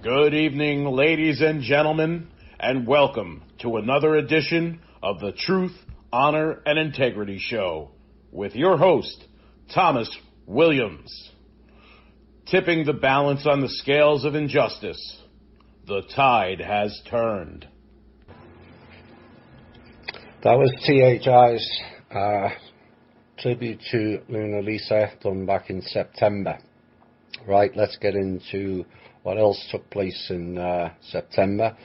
Good evening, ladies and gentlemen, and welcome to another edition of the Truth, Honor, and Integrity Show with your host, Thomas Williams. Tipping the balance on the scales of injustice, the tide has turned. That was THI's tribute to Mona Lisa done back in September. Right, let's get into what else took place in September.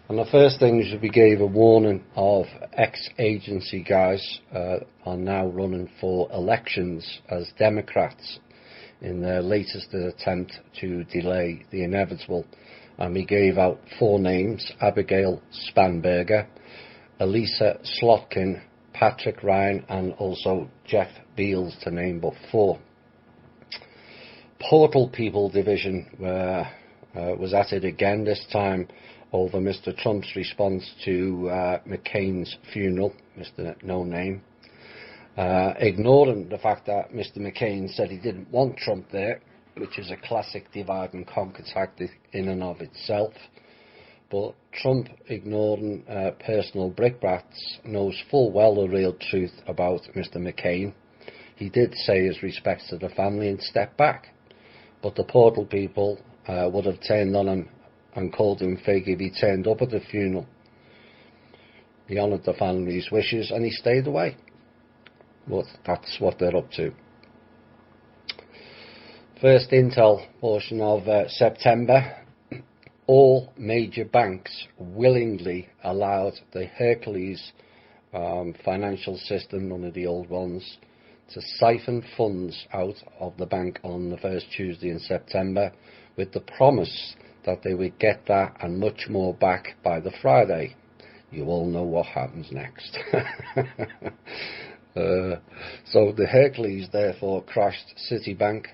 And the first thing is we gave a warning of ex-agency guys are now running for elections as Democrats in their latest attempt to delay the inevitable. And we gave out 4 names: Abigail Spanberger, Elisa Slotkin, Patrick Ryan, and also Jeff Beals, to name but 4. Portal People Division was at it again, this time over Mr. Trump's response to McCain's funeral, Mr. No Name, ignoring the fact that Mr. McCain said he didn't want Trump there, which is a classic divide and conquer tactic in and of itself. But Trump, ignoring personal brickbats, knows full well the real truth about Mr. McCain. He did say his respects to the family and stepped back. But the Portal People would have turned on him and called him fake if he turned up at the funeral. He honoured the family's wishes and he stayed away. But that's what they're up to. First intel portion of September. All major banks willingly allowed the Hercules financial system, one of the old ones, to siphon funds out of the bank on the first Tuesday in September, with the promise that they would get that and much more back by the Friday. You all know what happens next. So the Hercules therefore crashed Citibank,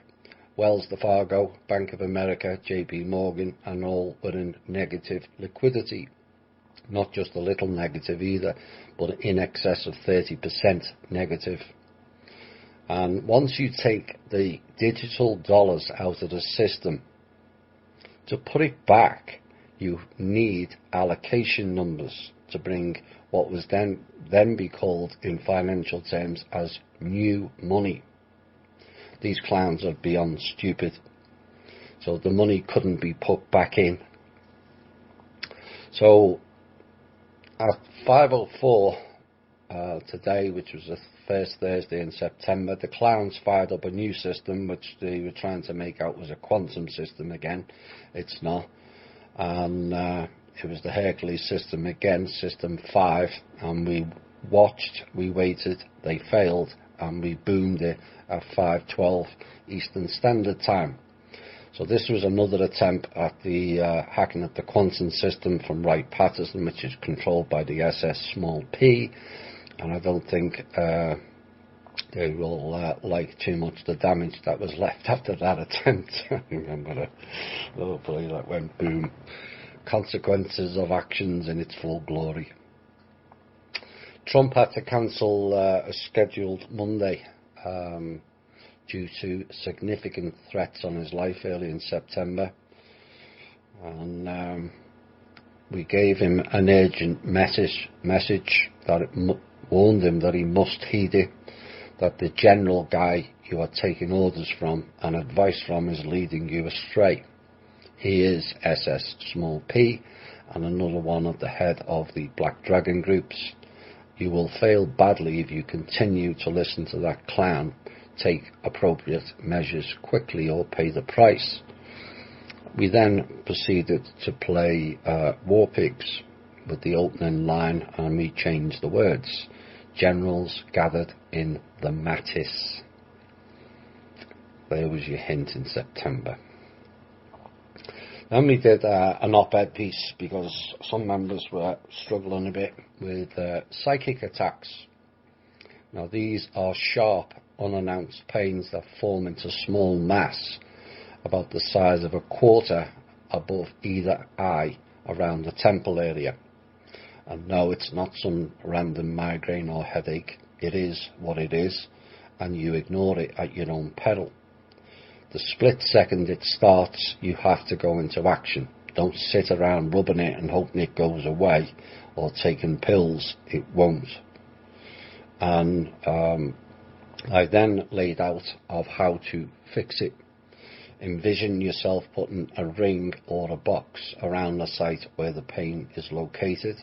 Wells Fargo, Bank of America, JP Morgan, and all were in negative liquidity. Not just a little negative either, but in excess of 30% negative. And once you take the digital dollars out of the system, to put it back, you need allocation numbers to bring what was then be called in financial terms as new money. These clowns are beyond stupid. So the money couldn't be put back in. So at 5:04 today, which was the first Thursday in September, the clowns fired up a new system which they were trying to make out was a quantum system again. It's not. And it was the Hercules system again, system 5, and we watched, we waited, they failed, and we boomed it at 5:12 Eastern Standard Time. So this was another attempt at the hacking at the quantum system from Wright-Patterson, which is controlled by the SS Small P, and I don't think they will like too much the damage that was left after that attempt. I remember oh boy, that went boom. Consequences of actions in its full glory. Trump had to cancel a scheduled Monday due to significant threats on his life early in September. And we gave him an urgent message that it warned him that he must heed it, that the general guy you are taking orders from and advice from is leading you astray. He is SS Small P and another one at the head of the Black Dragon groups. You will fail badly if you continue to listen to that clown. Take appropriate measures quickly or pay the price. We then proceeded to play War Pigs with the opening line, and we changed the words. Generals gathered in the Mattis. There was your hint in September. Then we did an op-ed piece because some members were struggling a bit with psychic attacks. Now these are sharp, unannounced pains that form into small mass about the size of a quarter above either eye around the temple area. And no, it's not some random migraine or headache. It is what it is, and you ignore it at your own peril. The split second it starts, you have to go into action. Don't sit around rubbing it and hoping it goes away, or taking pills. It won't. And I then laid out of how to fix it. Envision yourself putting a ring or a box around the site where the pain is located,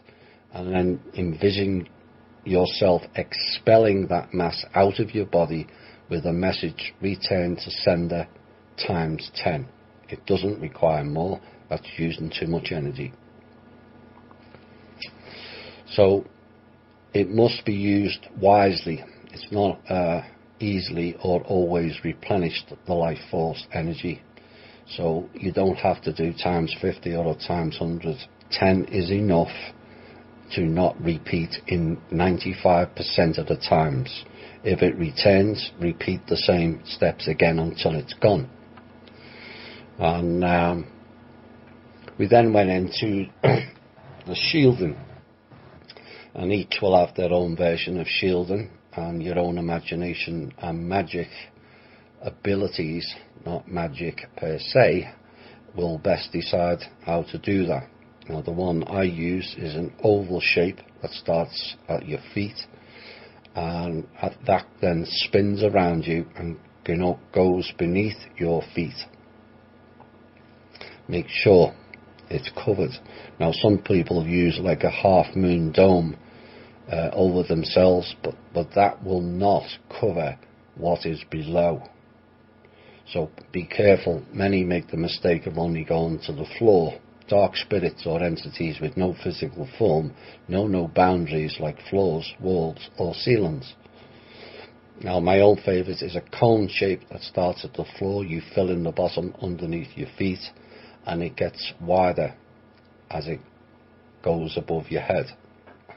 and then envision yourself expelling that mass out of your body with a message: return to sender times 10. It doesn't require more. That's using too much energy. So it must be used wisely. It's not easily or always replenished, the life force energy. So you don't have to do times 50 or times 100. 10 is enough to not repeat in 95% of the times. If it returns, repeat the same steps again until it's gone. And we then went into the shielding, and each will have their own version of shielding, and your own imagination and magic abilities, not magic per se, will best decide how to do that. Now, the one I use is an oval shape that starts at your feet, and that then spins around you and goes beneath your feet. Make sure it's covered. Now, some people use like a half moon dome over themselves, but that will not cover what is below. So be careful. Many make the mistake of only going to the floor. Dark spirits or entities with no physical form know no boundaries like floors, walls or ceilings. Now, my own favourite is a cone shape that starts at the floor. You fill in the bottom underneath your feet, and it gets wider as it goes above your head,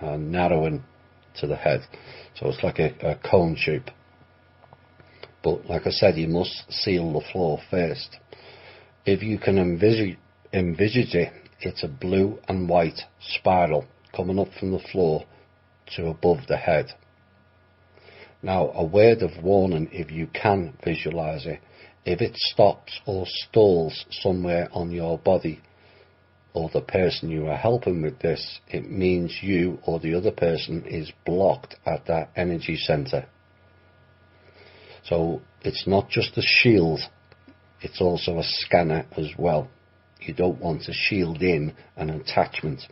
and narrowing to the head. So it's like a cone shape. But like I said, you must seal the floor first. If you can envisage it, it's a blue and white spiral coming up from the floor to above the head. Now, a word of warning, if you can visualize it: if it stops or stalls somewhere on your body, or the person you are helping with this, it means you or the other person is blocked at that energy center. So it's not just a shield, it's also a scanner as well. You don't want to shield in an attachment.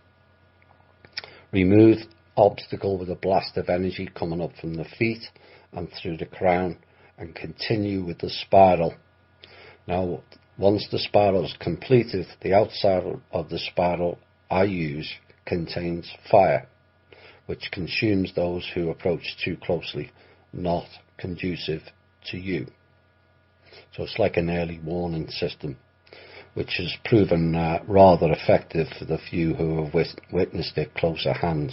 Remove obstacle with a blast of energy coming up from the feet and through the crown, and continue with the spiral. Now, once the spiral is completed, the outside of the spiral I use contains fire, which consumes those who approach too closely, not conducive to you. So it's like an early warning system, which has proven rather effective for the few who have witnessed it close at hand.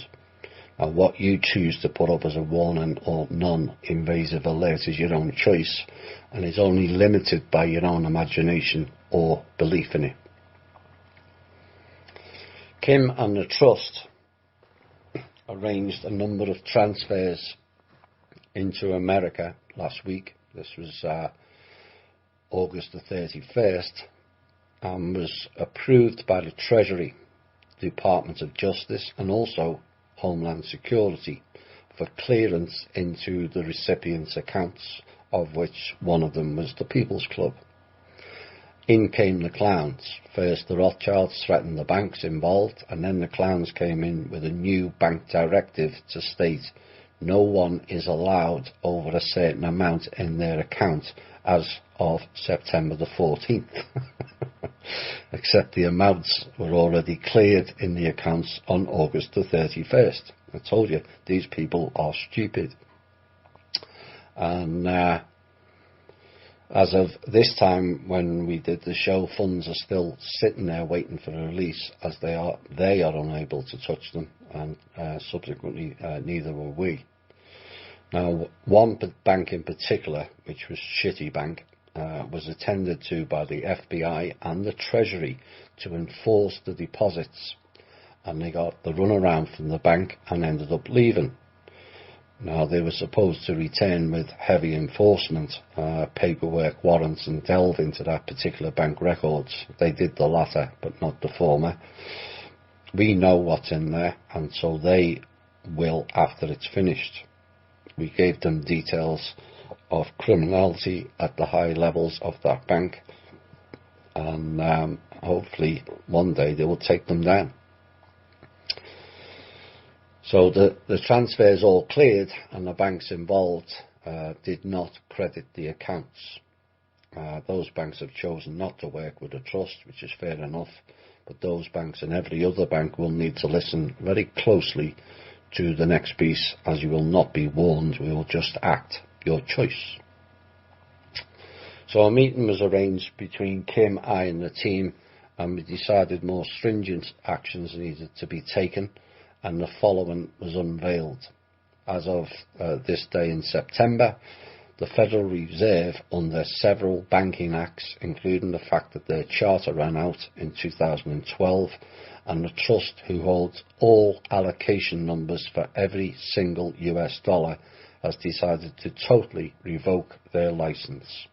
Now, what you choose to put up as a warning or non-invasive alert is your own choice, and is only limited by your own imagination or belief in it. Kim and the Trust arranged a number of transfers into America last week. This was August the 31st, and was approved by the Treasury, Department of Justice, and also Homeland Security for clearance into the recipients' accounts, of which one of them was the People's Club. In came the clowns. First the Rothschilds threatened the banks involved, and then the clowns came in with a new bank directive to state no one is allowed over a certain amount in their account as of September the 14th. Except the amounts were already cleared in the accounts on August the 31st. I told you, these people are stupid. And as of this time when we did the show, funds are still sitting there waiting for a release, as they are unable to touch them, and subsequently neither were we. Now, one bank in particular, which was Shitty Bank, was attended to by the FBI and the Treasury to enforce the deposits, and they got the runaround from the bank and ended up leaving. Now, they were supposed to return with heavy enforcement, paperwork, warrants, and delve into that particular bank records. They did the latter, but not the former. We know what's in there, and so they will after it's finished. We gave them details of criminality at the high levels of that bank, and hopefully one day they will take them down. So the transfers all cleared, and the banks involved did not credit the accounts. Those banks have chosen not to work with the trust, which is fair enough, but those banks and every other bank will need to listen very closely to the next piece, as you will not be warned, we will just act. Your choice. So a meeting was arranged between Kim, I and the team, and we decided more stringent actions needed to be taken, and the following was unveiled. As of this day in September, the Federal Reserve, under several banking acts, including the fact that their charter ran out in 2012, and the trust, who holds all allocation numbers for every single US dollar, has decided to totally revoke their license.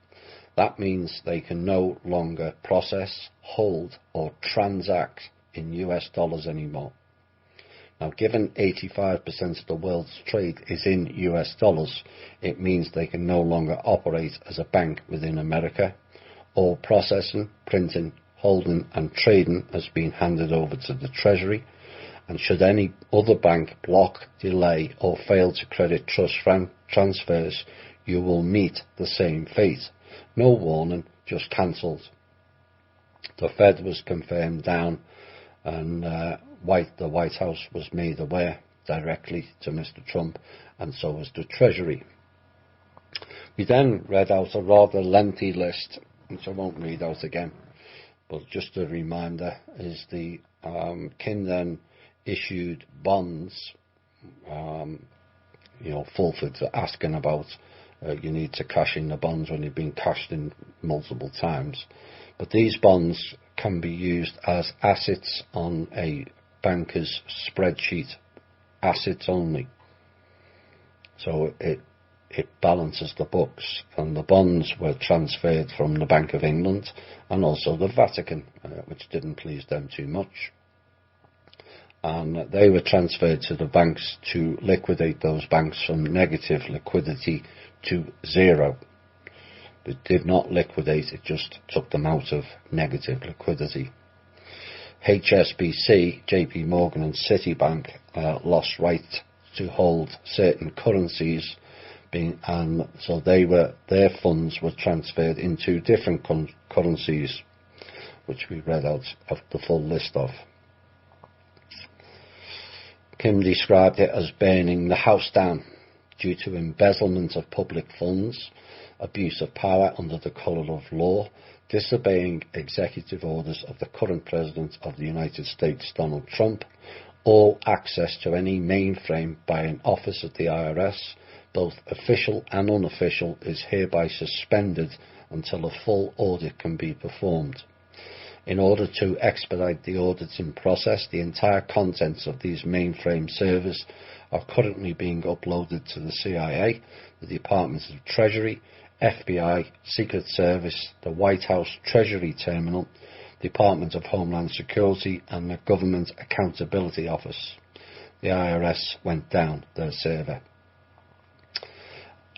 That means they can no longer process, hold, or transact in US dollars anymore. Now, given 85% of the world's trade is in US dollars, it means they can no longer operate as a bank within America. All processing, printing, holding and trading has been handed over to the Treasury, and should any other bank block, delay or fail to credit trust transfers, you will meet the same fate. No warning, just cancelled. The Fed was confirmed down, and the White House was made aware directly to Mr. Trump, and so was the Treasury. We then read out a rather lengthy list, which I won't read out again, but just a reminder is the Kim then issued bonds. Fulford's asking about you need to cash in the bonds when you've been cashed in multiple times, but these bonds can be used as assets on a banker's spreadsheet, assets only. So it balances the books, and the bonds were transferred from the Bank of England and also the Vatican, which didn't please them too much. And they were transferred to the banks to liquidate those banks from negative liquidity to zero. It did not liquidate, it just took them out of negative liquidity. HSBC, JP Morgan and Citibank lost right to hold certain currencies, and so their funds were transferred into different currencies, which we read out of the full list of. Kim described it as burning the house down due to embezzlement of public funds, abuse of power under the colour of law, disobeying executive orders of the current President of the United States, Donald Trump. All access to any mainframe by an office at the IRS, both official and unofficial, is hereby suspended until a full audit can be performed. In order to expedite the auditing process, the entire contents of these mainframe servers are currently being uploaded to the CIA, the Department of Treasury, FBI, Secret Service, the White House Treasury Terminal, Department of Homeland Security and the Government Accountability Office. The IRS went down their server.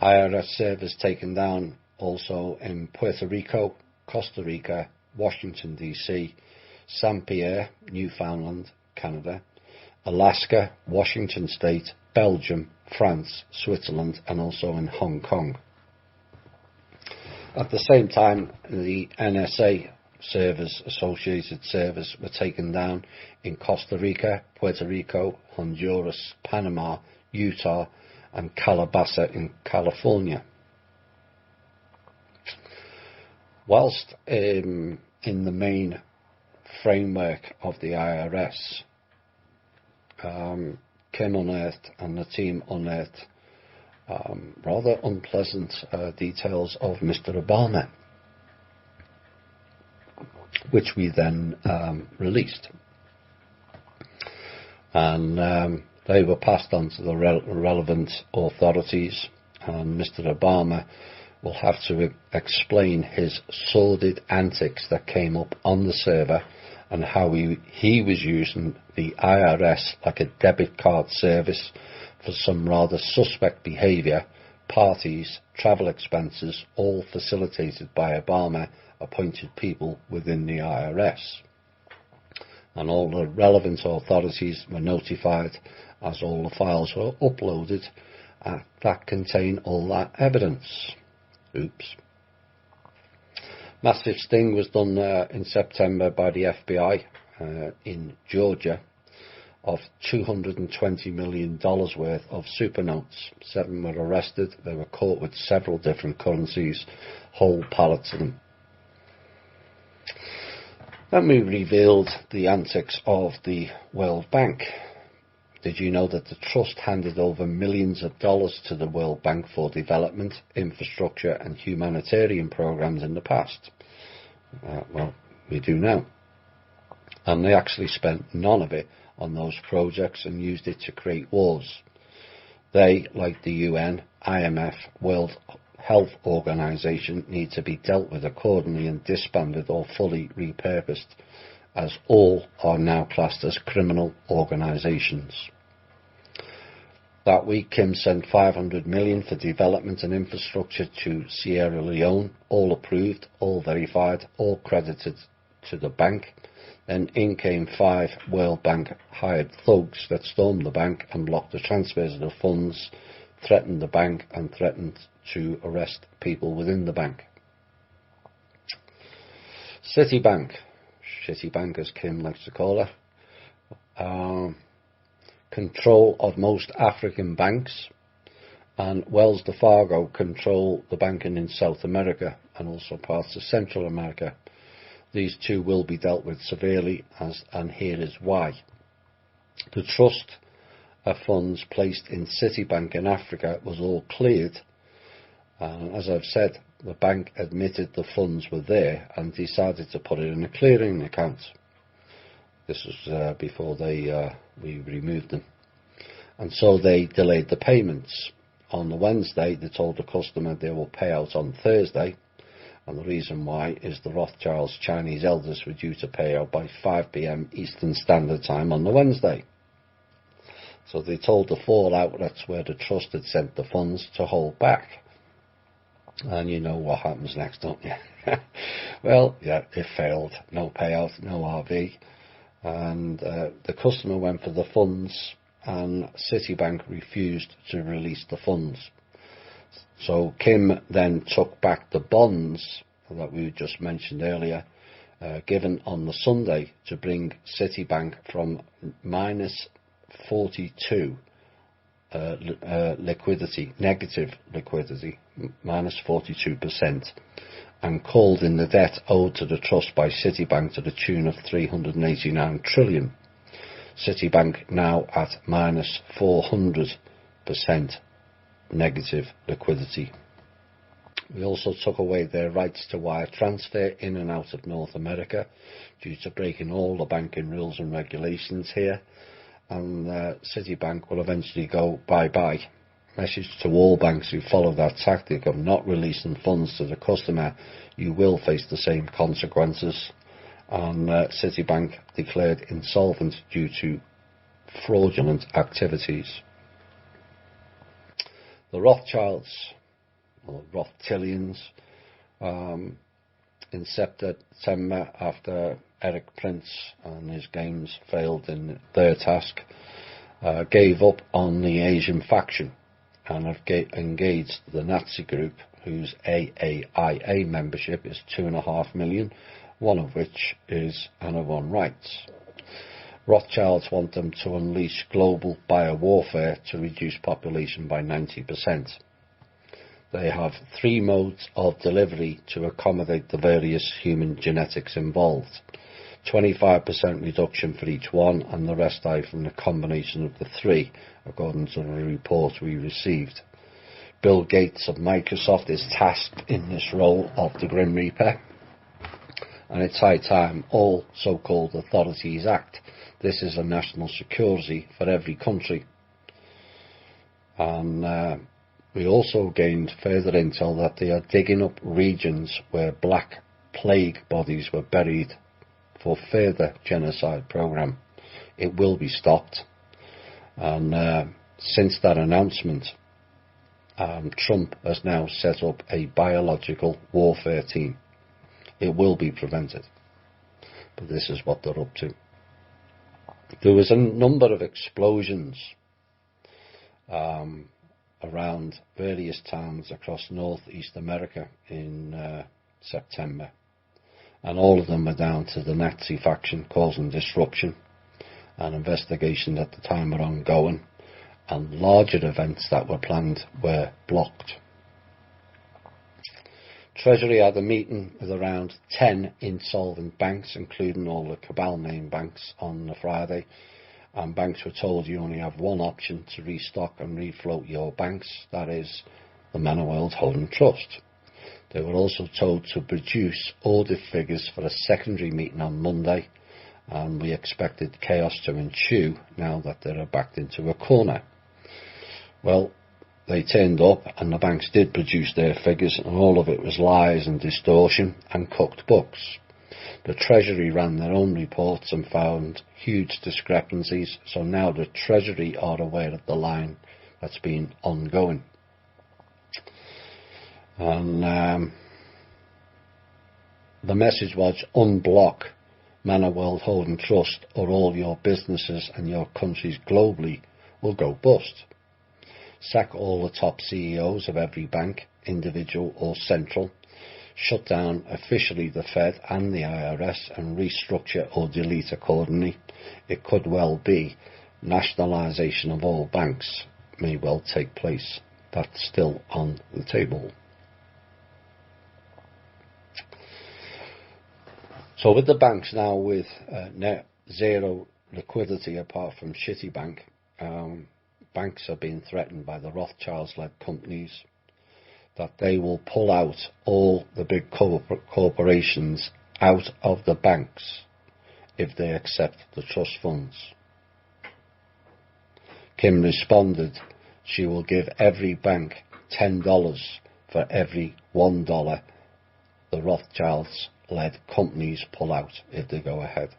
IRS servers taken down also in Puerto Rico, Costa Rica, Washington DC, Saint Pierre, Newfoundland, Canada, Alaska, Washington State, Belgium, France, Switzerland and also in Hong Kong. At the same time, the NSA servers, associated servers, were taken down in Costa Rica, Puerto Rico, Honduras, Panama, Utah and Calabasas in California. Whilst in the main framework of the IRS, Kim unearthed and the team unearthed rather unpleasant details of Mr. Obama, which we then released. And They were passed on to the relevant authorities, and Mr. Obama will have to explain his sordid antics that came up on the server and how he was using the IRS like a debit card service for some rather suspect behaviour, parties, travel expenses, all facilitated by Obama-appointed people within the IRS. And all the relevant authorities were notified as all the files were uploaded that contain all that evidence. Oops. Massive sting was done in September by the FBI in Georgia of $220 million worth of super notes. 7 were arrested. They were caught with several different currencies, whole pallets of them. Then we revealed the antics of the World Bank. Did you know that the Trust handed over millions of dollars to the World Bank for development, infrastructure and humanitarian programs in the past? Well, we do now. And they actually spent none of it on those projects and used it to create wars. They, like the UN, IMF, World Health Organization, need to be dealt with accordingly and disbanded or fully repurposed, as all are now classed as criminal organisations. That week, Kim sent $500 million for development and infrastructure to Sierra Leone, all approved, all verified, all credited to the bank. Then in came 5 World Bank hired thugs that stormed the bank and blocked the transfers of the funds, threatened the bank and threatened to arrest people within the bank. Citibank, Shitty Bank as Kim likes to call her, control of most African banks, and Wells Fargo control the banking in South America and also parts of Central America. These 2 will be dealt with severely, and here is why. The trust of funds placed in Citibank in Africa was all cleared. As I've said, the bank admitted the funds were there and decided to put it in a clearing account. This was before we removed them. And so they delayed the payments. On the Wednesday, they told the customer they will pay out on Thursday. And the reason why is the Rothschild's Chinese elders were due to pay out by 5 p.m. Eastern Standard Time on the Wednesday. So they told the 4 outlets where the trust had sent the funds to hold back. And you know what happens next, don't you? Well, yeah, it failed. No payout, no RV. And the customer went for the funds, and Citibank refused to release the funds. So Kim then took back the bonds that we just mentioned earlier, given on the Sunday, to bring Citibank from minus 42 liquidity, negative liquidity, minus 42%, and called in the debt owed to the trust by Citibank to the tune of 389 trillion. Citibank now at minus 400% negative liquidity. We also took away their rights to wire transfer in and out of North America due to breaking all the banking rules and regulations here, and Citibank will eventually go bye-bye. Message to all banks who follow that tactic of not releasing funds to the customer: you will face the same consequences. And Citibank declared insolvent due to fraudulent activities. The Rothschilds, or Rothschildians, in September, after Eric Prince and his games failed in their task, gave up on the Asian faction and have engaged the Nazi group, whose AAIA membership is 2.5 million, one of which is Anna von Reitz. Rothschilds want them to unleash global biowarfare to reduce population by 90%. They have 3 modes of delivery to accommodate the various human genetics involved. 25% reduction for each one, and the rest die from the combination of the 3, according to the report we received. Bill Gates of Microsoft is tasked in this role of the Grim Reaper, and it's high time all so-called authorities act. This is a national security for every country, And we also gained further intel that they are digging up regions where Black Plague bodies were buried for further genocide program. It will be stopped. And since that announcement, Trump has now set up a biological warfare team. It will be prevented. But this is what they're up to. There was a number of explosions around various towns across Northeast America in September. And all of them were down to the Nazi faction causing disruption. And investigations at the time were ongoing. And larger events that were planned were blocked. Treasury had a meeting with around 10 insolvent banks, including all the cabal name banks, on the Friday. And banks were told you only have one option to restock and refloat your banks, that is the Manaworld Holding Trust. They were also told to produce audit figures for a secondary meeting on Monday, and we expected chaos to ensue now that they're backed into a corner. Well, they turned up and the banks did produce their figures, and all of it was lies and distortion and cooked books. The Treasury ran their own reports and found huge discrepancies, so now the Treasury are aware of the line that's been ongoing. And the message was, unblock Manaworld Holding Trust or all your businesses and your countries globally will go bust. Sack all the top CEOs of every bank, individual or central. Shut down officially the Fed and the IRS and restructure or delete accordingly. It could well be nationalisation of all banks may well take place. That's still on the table. So with the banks now with net zero liquidity apart from Citibank, banks are being threatened by the Rothschilds-led companies that they will pull out all the big corporations out of the banks if they accept the trust funds. Kim responded she will give every bank $10 for every $1 the Rothschilds-led companies pull out if they go ahead.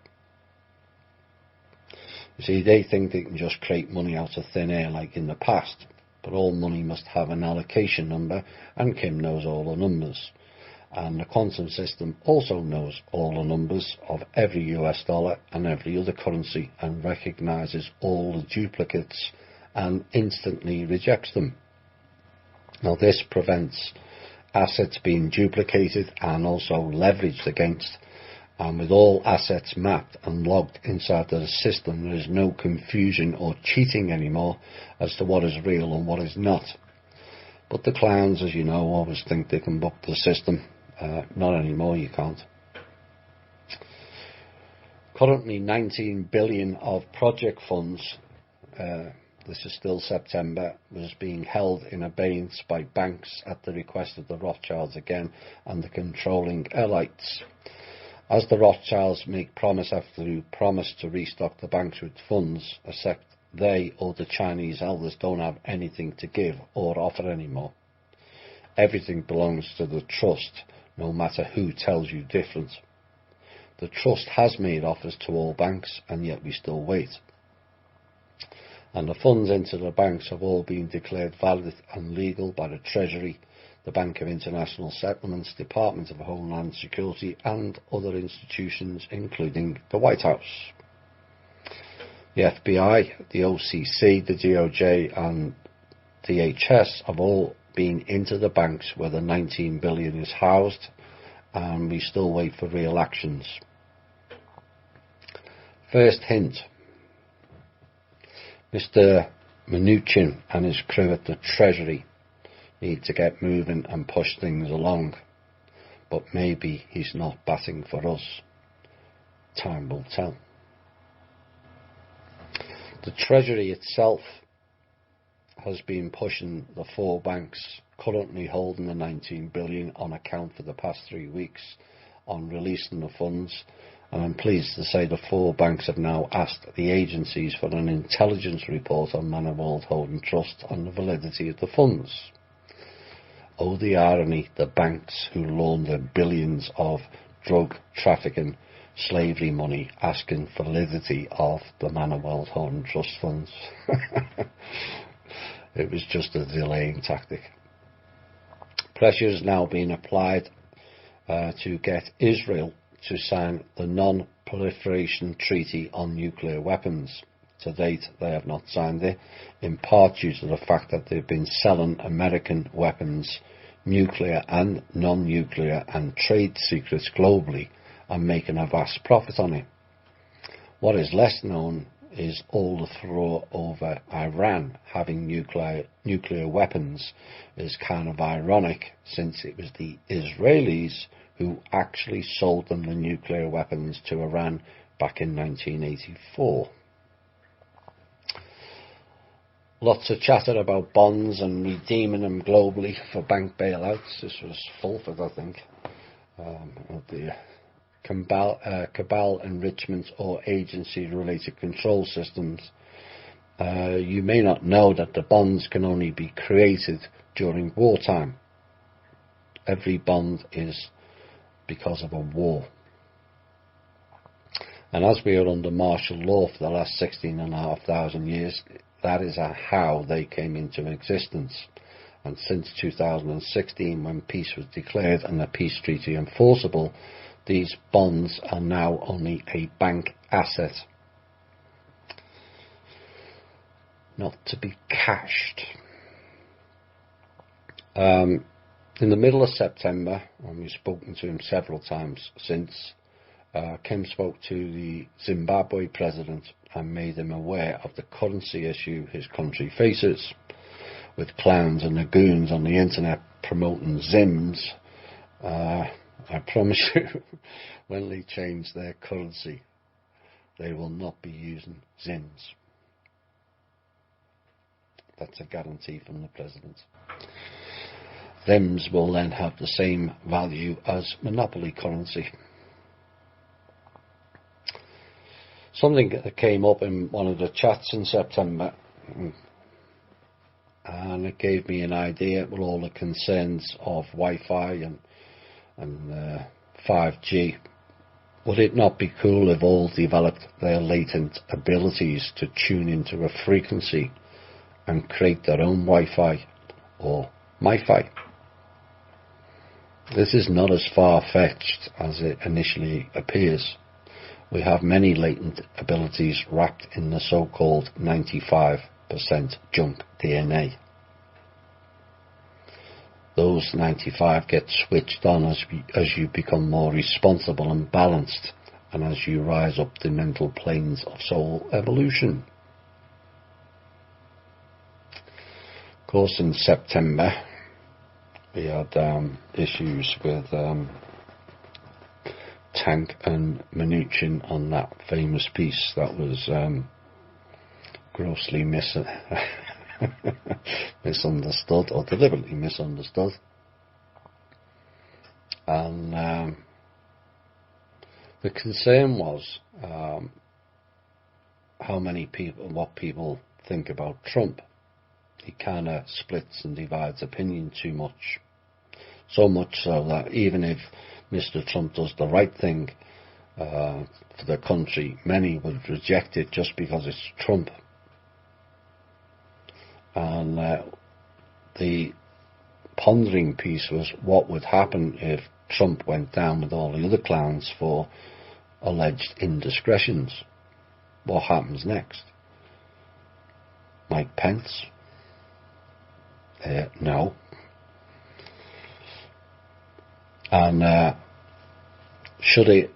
You see, they think they can just create money out of thin air like in the past, but all money must have an allocation number, and Kim knows all the numbers. And the quantum system also knows all the numbers of every US dollar and every other currency and recognises all the duplicates and instantly rejects them. Now this prevents assets being duplicated and also leveraged against. And with all assets mapped and logged inside the system, there is no confusion or cheating anymore as to what is real and what is not. But the clowns, as you know, always think they can buck the system. Not anymore, you can't. Currently 19 billion of project funds, this is still September, was being held in abeyance by banks at the request of the Rothschilds again and the controlling elites. As the Rothschilds make promise after promise to restock the banks with funds, except they or the Chinese elders don't have anything to give or offer anymore. Everything belongs to the trust, no matter who tells you different. The trust has made offers to all banks, and yet we still wait. And the funds into the banks have all been declared valid and legal by the Treasury, the Bank of International Settlements, Department of Homeland Security and other institutions, including the White House. The FBI, the OCC, the DOJ and DHS have all been into the banks where the 19 billion is housed, and we still wait for real actions. First hint. Mr. Mnuchin and his crew at the Treasury need to get moving and push things along, but maybe he's not batting for us. Time will tell. The Treasury itself has been pushing the 4 banks currently holding the 19 billion on account for the past 3 weeks, on releasing the funds, and I'm pleased to say the 4 banks have now asked the agencies for an intelligence report on Manor World Holding Trust on the validity of the funds. Oh, the irony, the banks who launder billions of drug trafficking, slavery money, asking validity of the Manor World Holding Trust funds. It was just a delaying tactic. Pressure is now being applied to get Israel to sign the Non-Proliferation Treaty on Nuclear Weapons. To date, they have not signed it, in part due to the fact that they've been selling American weapons, nuclear and non-nuclear, and trade secrets globally, and making a vast profit on it. What is less known is all the furore over Iran having nuclear weapons is kind of ironic, since it was the Israelis who actually sold them the nuclear weapons to Iran back in 1984. Lots of chatter about bonds and redeeming them globally for bank bailouts. This was Fulford, I think, of the cabal enrichment or agency-related control systems. You may not know that the bonds can only be created during wartime. Every bond is because of a war. And as we are under martial law for the last 16,500 years, that is how they came into existence. And since 2016, when peace was declared and the peace treaty enforceable, these bonds are now only a bank asset, not to be cashed. In the middle of September, and we've spoken to him several times since, Kim spoke to the Zimbabwe president and made him aware of the currency issue his country faces, with clowns and the goons on the internet promoting Zims. I promise you, when they change their currency, they will not be using Zims. That's a guarantee from the president. Zims will then have the same value as monopoly currency. Something that came up in one of the chats in September, and it gave me an idea with all the concerns of Wi-Fi and 5G. Would it not be cool if all developed their latent abilities to tune into a frequency and create their own Wi-Fi or MiFi? This is not as far-fetched as it initially appears. We have many latent abilities wrapped in the so-called 95% junk DNA. Those 95 get switched on as you become more responsible and balanced, and as you rise up the mental planes of soul evolution. Of course, in September, we had issues with Tank and Mnuchin on that famous piece that was grossly misunderstood, or deliberately misunderstood. And the concern was what people think about Trump. He kind of splits and divides opinion too much. So much so that even if Mr. Trump does the right thing for the country, many would reject it just because it's Trump. And the pondering piece was what would happen if Trump went down with all the other clowns for alleged indiscretions. What happens next? Mike Pence? No. And should it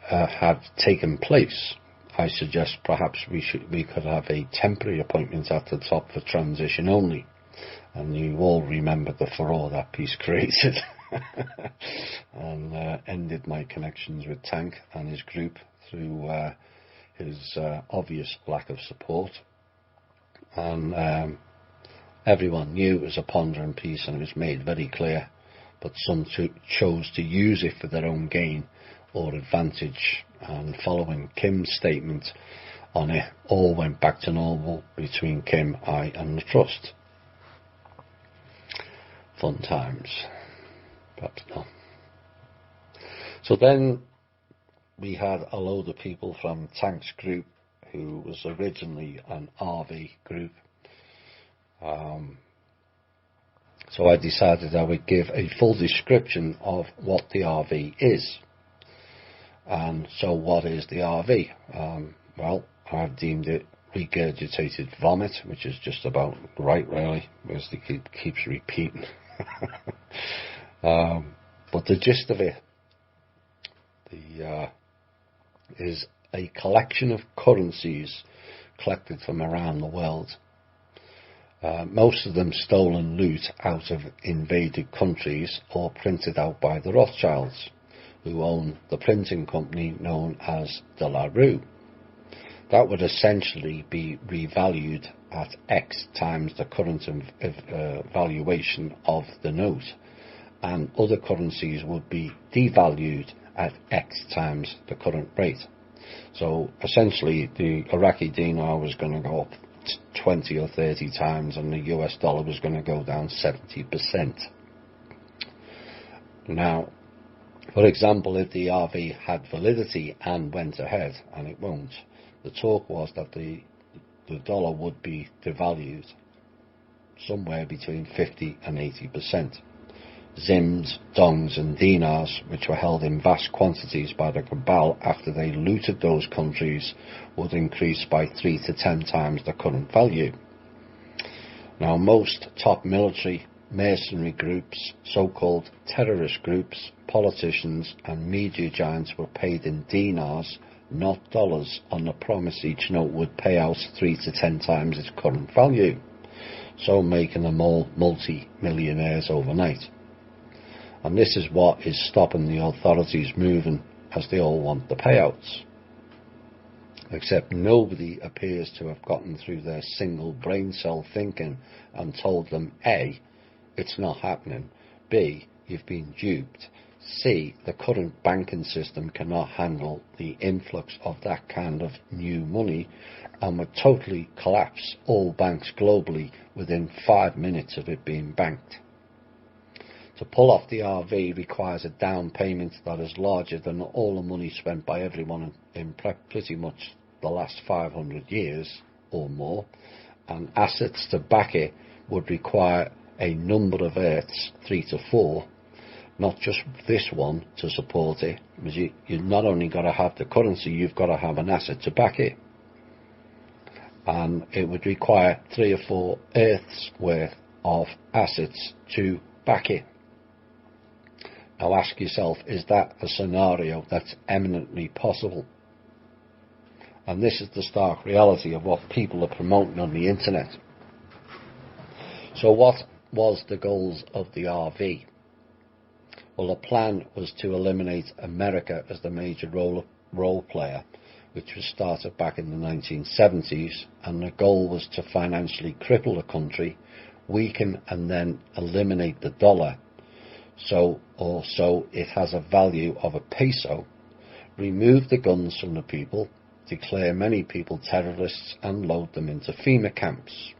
have taken place, I suggest perhaps we could have a temporary appointment at the top for transition only. And you all remember the furore that piece created and ended my connections with Tank and his group through his obvious lack of support. And everyone knew it was a pondering piece, and it was made very clear, but some chose to use it for their own gain or advantage, and following Kim's statement on it, all went back to normal between Kim, I and the Trust. Fun times. Perhaps not. So then we had a load of people from Tanks Group, who was originally an RV group. So I decided I would give a full description of what the RV is. And so what is the RV? Well, I've deemed it regurgitated vomit, which is just about right, really, because it keeps repeating. But the gist of it is a collection of currencies collected from around the world. Most of them stolen loot out of invaded countries or printed out by the Rothschilds, who own the printing company known as De La Rue. That would essentially be revalued at X times the current valuation of the note, and other currencies would be devalued at X times the current rate. So essentially the Iraqi dinar was going to go up 20 or 30 times, and the US dollar was going to go down 70%. Now, for example, if the RV had validity and went ahead, and it won't, the talk was that the dollar would be devalued somewhere between 50 and 80%. Zims, dongs and dinars, which were held in vast quantities by the cabal after they looted those countries, would increase by 3 to 10 times the current value. Now, most top military, mercenary groups, so-called terrorist groups, politicians and media giants were paid in dinars, not dollars, on the promise each note would pay out 3 to 10 times its current value, so making them all multi-millionaires overnight. And this is what is stopping the authorities moving, as they all want the payouts. Except nobody appears to have gotten through their single brain cell thinking and told them A, it's not happening, B, you've been duped, C, the current banking system cannot handle the influx of that kind of new money and would totally collapse all banks globally within 5 minutes of it being banked. To pull off the RV requires a down payment that is larger than all the money spent by everyone in pretty much the last 500 years or more, and assets to back it would require a number of Earths, 3 to 4, not just this one, to support it, because you've not only got to have the currency, you've got to have an asset to back it. And it would require 3 or 4 Earths worth of assets to back it. Now ask yourself, is that a scenario that's eminently possible? And this is the stark reality of what people are promoting on the internet. So what was the goals of the RV? Well, the plan was to eliminate America as the major role player, which was started back in the 1970s, and the goal was to financially cripple the country, weaken and then eliminate the dollar, so it has a value of a peso, remove the guns from the people, declare many people terrorists and load them into FEMA camps,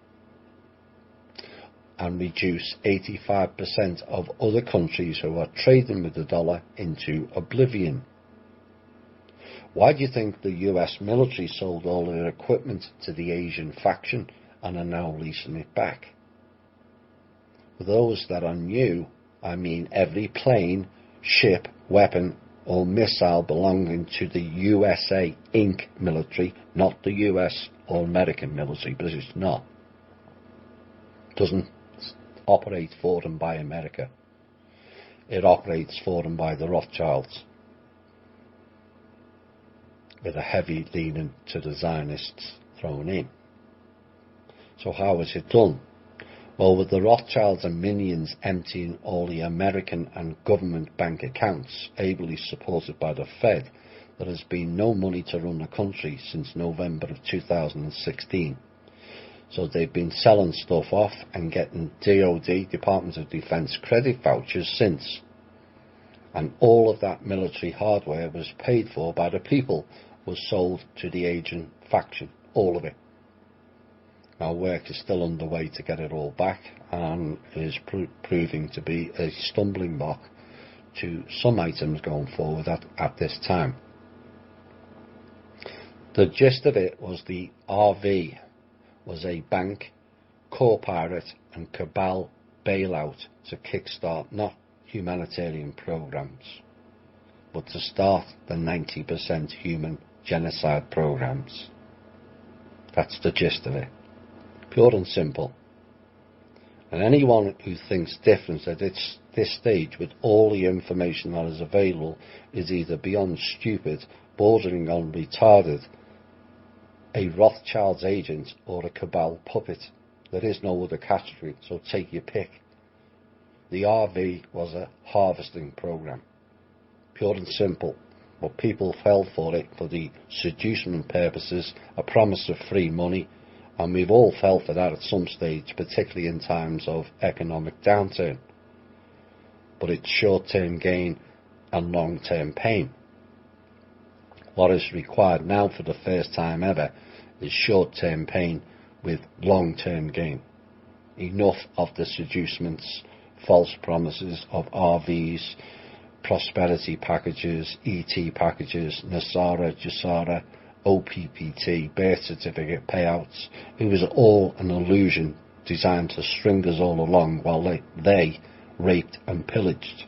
and reduce 85% of other countries who are trading with the dollar into oblivion. Why do you think the US military sold all their equipment to the Asian faction and are now leasing it back? For those that are new, I mean every plane, ship, weapon or missile belonging to the USA Inc. military, not the US or American military, because it's not. Doesn't operate for them by America. It operates for them by the Rothschilds, with a heavy leaning to the Zionists thrown in. So how is it done? Well, with the Rothschilds and minions emptying all the American and government bank accounts, ably supported by the Fed, there has been no money to run the country since November of 2016. So they've been selling stuff off and getting DOD, Department of Defense, credit vouchers since. And all of that military hardware was paid for by the people, was sold to the agent faction, all of it. Our work is still underway to get it all back, and is proving to be a stumbling block to some items going forward at this time. The gist of it was the RV was a bank, core pirate and cabal bailout to kickstart not humanitarian programs, but to start the 90% human genocide programs. That's the gist of it. Pure and simple. And anyone who thinks different at this stage, with all the information that is available, is either beyond stupid, bordering on retarded, a Rothschild's agent, or a cabal puppet. There is no other category, so take your pick. The RV was a harvesting program. Pure and simple. But people fell for it for the seducement purposes, a promise of free money, and we've all fell for that at some stage, particularly in times of economic downturn. But it's short-term gain and long-term pain. What is required now for the first time ever is short-term pain with long-term gain. Enough of the seducements, false promises of RVs, prosperity packages, ET packages, NESARA, GESARA, OPPT, birth certificate payouts. It was all an illusion designed to string us all along while they raped and pillaged.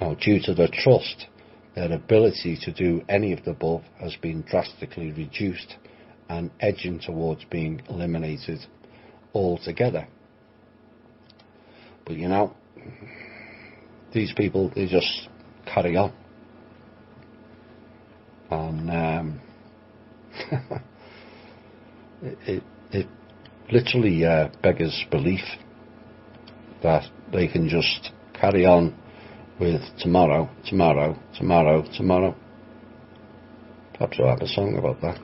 Now, due to the trust, their ability to do any of the above has been drastically reduced and edging towards being eliminated altogether. But you know, these people, they just carry on. And it literally beggars belief that they can just carry on with tomorrow. Perhaps I'll have a song about that.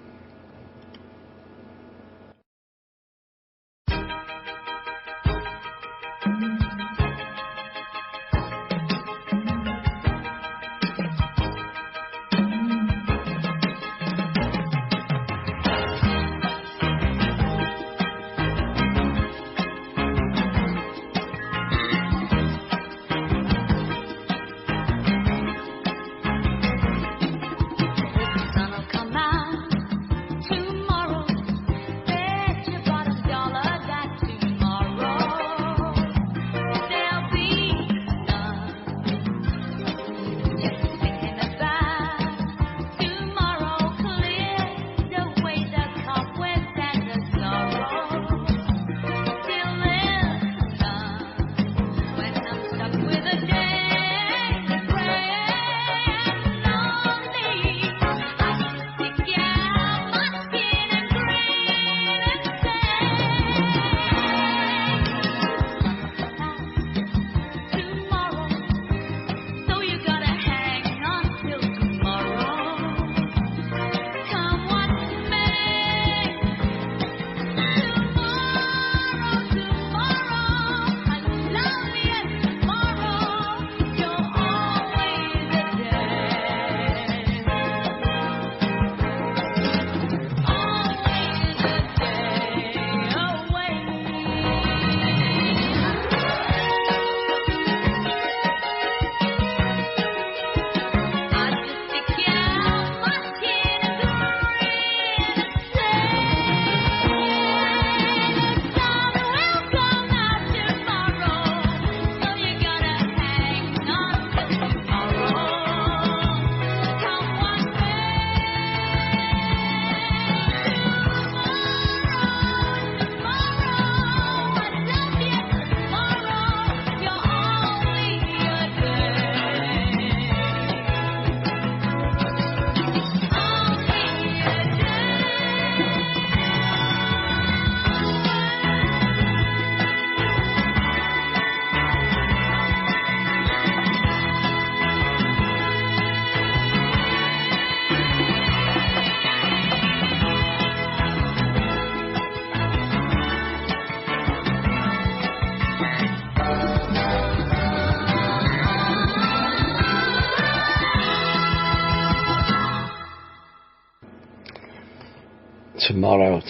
Tomorrow.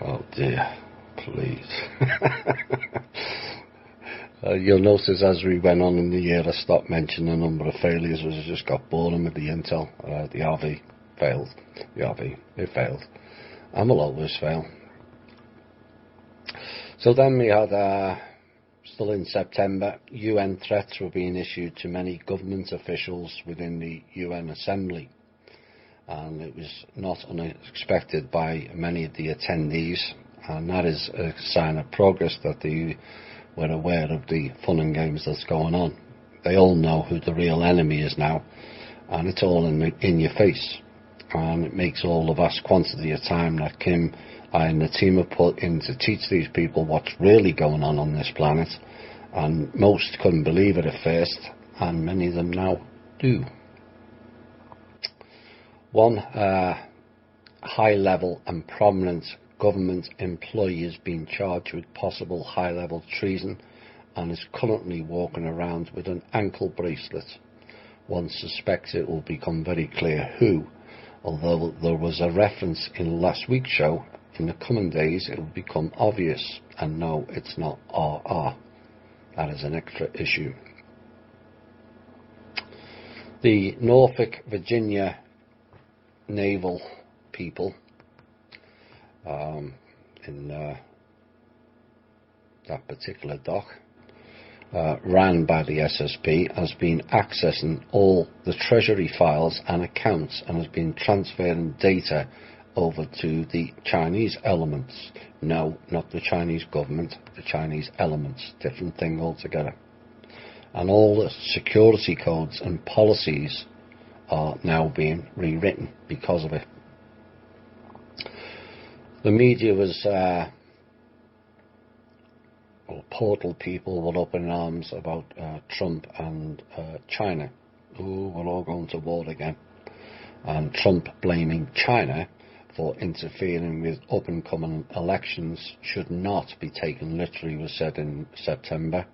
Oh dear, please. You'll notice as we went on in the year, I stopped mentioning a number of failures as I just got bored with the Intel. The RV failed. It failed. And will always fail. So then we had, still in September, UN threats were being issued to many government officials within the UN Assembly. And it was not unexpected by many of the attendees, and that is a sign of progress that they were aware of the fun and games that's going on. They all know who the real enemy is now, and it's all in your face. And it makes all the vast quantity of time that Kim and the team have put in to teach these people what's really going on this planet, and most couldn't believe it at first, and many of them now do. One high-level and prominent government employee has been charged with possible high-level treason and is currently walking around with an ankle bracelet. One suspects it will become very clear who, although there was a reference in last week's show. In the coming days it will become obvious, and no, it's not RR. That is an extra issue. The Norfolk, Virginia naval people in that particular dock, ran by the SSP, has been accessing all the treasury files and accounts and has been transferring data over to the Chinese elements. No, not the Chinese government, the Chinese elements, different thing altogether. And all the security codes and policies are now being rewritten because of it. The media was, portal people were up in arms about Trump and China. Oh, we're all going to war again. And Trump blaming China for interfering with up-and-coming elections should not be taken literally, was said in September,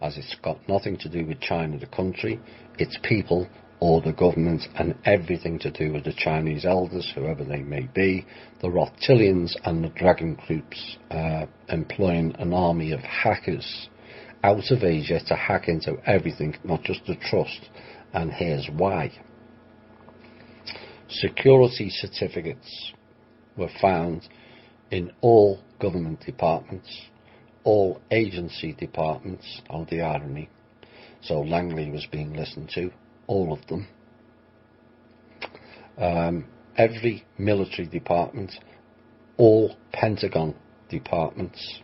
as it's got nothing to do with China, the country, its people, or the government, and everything to do with the Chinese elders, whoever they may be, the Rothschildians and the Dragon groups, employing an army of hackers out of Asia to hack into everything, not just the trust. And here's why. Security certificates were found in all government departments, all agency departments. Oh, the irony. So Langley was being listened to, all of them. Every military department, all Pentagon departments,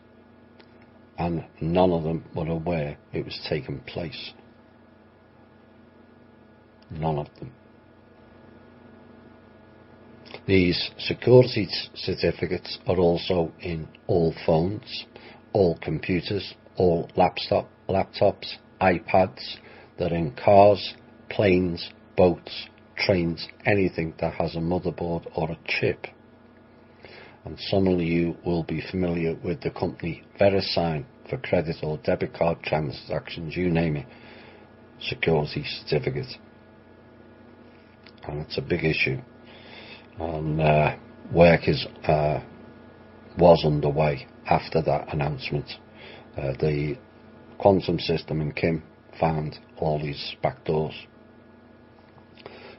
and none of them were aware it was taking place. None of them. These security certificates are also in all phones, all computers, all laptops, iPads. They're in cars, planes, boats, trains, anything that has a motherboard or a chip. And some of you will be familiar with the company VeriSign for credit or debit card transactions, you name it. Security certificate. And it's a big issue. And work was underway after that announcement. The quantum system and Kim found all these back doors.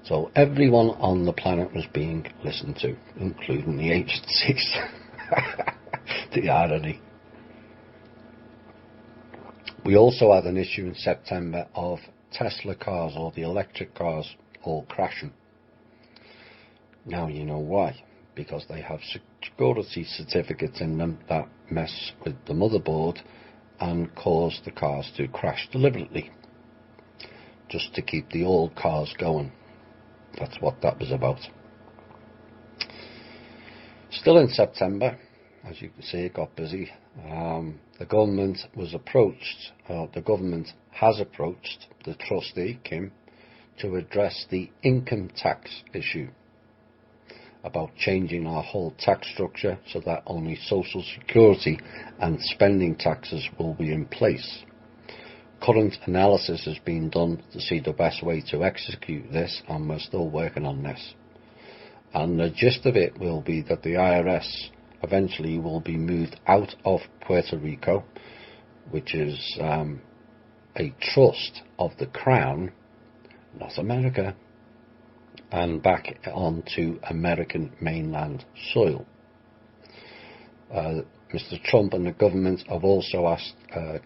So everyone on the planet was being listened to, including the agencies. The irony. We also had an issue in September of Tesla cars, or the electric cars, all crashing. Now you know why. Because they have security certificates in them that mess with the motherboard and cause the cars to crash deliberately, just to keep the old cars going. That's what that was about. Still in September, as you can see, it got busy. The government was approached, the government has approached the trustee, Kim, to address the income tax issue, about changing our whole tax structure so that only social security and spending taxes will be in place. Current analysis has been done to see the best way to execute this, and we're still working on this. And the gist of it will be that the IRS eventually will be moved out of Puerto Rico, which is a trust of the Crown, not America, and back onto American mainland soil. Mr. Trump and the government have also asked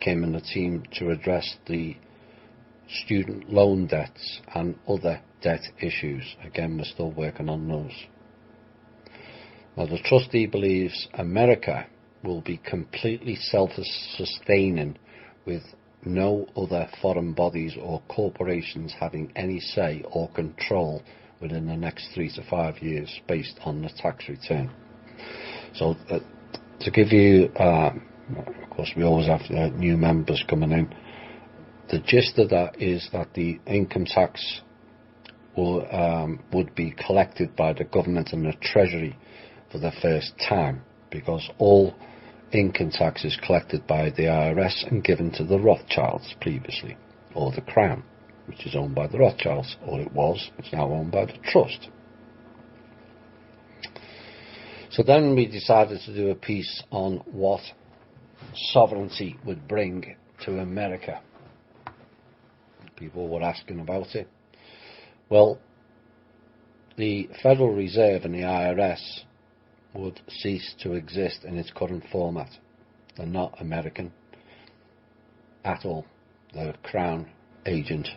Kim and the team to address the student loan debts and other debt issues. Again, we're still working on those. Now, the trustee believes America will be completely self-sustaining with no other foreign bodies or corporations having any say or control within the next 3 to 5 years based on the tax return. So to give you, of course we always have new members coming in, the gist of that is that the income tax would be collected by the government and the Treasury for the first time, because all income tax is collected by the IRS and given to the Rothschilds previously, or the Crown, which is owned by the Rothschilds, or it was, it's now owned by the Trust. So then we decided to do a piece on what sovereignty would bring to America. People were asking about it. Well, the Federal Reserve and the IRS would cease to exist in its current format. They're not American at all. They're Crown agent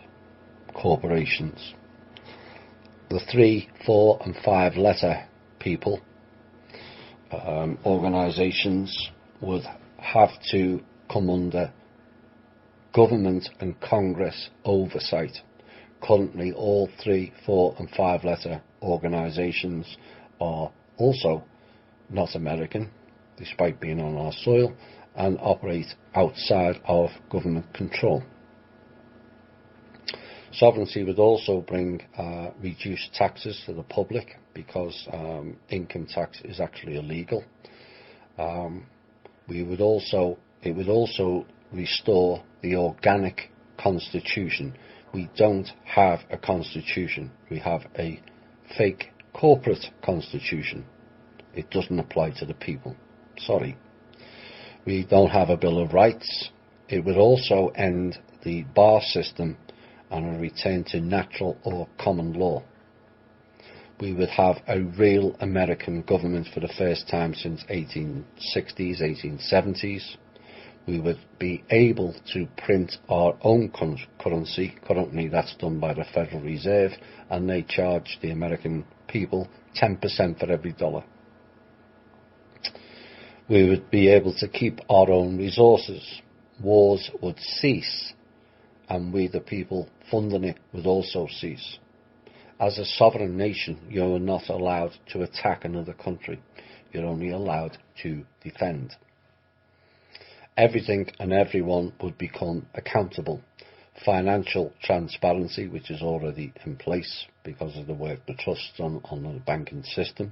corporations. The 3, 4 and 5 letter people, organisations, would have to come under government and Congress oversight. Currently all 3, 4 and 5 letter organisations are also not American, despite being on our soil, and operate outside of government control. Sovereignty would also bring reduced taxes to the public, because income tax is actually illegal. It would also restore the organic constitution. We don't have a constitution. We have a fake corporate constitution. It doesn't apply to the people. Sorry. We don't have a Bill of Rights. It would also end the bar system and a return to natural or common law. We would have a real American government for the first time since 1860s, 1870s. We would be able to print our own currency. Currently that's done by the Federal Reserve, and they charge the American people 10% for every dollar. We would be able to keep our own resources. Wars would cease, and we, the people funding it, would also cease. As a sovereign nation, you're not allowed to attack another country. You're only allowed to defend. Everything and everyone would become accountable. Financial transparency, which is already in place because of the work the Trust's done on the banking system.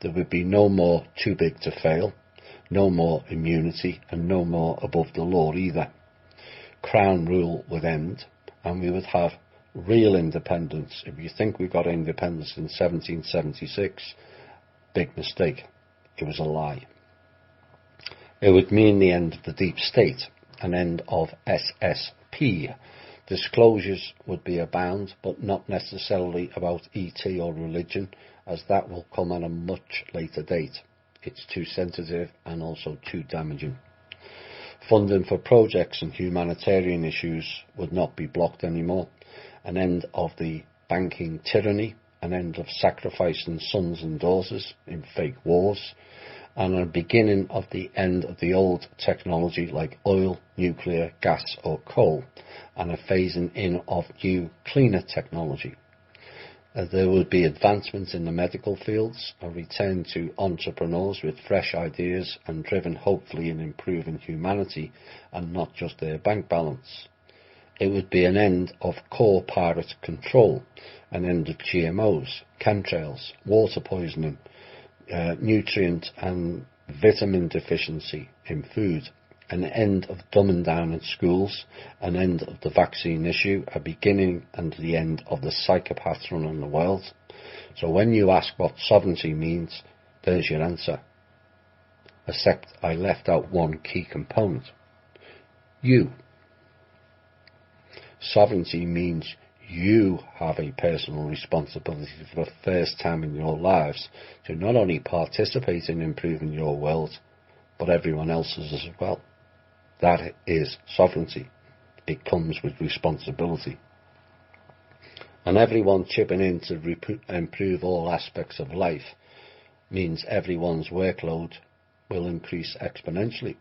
There would be no more too big to fail, no more immunity, and no more above the law either. Crown rule would end, and we would have real independence. If you think we got independence in 1776, big mistake. It was a lie. It would mean the end of the deep state, an end of SSP. Disclosures would be abound, but not necessarily about ET or religion, as that will come at a much later date. It's too sensitive and also too damaging. Funding for projects and humanitarian issues would not be blocked anymore. An end of the banking tyranny, an end of sacrificing sons and daughters in fake wars, and a beginning of the end of the old technology like oil, nuclear, gas or coal, and a phasing in of new, cleaner technology. There would be advancements in the medical fields, a return to entrepreneurs with fresh ideas and driven hopefully in improving humanity and not just their bank balance. It would be an end of core pirate control, an end of GMOs, chemtrails, water poisoning, nutrient and vitamin deficiency in food, an end of dumbing down in schools, an end of the vaccine issue, a beginning and the end of the psychopaths running the world, So when you ask what sovereignty means, there's your answer. Except I left out one key component. You. Sovereignty means you have a personal responsibility for the first time in your lives to not only participate in improving your world, but everyone else's as well. That is sovereignty. It comes with responsibility. And everyone chipping in to improve all aspects of life means everyone's workload will increase exponentially,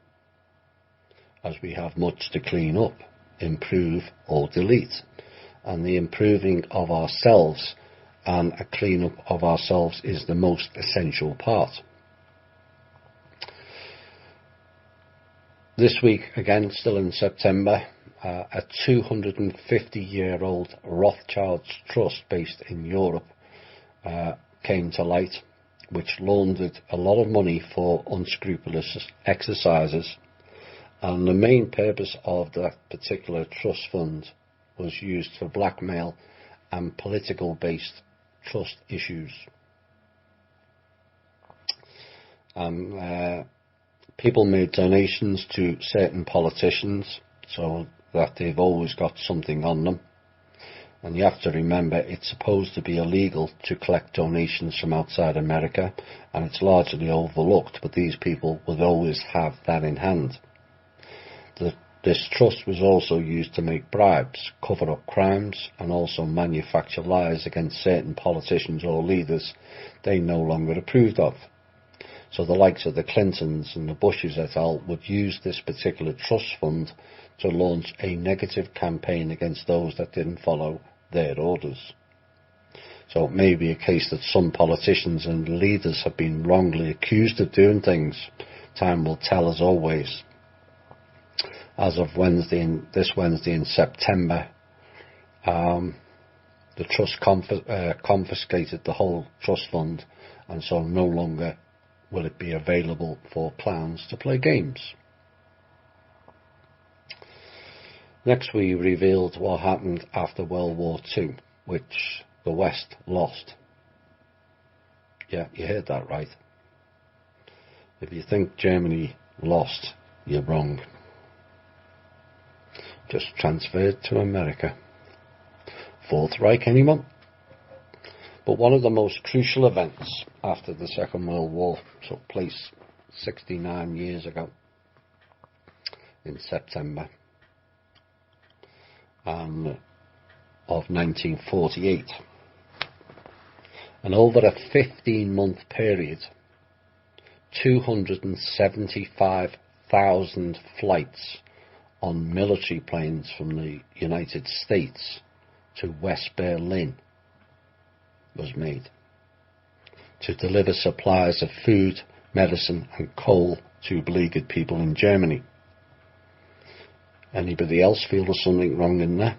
as we have much to clean up, improve or delete. And the improving of ourselves and a clean-up of ourselves is the most essential part. This week, again, still in September, a 250-year-old Rothschild's trust based in Europe came to light, which laundered a lot of money for unscrupulous exercises. And the main purpose of that particular trust fund was used for blackmail and political-based trust issues. People made donations to certain politicians so that they've always got something on them. And you have to remember, it's supposed to be illegal to collect donations from outside America, and it's largely overlooked, but these people would always have that in hand. This trust was also used to make bribes, cover up crimes, and also manufacture lies against certain politicians or leaders they no longer approved of. So the likes of the Clintons and the Bushes et al. Would use this particular trust fund to launch a negative campaign against those that didn't follow their orders. So it may be a case that some politicians and leaders have been wrongly accused of doing things. Time will tell, as always. As of this Wednesday in September, the trust confiscated the whole trust fund, and so no longer will it be available for clowns to play games. Next, we revealed what happened after World War II, which the West lost. Yeah, you heard that right. If you think Germany lost, you're wrong. Just transferred to America. Fourth Reich, anyone? But one of the most crucial events after the Second World War took place 69 years ago in September of 1948. And over a 15-month period, 275,000 flights on military planes from the United States to West Berlin was made to deliver supplies of food, medicine and coal to beleaguered people in Germany. Anybody else feel there's something wrong in there?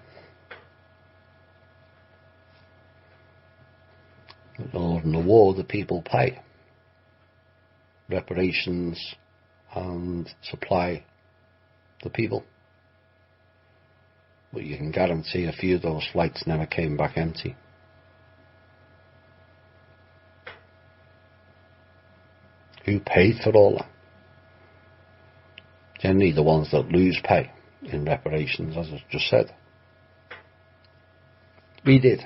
In the war, the people pay reparations and supply the people. But you can guarantee a few of those flights never came back empty. Who paid for all that? Generally the ones that lose pay in reparations, as I just said. We did.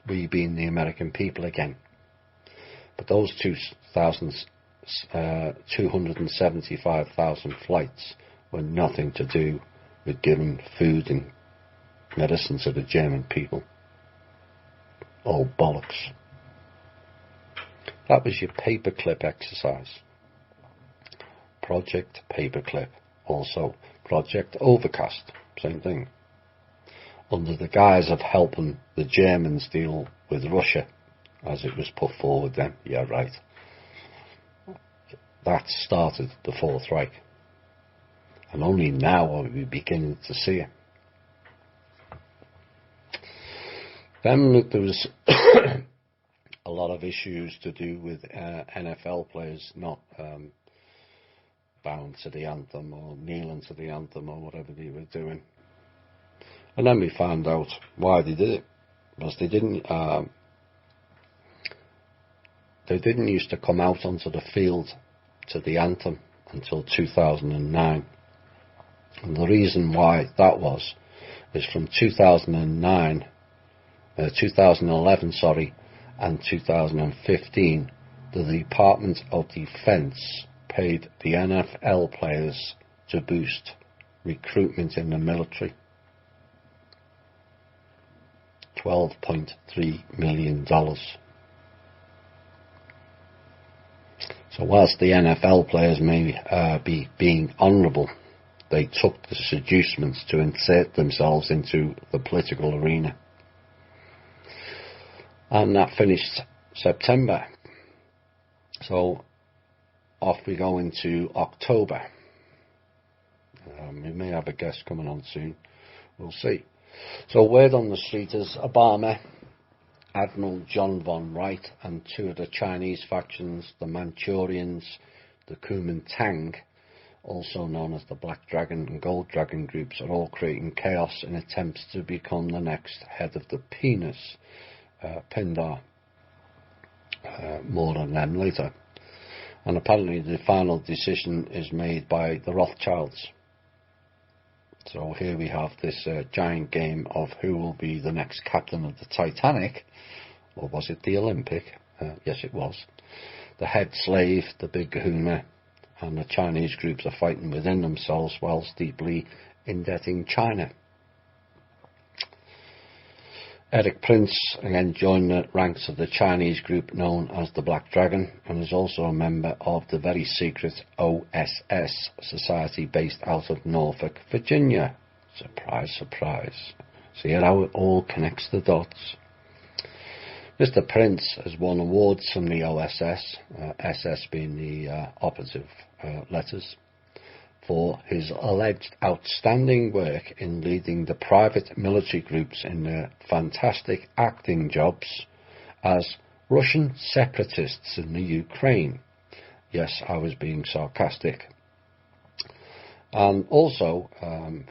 We being the American people again. But those 275,000 flights were nothing to do with giving food and medicine to the German people. All bollocks. That was your paperclip exercise. Project Paperclip. Also Project Overcast. Same thing. Under the guise of helping the Germans deal with Russia, as it was put forward then. Yeah, right. That started the Fourth Reich. And only now are we beginning to see it. Then there was a lot of issues to do with NFL players not bowing to the anthem or kneeling to the anthem or whatever they were doing. And then we found out why they did it. Because they didn't They didn't used to come out onto the field to the anthem until 2009. And the reason why that was is from 2011, and 2015, the Department of Defense paid the NFL players to boost recruitment in the military. $12.3 million. So whilst the NFL players may be being honourable, they took the seducements to insert themselves into the political arena. And that finished September. So off we go into October. We may have a guest coming on soon. We'll see. So word on the street is Obama, Admiral John von Wright, and two of the Chinese factions, the Manchurians, the Kuomintang, also known as the Black Dragon and Gold Dragon groups, are all creating chaos in attempts to become the next head of the penis, Pindar. More on them later. And apparently the final decision is made by the Rothschilds. So here we have this giant game of who will be the next captain of the Titanic, or was it the Olympic? Yes, it was. The head slave, the big kahuna, and the Chinese groups are fighting within themselves whilst deeply indebting China. Erik Prince again joined the ranks of the Chinese group known as the Black Dragon, and is also a member of the very secret OSS society based out of Norfolk, Virginia. Surprise, surprise. See how it all connects the dots. Mr. Prince has won awards from the OSS, SS being the operative letters, for his alleged outstanding work in leading the private military groups in their fantastic acting jobs as Russian separatists in the Ukraine. Yes, I was being sarcastic. And also,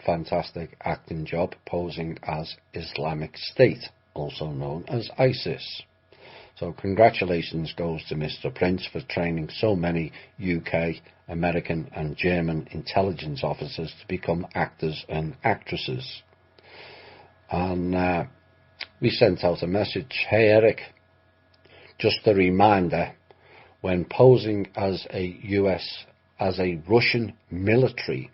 fantastic acting job posing as Islamic State, also known as ISIS. So congratulations goes to Mr. Prince for training so many UK, American and German intelligence officers to become actors and actresses. And we sent out a message, hey Eric, just a reminder, when posing as a Russian military,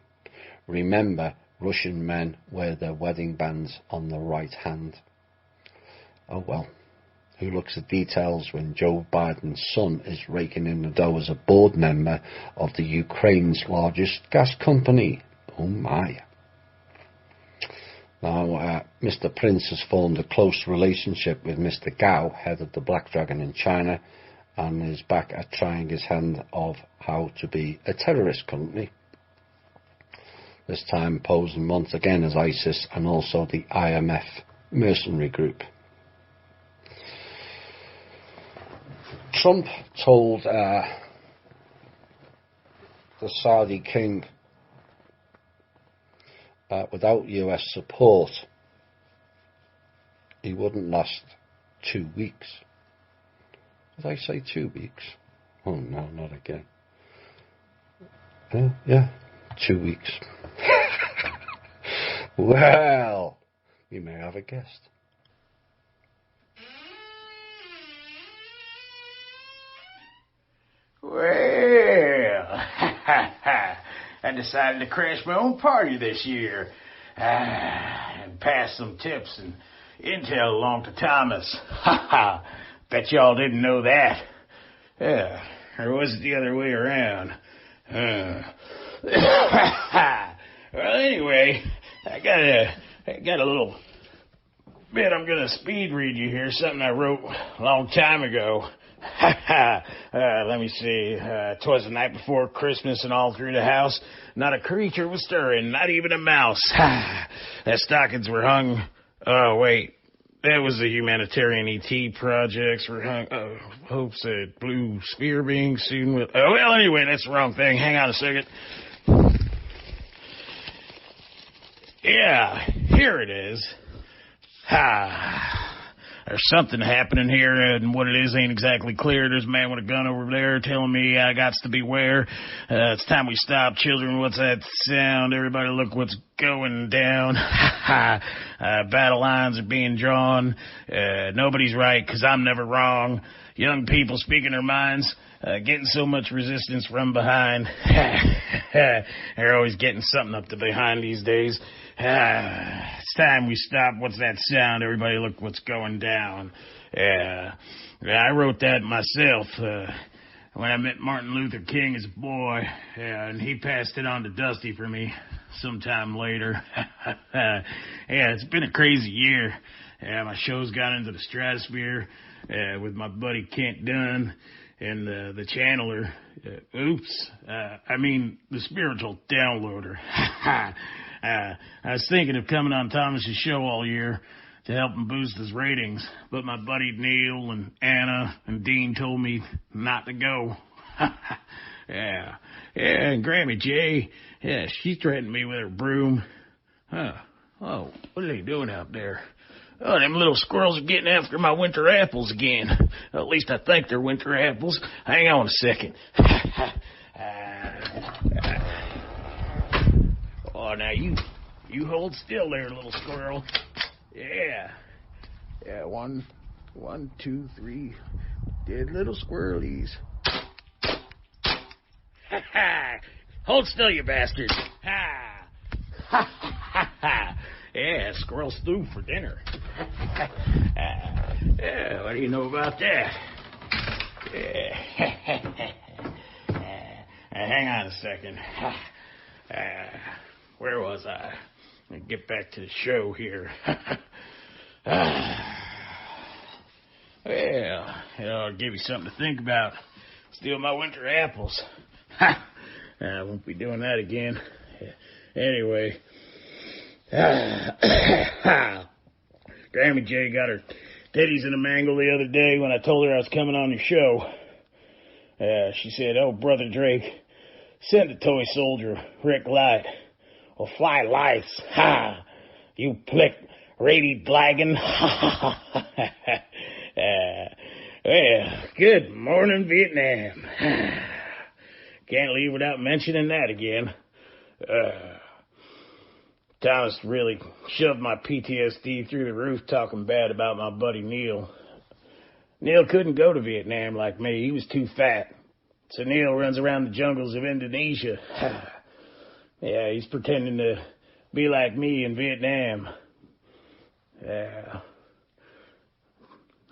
remember Russian men wear their wedding bands on the right hand. Oh well. Who looks at details when Joe Biden's son is raking in the dough as a board member of the Ukraine's largest gas company? Oh my. Now, Mr. Prince has formed a close relationship with Mr. Gao, head of the Black Dragon in China, and is back at trying his hand of how to be a terrorist company. This time posing once again as ISIS and also the IMF mercenary group. Trump told the Saudi king that without US support he wouldn't last 2 weeks. Did I say 2 weeks? Oh no, not again. Yeah, 2 weeks. Well, we may have a guest. Well, I decided to crash my own party this year and pass some tips and intel along to Thomas. Bet y'all didn't know that. Or was it the other way around? Well, anyway, I got a little bit I'm gonna speed read you here, something I wrote a long time ago. Let me see. 'Twas the night before Christmas, and all through the house, not a creature was stirring, not even a mouse. The stockings were hung. Oh, wait. That was the humanitarian ET projects were hung. Oh, hopes that blue sphere being soon will. Oh, well, anyway, that's the wrong thing. Hang on a second. Yeah, here it is. there's something happening here, and what it is ain't exactly clear. There's a man with a gun over there telling me I got to beware. It's time we stop. Children, what's that sound? Everybody look what's going down. Battle lines are being drawn. Nobody's right, 'cause I'm never wrong. Young people speaking their minds, getting so much resistance from behind. They're always getting something up to behind these days. It's time we stop. What's that sound? Everybody look what's going down. I wrote that myself when I met Martin Luther King as a boy, and he passed it on to Dusty for me sometime later. It's been a crazy year. My show's got into the stratosphere with my buddy Kent Dunn and the channeler. The spiritual downloader. I was thinking of coming on Thomas's show all year to help him boost his ratings, but my buddy Neil and Anna and Dean told me not to go. And Grammy J, she threatened me with her broom. Oh, what are they doing out there? Oh, them little squirrels are getting after my winter apples again. At least I think they're winter apples. Hang on a second. Oh, now you hold still there, little squirrel. Yeah, 1, 2, 3. Dead little squirrelies. Hold still, you bastard. Yeah, squirrel's through for dinner. What do you know about that? Hang on a second. Where was I? Let me get back to the show here. I'll give you something to think about. Steal my winter apples. I won't be doing that again. Anyway. Grammy J got her titties in a mangle the other day when I told her I was coming on your show. She said, "Oh, Brother Drake, send a toy soldier, Rick Light, or fly lights. Ha! You plick, rady blaggin'. Good morning, Vietnam. Can't leave without mentioning that again. Thomas really shoved my PTSD through the roof talking bad about my buddy Neil. Neil couldn't go to Vietnam like me. He was too fat. So Neil runs around the jungles of Indonesia. He's pretending to be like me in Vietnam.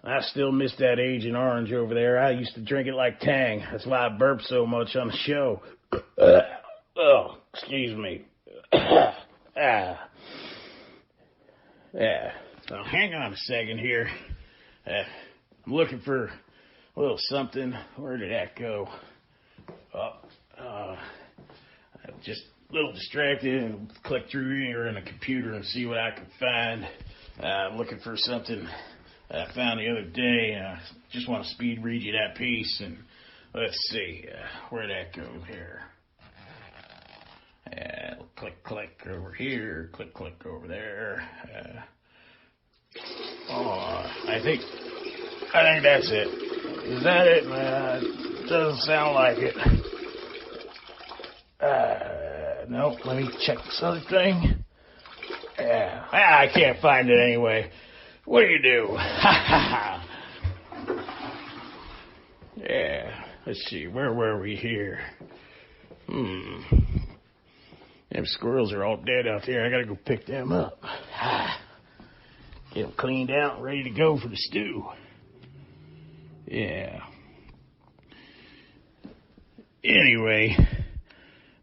I still miss that Agent Orange over there. I used to drink it like Tang. That's why I burp so much on the show. Excuse me. So hang on a second here. I'm looking for a little something. Where did that go? I'm just a little distracted and click through here on the computer and see what I can find. I'm looking for something I found the other day. I just want to speed read you that piece. And let's see, where'd that go here? Click over here, click over there. I think that's it. Is that it? It doesn't sound like it. Nope, let me check this other thing. I can't find it anyway. What do you do? Let's see, where were we here? Them squirrels are all dead out there. I gotta go pick them up. Get them cleaned out and ready to go for the stew. Anyway,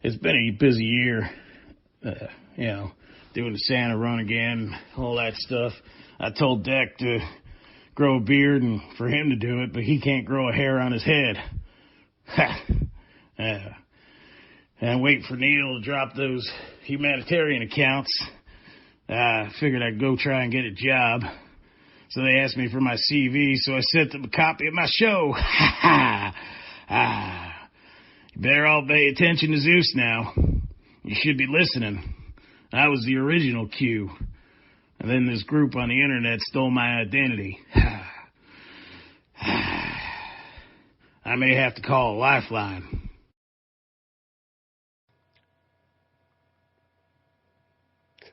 it's been a busy year. Doing the Santa run again, all that stuff. I told Deck to grow a beard and for him to do it, but he can't grow a hair on his head. And wait for Neil to drop those humanitarian accounts. I figured I'd go try and get a job. So they asked me for my CV, so I sent them a copy of my show. You better all pay attention to Zeus now. You should be listening. I was the original Q. And then this group on the internet stole my identity. I may have to call a lifeline.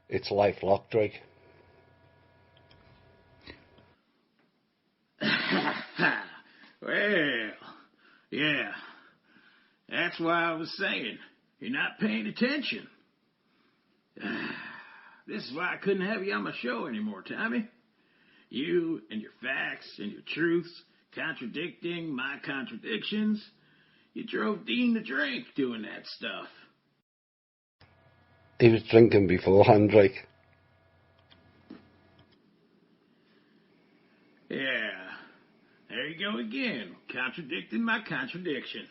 It's LifeLock, Drake. Well, yeah. That's why I was saying, you're not paying attention. This is why I couldn't have you on my show anymore, Tommy. You and your facts and your truths contradicting my contradictions. You drove Dean to drink doing that stuff. He was drinking beforehand, Drake. Yeah. There you go again, contradicting my contradictions.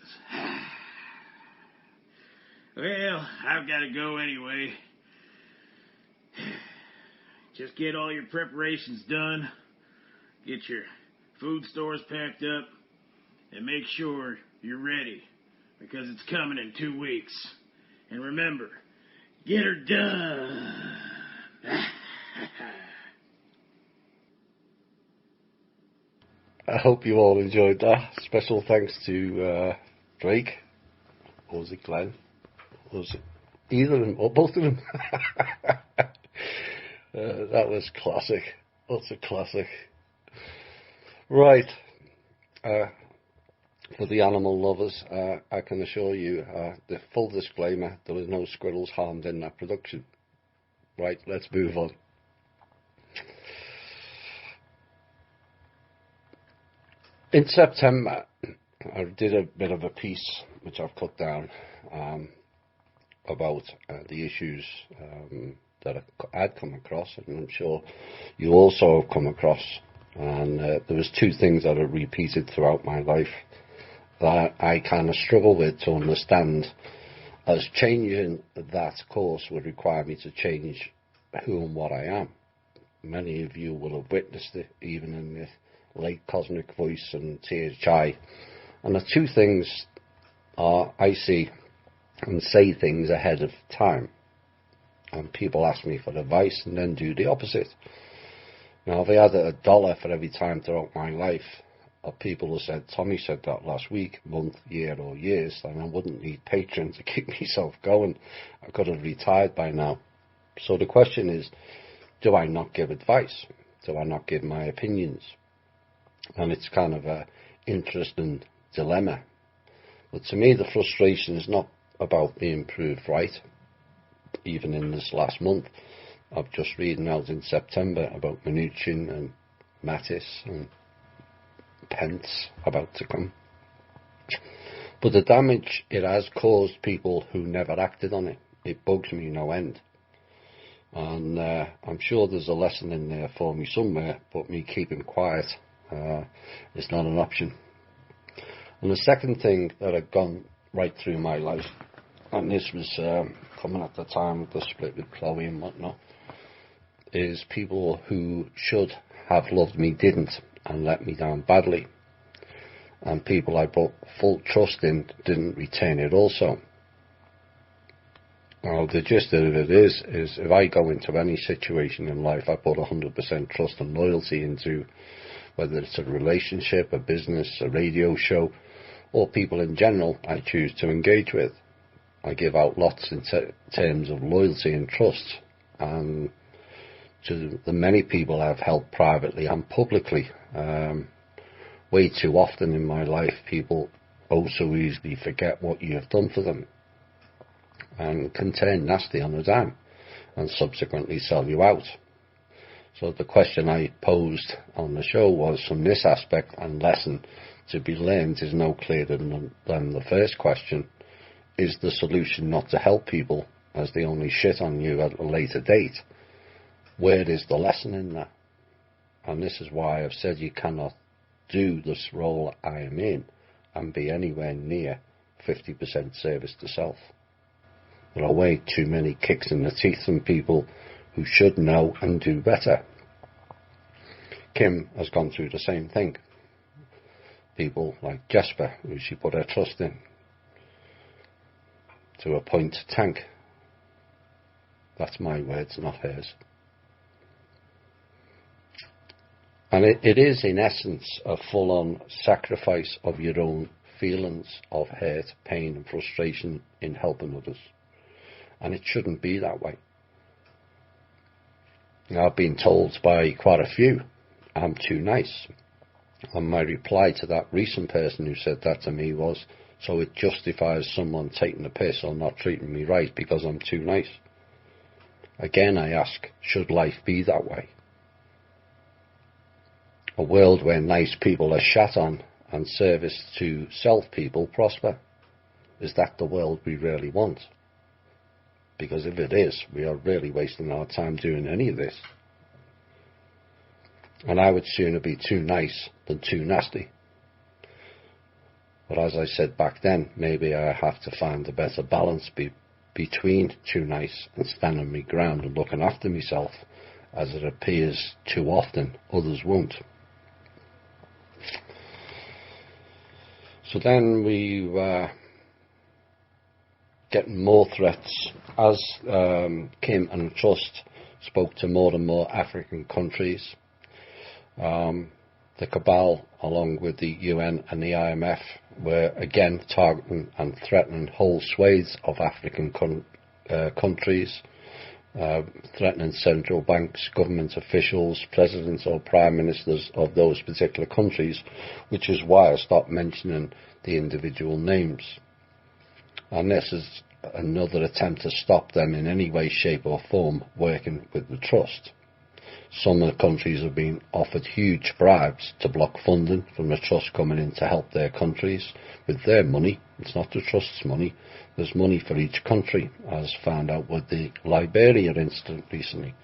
Well, I've got to go anyway. Just get all your preparations done, get your food stores packed up, and make sure you're ready, because it's coming in 2 weeks. And remember, get her done. I hope you all enjoyed that. Special thanks to Drake. Or was it Glenn? Or was it either of them or both of them? That was classic. That's a classic. Right. For the animal lovers, I can assure you, the full disclaimer, there was no squirrels harmed in that production. Right, let's move on. In September, I did a bit of a piece, which I've cut down, about the issues that I'd come across, and I'm sure you also have come across. And there was two things that are repeated throughout my life that I kind of struggle with to understand, as changing that course would require me to change who and what I am. Many of you will have witnessed it, even in the late Cosmic Voice and THI. And the two things are, I see and say things ahead of time. And people ask me for advice and then do the opposite. Now, if I had $1 for every time throughout my life of people who said, Tommy said that last week, month, year or years, then I wouldn't need Patreon to keep myself going. I could have retired by now. So the question is, do I not give advice? Do I not give my opinions? And it's kind of an interesting dilemma. But to me, the frustration is not about being proved right. Even in this last month, I've just reading out in September about Mnuchin and Mattis and Pence about to come. But the damage it has caused people who never acted on it, it bugs me no end. And I'm sure there's a lesson in there for me somewhere, but me keeping quiet is not an option. And the second thing that had gone right through my life, and this was coming at the time of the split with Chloe and whatnot, is people who should have loved me didn't and let me down badly. And people I put full trust in didn't retain it also. Now, the gist of it is if I go into any situation in life, I put 100% trust and loyalty into, whether it's a relationship, a business, a radio show, or people in general I choose to engage with. I give out lots in terms of loyalty and trust. And to the many people I've helped privately and publicly, way too often in my life, people oh so easily forget what you have done for them and can turn nasty on a dime and subsequently sell you out. So the question I posed on the show was, from this aspect and lesson to be learned is no clearer than the first question. Is the solution not to help people as they only shit on you at a later date? Where is the lesson in that? And this is why I've said you cannot do this role I am in and be anywhere near 50% service to self. There are way too many kicks in the teeth from people who should know and do better. Kim has gone through the same thing. People like Jesper, who she put her trust in, to a point tank. That's my words, not hers. And it is, in essence, a full-on sacrifice of your own feelings of hurt, pain and frustration in helping others. And it shouldn't be that way. Now, I've been told by quite a few, I'm too nice. And my reply to that recent person who said that to me was, so it justifies someone taking the piss or not treating me right because I'm too nice. Again, I ask, should life be that way? A world where nice people are shat on and service to self-people prosper. Is that the world we really want? Because if it is, we are really wasting our time doing any of this. And I would sooner be too nice than too nasty. But as I said back then, maybe I have to find a better balance between too nice and standing my ground and looking after myself, as it appears too often others won't. So then we were getting more threats as Kim and Trust spoke to more and more African countries. The cabal, along with the UN and the IMF, were again targeting and threatening whole swathes of African countries, threatening central banks, government officials, presidents or prime ministers of those particular countries, which is why I stopped mentioning the individual names. And this is another attempt to stop them in any way, shape or form working with the Trust. Some of the countries have been offered huge bribes to block funding from the Trust coming in to help their countries with their money. It's not the Trust's money. There's money for each country, as found out with the Liberia incident recently.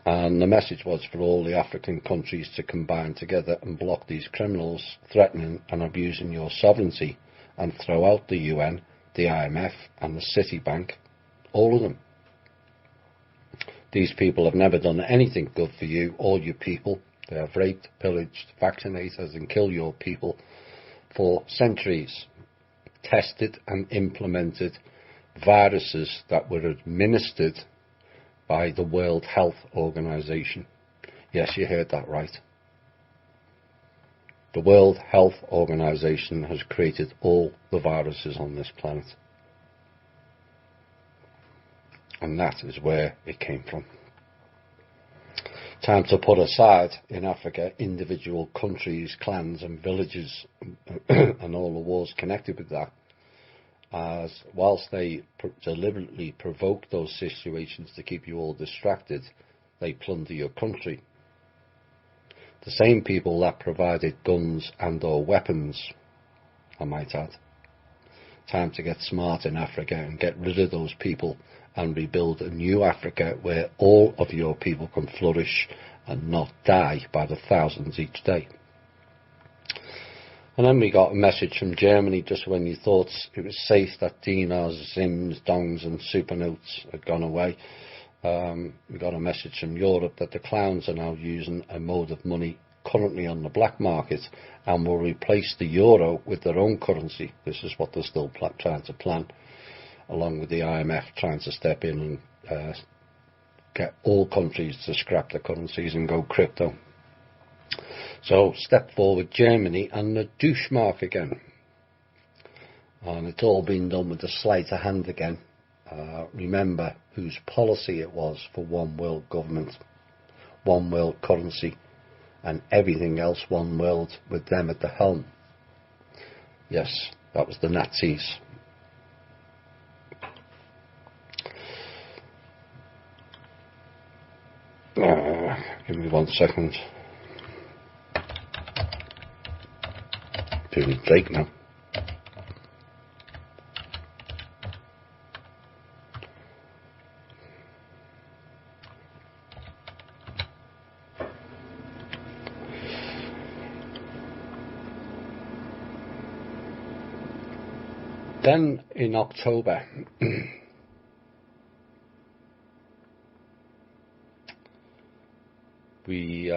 And the message was for all the African countries to combine together and block these criminals threatening and abusing your sovereignty, and throw out the UN, the IMF and the Citibank, all of them. These people have never done anything good for you or your people. They have raped, pillaged, vaccinated and killed your people for centuries. Tested and implemented viruses that were administered by the World Health Organization. Yes, you heard that right. The World Health Organization has created all the viruses on this planet. And that is where it came from. Time to put aside, in Africa, individual countries, clans and villages and all the wars connected with that, as whilst they deliberately provoke those situations to keep you all distracted, they plunder your country. The same people that provided guns and or weapons, I might add. Time to get smart in Africa and get rid of those people and rebuild a new Africa where all of your people can flourish and not die by the thousands each day. And then we got a message from Germany just when you thought it was safe that dinars, zims, dongs and super notes had gone away. We got a message from Europe that the clowns are now using a mode of money currently on the black market and will replace the euro with their own currency. This is what they're still trying to plan, along with the IMF trying to step in and get all countries to scrap their currencies and go crypto. So step forward Germany and the douche mark again. And it's all been done with a sleight of hand again. Remember whose policy it was for one world government, one world currency, and everything else one world with them at the helm. Yes, that was the Nazis. Give me 1 second. Doing a break now. Then in October, we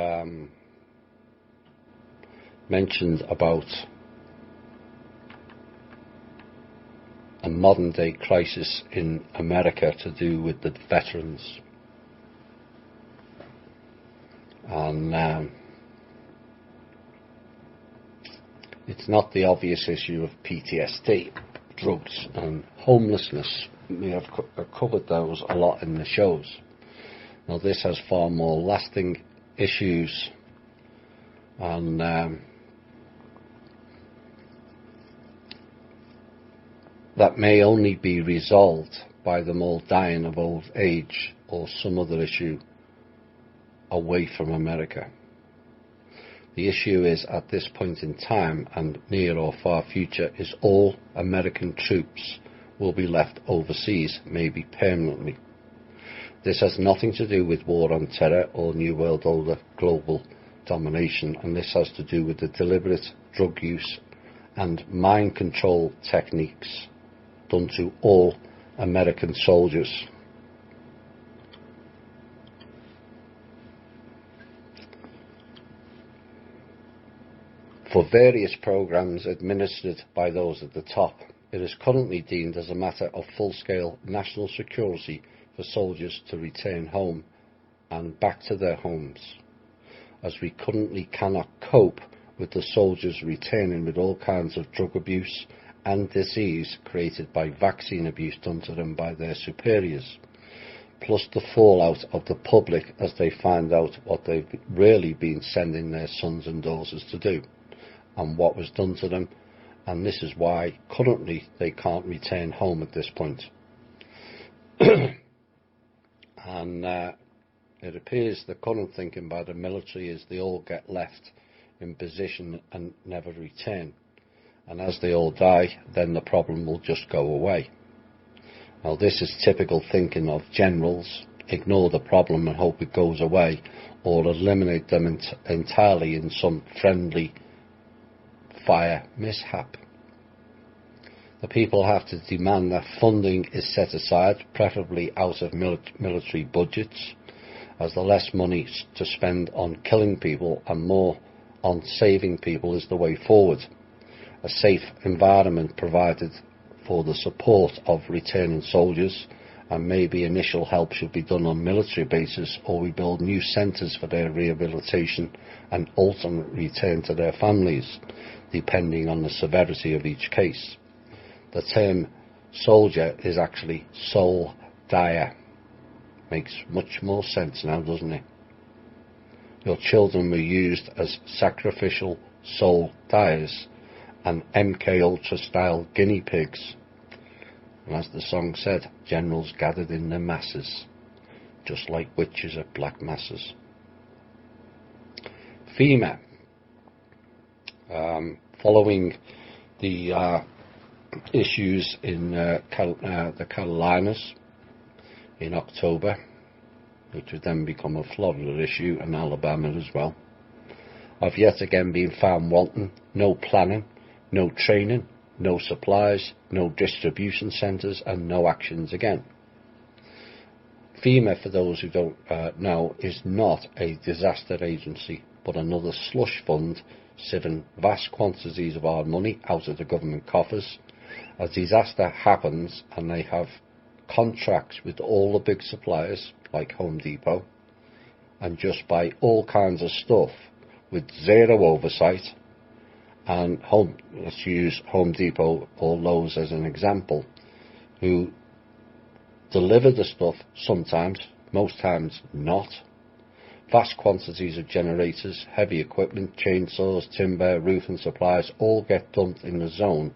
mentioned about a modern day crisis in America to do with the veterans. And it's not the obvious issue of PTSD, drugs and homelessness. We have covered those a lot in the shows. Now this has far more lasting issues, and that may only be resolved by them all dying of old age or some other issue away from America. The issue is, at this point in time and near or far future, is all American troops will be left overseas, maybe permanently. This has nothing to do with war on terror or New World Order global domination, and this has to do with the deliberate drug use and mind control techniques done to all American soldiers. For various programs administered by those at the top, it is currently deemed as a matter of full-scale national security for soldiers to return home and back to their homes, as we currently cannot cope with the soldiers returning with all kinds of drug abuse and disease created by vaccine abuse done to them by their superiors, plus the fallout of the public as they find out what they've really been sending their sons and daughters to do and what was done to them, and this is why currently they can't return home at this point. And it appears the current thinking by the military is they all get left in position and never return, and as they all die, then the problem will just go away. Now this is typical thinking of generals: ignore the problem and hope it goes away, or eliminate them entirely in some friendly fire mishap. The people have to demand that funding is set aside, preferably out of military budgets, as the less money to spend on killing people and more on saving people is the way forward. A safe environment provided for the support of returning soldiers, and maybe initial help should be done on military bases, or we build new centres for their rehabilitation and ultimate return to their families, depending on the severity of each case. The term soldier is actually soul dyer. Makes much more sense now, doesn't it? Your children were used as sacrificial soul dyers and MK Ultra style guinea pigs. And as the song said, generals gathered in their masses, just like witches at black masses. FEMA. Following the issues in the Carolinas in October, which would then become a Florida issue, and Alabama as well, have yet again been found wanting. No planning, no training, no supplies, no distribution centres, and no actions again. FEMA, for those who don't know, is not a disaster agency, but another slush fund sieving vast quantities of our money out of the government coffers. A disaster happens and they have contracts with all the big suppliers like Home Depot and just buy all kinds of stuff with zero oversight. And let's use Home Depot or Lowe's as an example, who deliver the stuff sometimes, most times not. Vast quantities of generators, heavy equipment, chainsaws, timber, roofing supplies all get dumped in the zone,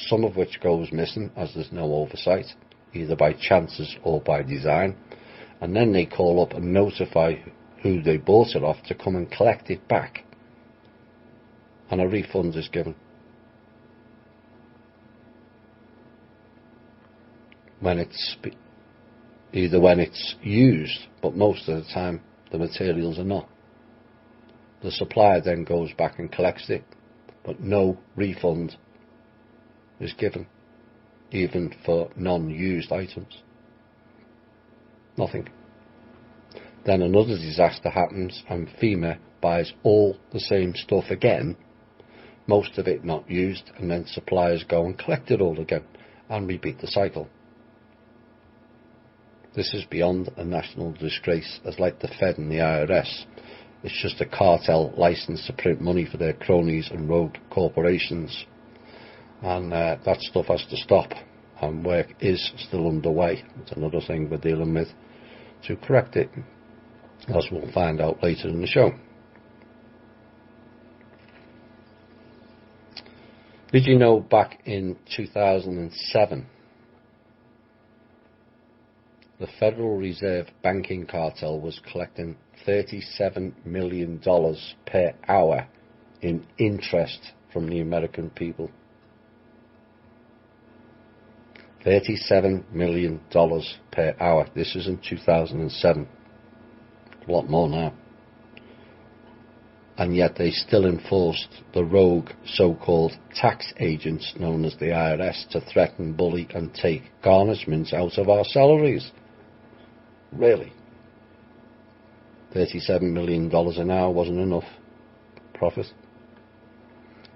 some of which goes missing as there's no oversight, either by chances or by design, and then they call up and notify who they bought it off to come and collect it back, and a refund is given. When it's used, but most of the time the materials are not. The supplier then goes back and collects it, but no refund is given, even for non-used items. Nothing. Then another disaster happens and FEMA buys all the same stuff again, most of it not used, and then suppliers go and collect it all again and repeat the cycle. This is beyond a national disgrace, as like the Fed and the IRS It's just a cartel license to print money for their cronies and rogue corporations. And that stuff has to stop. And work is still underway. It's another thing we're dealing with to correct it, as we'll find out later in the show. Did you know back in 2007, the Federal Reserve banking cartel was collecting $37 million per hour in interest from the American people? $37 million per hour. This is in 2007. A lot more now. And yet they still enforced the rogue so-called tax agents known as the IRS to threaten, bully and take garnishments out of our salaries. Really? $37 million an hour wasn't enough profit.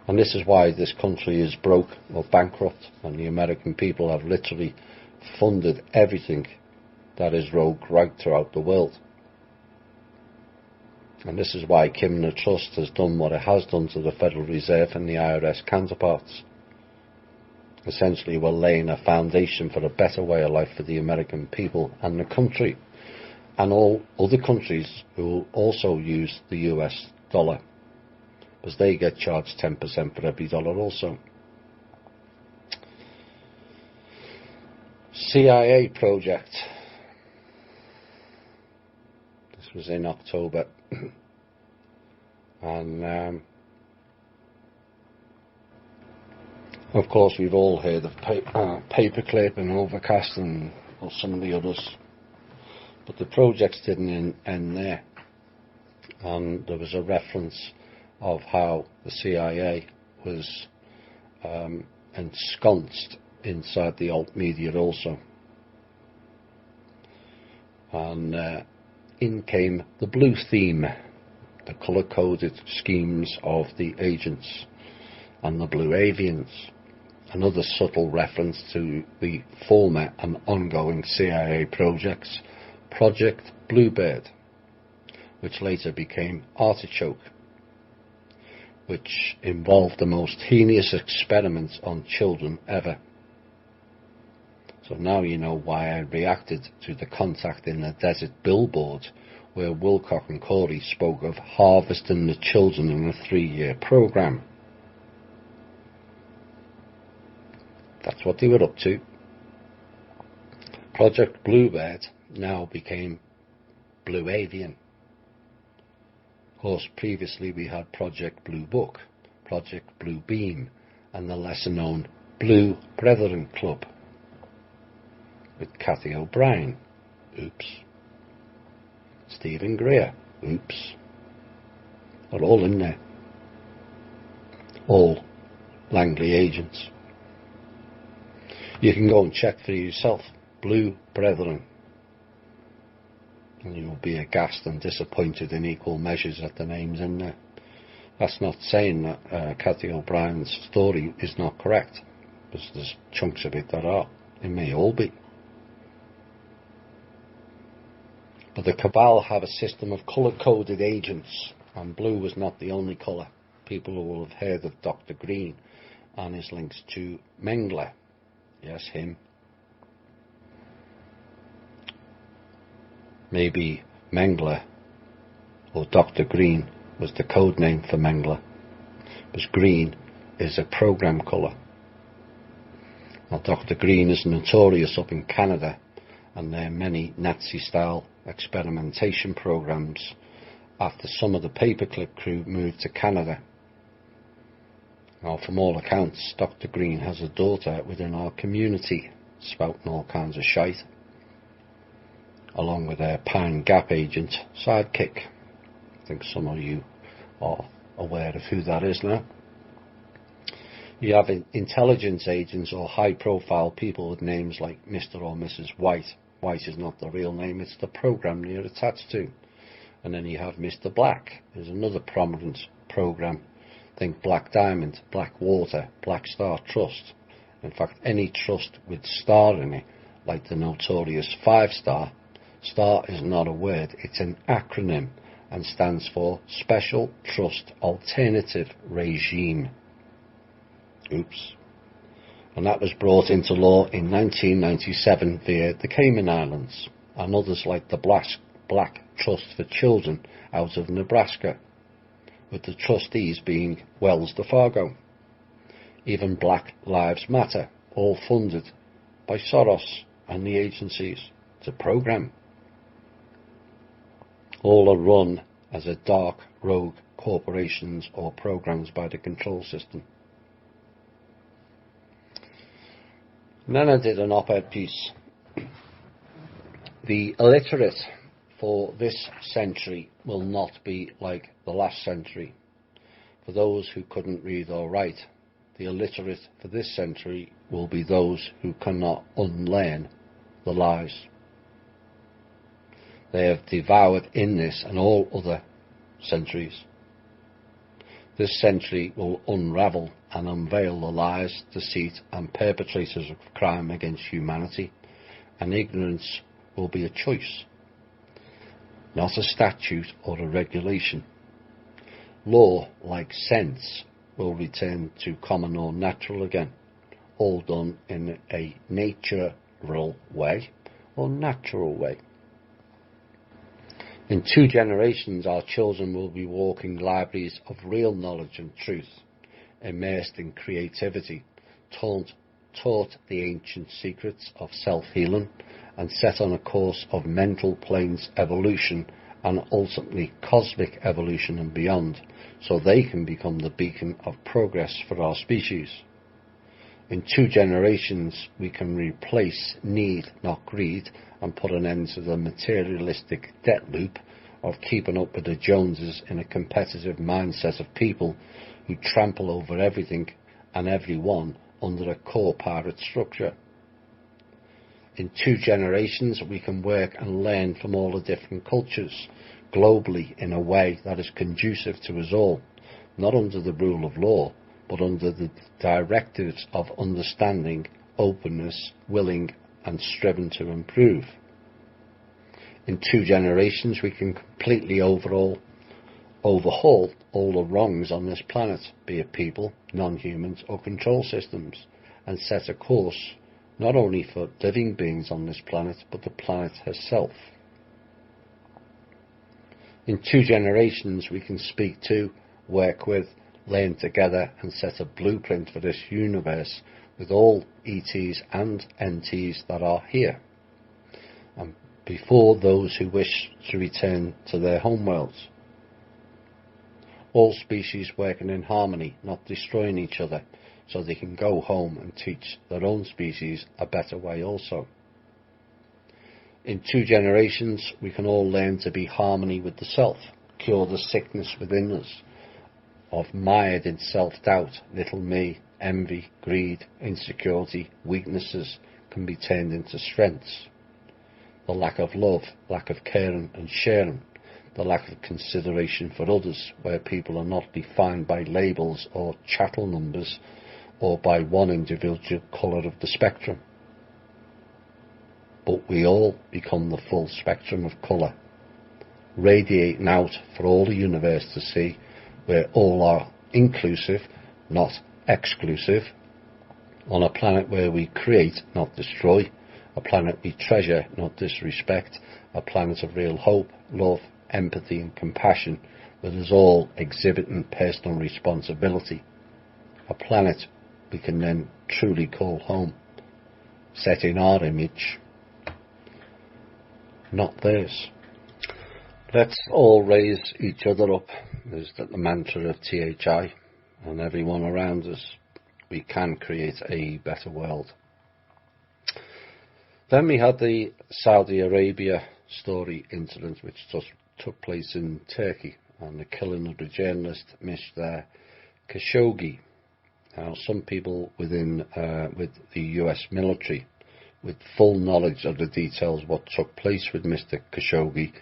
And this is why this country is broke or bankrupt, and the American people have literally funded everything that is rogue right throughout the world. And this is why Kimner Trust has done what it has done to the Federal Reserve and the IRS counterparts. Essentially, we're laying a foundation for a better way of life for the American people and the country, and all other countries who will also use the US dollar, because they get charged 10% for every dollar also. CIA project. This was in October. And of course we've all heard of Paperclip and Overcast and some of the others, but the projects didn't end there. And there was a reference of how the CIA was ensconced inside the alt media also. And in came the blue theme, the colour-coded schemes of the agents and the blue avians. Another subtle reference to the former and ongoing CIA projects, Project Bluebird, which later became Artichoke, which involved the most heinous experiments on children ever. So now you know why I reacted to the Contact in the Desert billboard, where Wilcock and Corey spoke of harvesting the children in a 3-year program. That's what they were up to. Project Bluebird now became Blue Avian. Of course, previously we had Project Blue Book, Project Blue Beam, and the lesser known Blue Brethren Club with Cathy O'Brien. Oops. Stephen Greer. Oops. They're all in there. All Langley agents. You can go and check for yourself. Blue Brethren. And you'll be aghast and disappointed in equal measures at the names in there. That's not saying that Cathy O'Brien's story is not correct, because there's chunks of it that are. It may all be. But the cabal have a system of colour-coded agents, and blue was not the only colour. People will have heard of Dr. Green and his links to Mengele. Yes, him. Maybe Mengele or Dr. Green was the code name for Mengele, because green is a program colour. Now, Dr. Green is notorious up in Canada, and there are many Nazi-style experimentation programs after some of the Paperclip crew moved to Canada. Now, from all accounts, Dr. Green has a daughter within our community, spouting all kinds of shite, along with their Pine Gap agent sidekick. I think some of you are aware of who that is now. You have intelligence agents or high-profile people with names like Mr. or Mrs. White. White is not the real name, it's the program you're attached to. And then you have Mr. Black, who's another prominent program. Think Black Diamond, Black Water, Black Star Trust. In fact, any trust with star in it, like the notorious 5 Star. Star is not a word, it's an acronym, and stands for Special Trust Alternative Regime. Oops. And that was brought into law in 1997 via the Cayman Islands, and others like the Black Trust for Children out of Nebraska, with the trustees being Wells Fargo. Even Black Lives Matter, all funded by Soros and the agencies to program. All are run as a dark rogue corporations or programs by the control system. And then I did an op-ed piece. The illiterate for this century will not be like the last century. For those who couldn't read or write, the illiterate for this century will be those who cannot unlearn the lies. They have devoured in this and all other centuries. This century will unravel and unveil the lies, deceit and perpetrators of crime against humanity, and ignorance will be a choice, not a statute or a regulation. Law, like sense, will return to common or natural again, all done in a natural way or natural way. In 2 generations, our children will be walking libraries of real knowledge and truth, immersed in creativity, taught the ancient secrets of self-healing, and set on a course of mental planes evolution and ultimately cosmic evolution and beyond, so they can become the beacon of progress for our species. In 2 generations, we can replace need, not greed, and put an end to the materialistic debt loop of keeping up with the Joneses in a competitive mindset of people who trample over everything and everyone under a core pirate structure. In 2 generations, we can work and learn from all the different cultures globally in a way that is conducive to us all, not under the rule of law, but under the directives of understanding, openness, willing and striven to improve. In 2 generations, we can completely overhaul all the wrongs on this planet, be it people, non-humans or control systems, and set a course not only for living beings on this planet, but the planet herself. In 2 generations, we can speak to, work with, learn together and set a blueprint for this universe with all ETs and NTs that are here, and before those who wish to return to their homeworlds. All species working in harmony, not destroying each other, so they can go home and teach their own species a better way also. In 2 generations, we can all learn to be harmony with the self, cure the sickness within us, of mired in self-doubt, little me, envy, greed, insecurity, weaknesses can be turned into strengths. The lack of love, lack of caring and sharing, the lack of consideration for others, where people are not defined by labels or chattel numbers or by one individual colour of the spectrum. But we all become the full spectrum of colour, radiating out for all the universe to see, where all are inclusive, not exclusive, on a planet where we create, not destroy, a planet we treasure, not disrespect, a planet of real hope, love, empathy and compassion, with us all exhibiting personal responsibility, a planet we can then truly call home, set in our image, not theirs. Let's all raise each other up, is the mantra of THI, and everyone around us. We can create a better world. Then we had the Saudi Arabia story incident, which took place in Turkey, and the killing of the journalist Mr. Khashoggi. Now, some people with the US military, with full knowledge of the details of what took place with Mr. Khashoggi,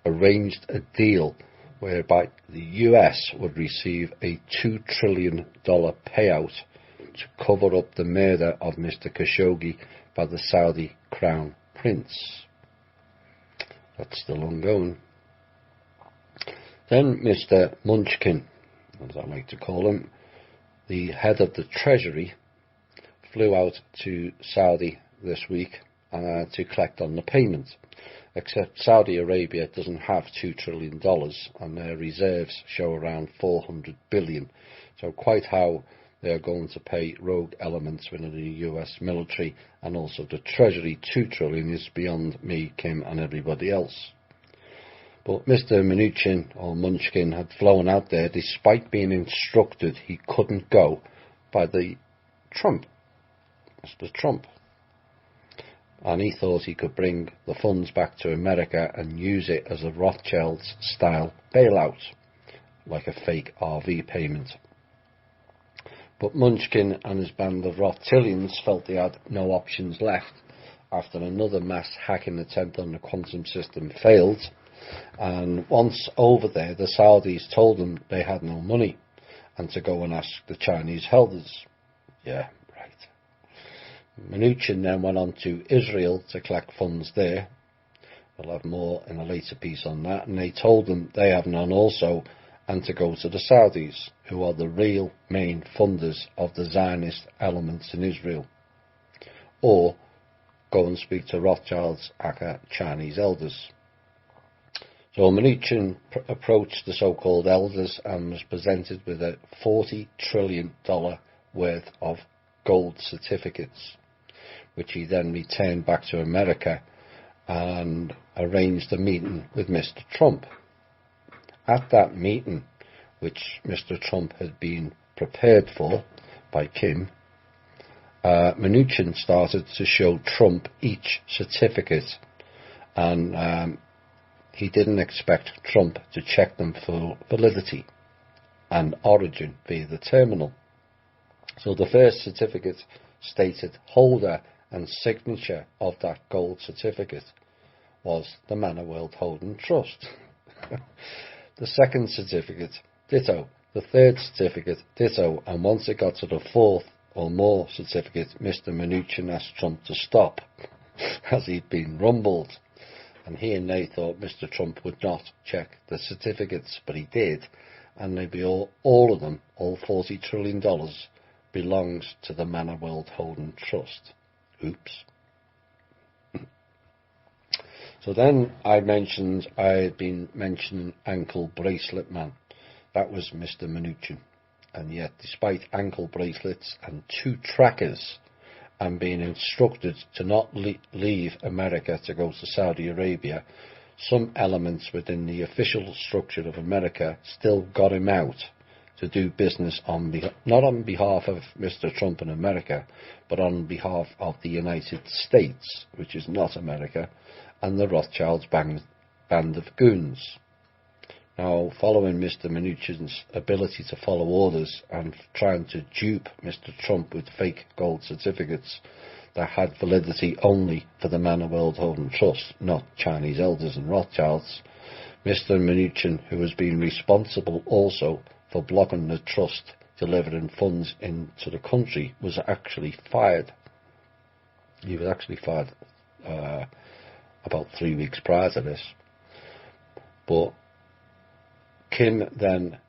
arranged a deal whereby the US would receive a $2 trillion payout to cover up the murder of Mr. Khashoggi by the Saudi Crown Prince. That's still ongoing. Then Mr. Munchkin, as I like to call him, the head of the Treasury, flew out to Saudi this week to collect on the payment. Except Saudi Arabia doesn't have $2 trillion and their reserves show around 400 billion. So quite how they are going to pay rogue elements within the US military and also the Treasury $2 trillion is beyond me, Kim and everybody else. But Mr. Mnuchin or Munchkin had flown out there despite being instructed he couldn't go by the Mr. Trump. And he thought he could bring the funds back to America and use it as a Rothschild-style bailout, like a fake RV payment. But Munchkin and his band of Rothschildians felt they had no options left after another mass hacking attempt on the quantum system failed, and once over there the Saudis told them they had no money and to go and ask the Chinese elders. Yeah, right. Mnuchin then went on to Israel to collect funds there. We'll have more in a later piece on that. And they told them they have none also, and to go to the Saudis, who are the real main funders of the Zionist elements in Israel. Or go and speak to Rothschild's aka Chinese elders. So Mnuchin approached the so-called elders and was presented with a $40 trillion worth of gold certificates, which he then returned back to America and arranged a meeting with Mr. Trump. At that meeting, which Mr. Trump had been prepared for by Kim, Mnuchin started to show Trump each certificate, and he didn't expect Trump to check them for validity and origin via the terminal. So the first certificate stated holder and signature of that gold certificate was the Manor World Holding Trust. The second certificate, ditto. The third certificate, ditto. And once it got to the fourth or more certificate, Mr. Mnuchin asked Trump to stop, as he'd been rumbled. And he and they thought Mr. Trump would not check the certificates, but he did. And they'd be all of them, all $40 trillion, belongs to the Manor World Holding Trust. Oops. So then I had been mentioning Ankle Bracelet Man. That was Mr. Mnuchin. And yet, despite ankle bracelets and 2 trackers, and being instructed to not leave America to go to Saudi Arabia, some elements within the official structure of America still got him out to do business not on behalf of Mr. Trump in America, but on behalf of the United States, which is not America, and the Rothschilds band of goons. Now, following Mr. Mnuchin's ability to follow orders and trying to dupe Mr. Trump with fake gold certificates that had validity only for the Manor World Holding Trust, not Chinese elders and Rothschilds, Mr. Mnuchin, who has been responsible also for blocking the trust delivering funds into the country, was actually fired. He was actually fired about 3 weeks prior to this. But Kim then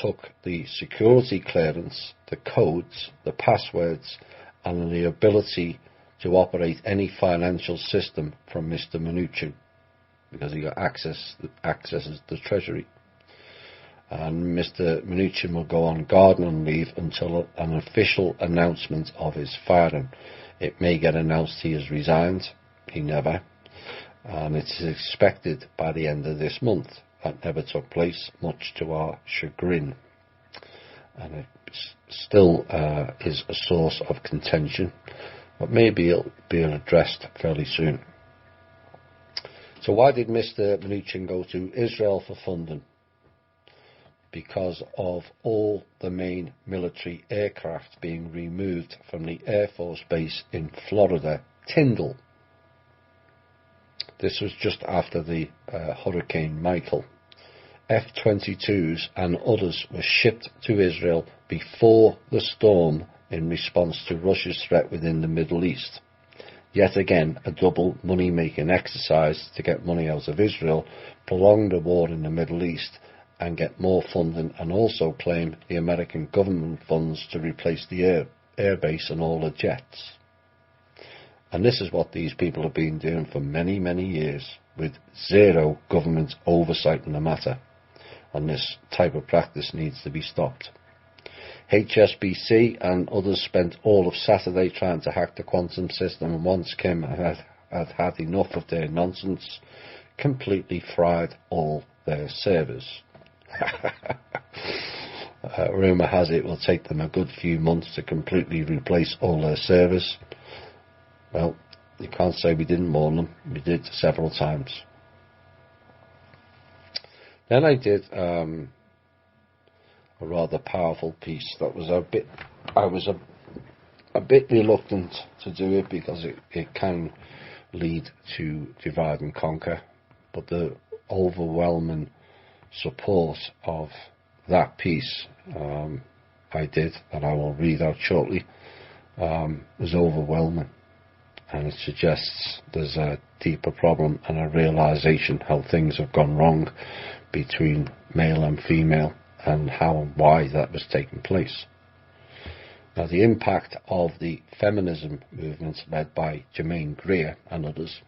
took the security clearance, the codes, the passwords, and the ability to operate any financial system from Mr. Mnuchin, because he got accesses the Treasury. And Mr. Mnuchin will go on gardening leave until an official announcement of his firing. It may get announced he has resigned. He never. And it is expected by the end of this month. That never took place, much to our chagrin. And it still is a source of contention, but maybe it'll be addressed fairly soon. So why did Mr. Mnuchin go to Israel for funding? Because of all the main military aircraft being removed from the Air Force Base in Florida, Tyndall. This was just after the Hurricane Michael. F-22s and others were shipped to Israel before the storm in response to Russia's threat within the Middle East. Yet again, a double money-making exercise to get money out of Israel, prolong the war in the Middle East, and get more funding, and also claim the American government funds to replace the airbase and all the jets. And this is what these people have been doing for many, many years, with zero government oversight in the matter. And this type of practice needs to be stopped. HSBC and others spent all of Saturday trying to hack the quantum system, and once Kim had had enough of their nonsense, completely fried all their servers. Rumour has it will take them a good few months to completely replace all their servers. Well, you can't say we didn't warn them. We did several times. Then I did a rather powerful piece that was I was a bit reluctant to do it because it can lead to divide and conquer, but the overwhelming support of that piece I did, that I will read out shortly, was overwhelming, and it suggests there's a deeper problem and a realisation how things have gone wrong between male and female, and how and why that was taking place. Now, the impact of the feminism movement led by Germaine Greer and others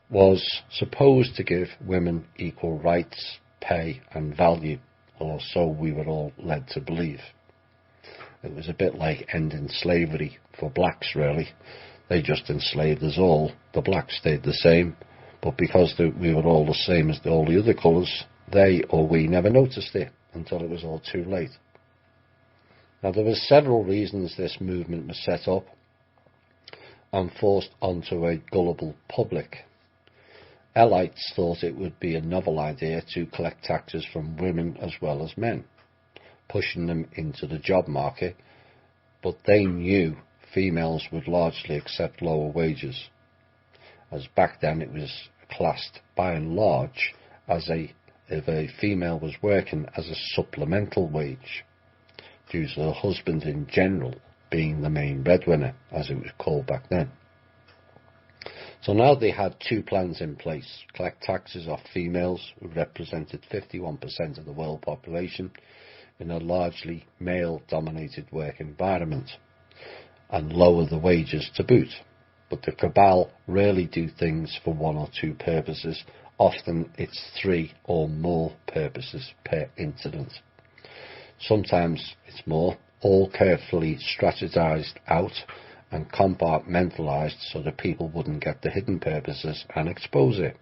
was supposed to give women equal rights, pay and value, or so we were all led to believe. It was a bit like ending slavery for blacks, really. They just enslaved us all. The blacks stayed the same, but because we were all the same as all the other colours, they or we never noticed it until it was all too late. Now, there were several reasons this movement was set up and forced onto a gullible public. Elites thought it would be a novel idea to collect taxes from women as well as men, pushing them into the job market, but they knew females would largely accept lower wages, as back then it was classed by and large as if a female was working as a supplemental wage, due to the husband in general being the main breadwinner, as it was called back then. So now they had two plans in place: collect taxes off females, who represented 51% of the world population in a largely male-dominated work environment, and lower the wages to boot. But the cabal rarely do things for one or two purposes. Often it's three or more purposes per incident. Sometimes it's more, all carefully strategized out and compartmentalized so that people wouldn't get the hidden purposes and expose it.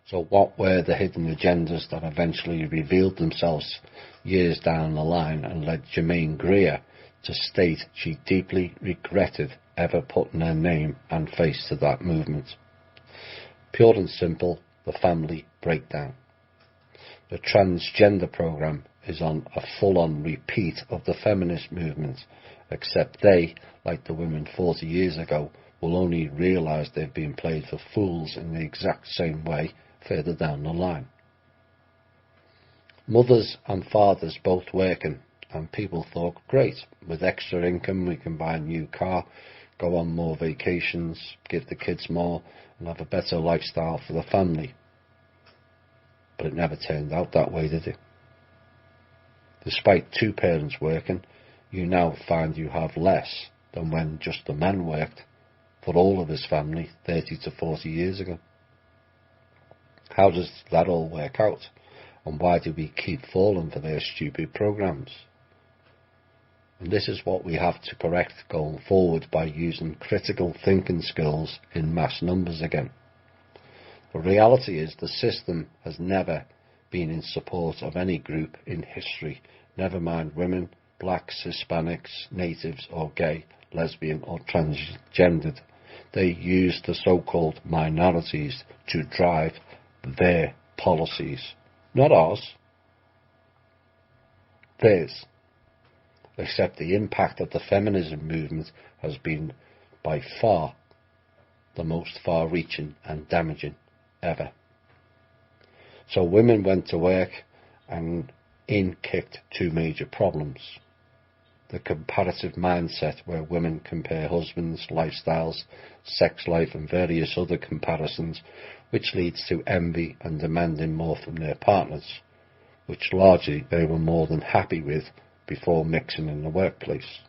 So what were the hidden agendas that eventually revealed themselves years down the line and led Germaine Greer to state she deeply regretted ever putting her name and face to that movement? Pure and simple, the family breakdown. The transgender program is on a full-on repeat of the feminist movement, except they, like the women 40 years ago, will only realise they've been played for fools in the exact same way further down the line. Mothers and fathers both working, and people thought, great, with extra income we can buy a new car, go on more vacations, give the kids more, and have a better lifestyle for the family. But it never turned out that way, did it? Despite two parents working, you now find you have less than when just the man worked for all of his family 30 to 40 years ago. How does that all work out? And why do we keep falling for their stupid programs? And this is what we have to correct going forward by using critical thinking skills in mass numbers again. The reality is the system has never been in support of any group in history, never mind women, blacks, Hispanics, natives or gay, lesbian or transgendered. They use the so-called minorities to drive their policies, not ours, theirs. Except the impact of the feminism movement has been by far the most far-reaching and damaging ever. So women went to work and in kicked two major problems. the comparative mindset where women compare husbands, lifestyles, sex life and various other comparisons, which leads to envy and demanding more from their partners, which largely they were more than happy with before mixing in the workplace.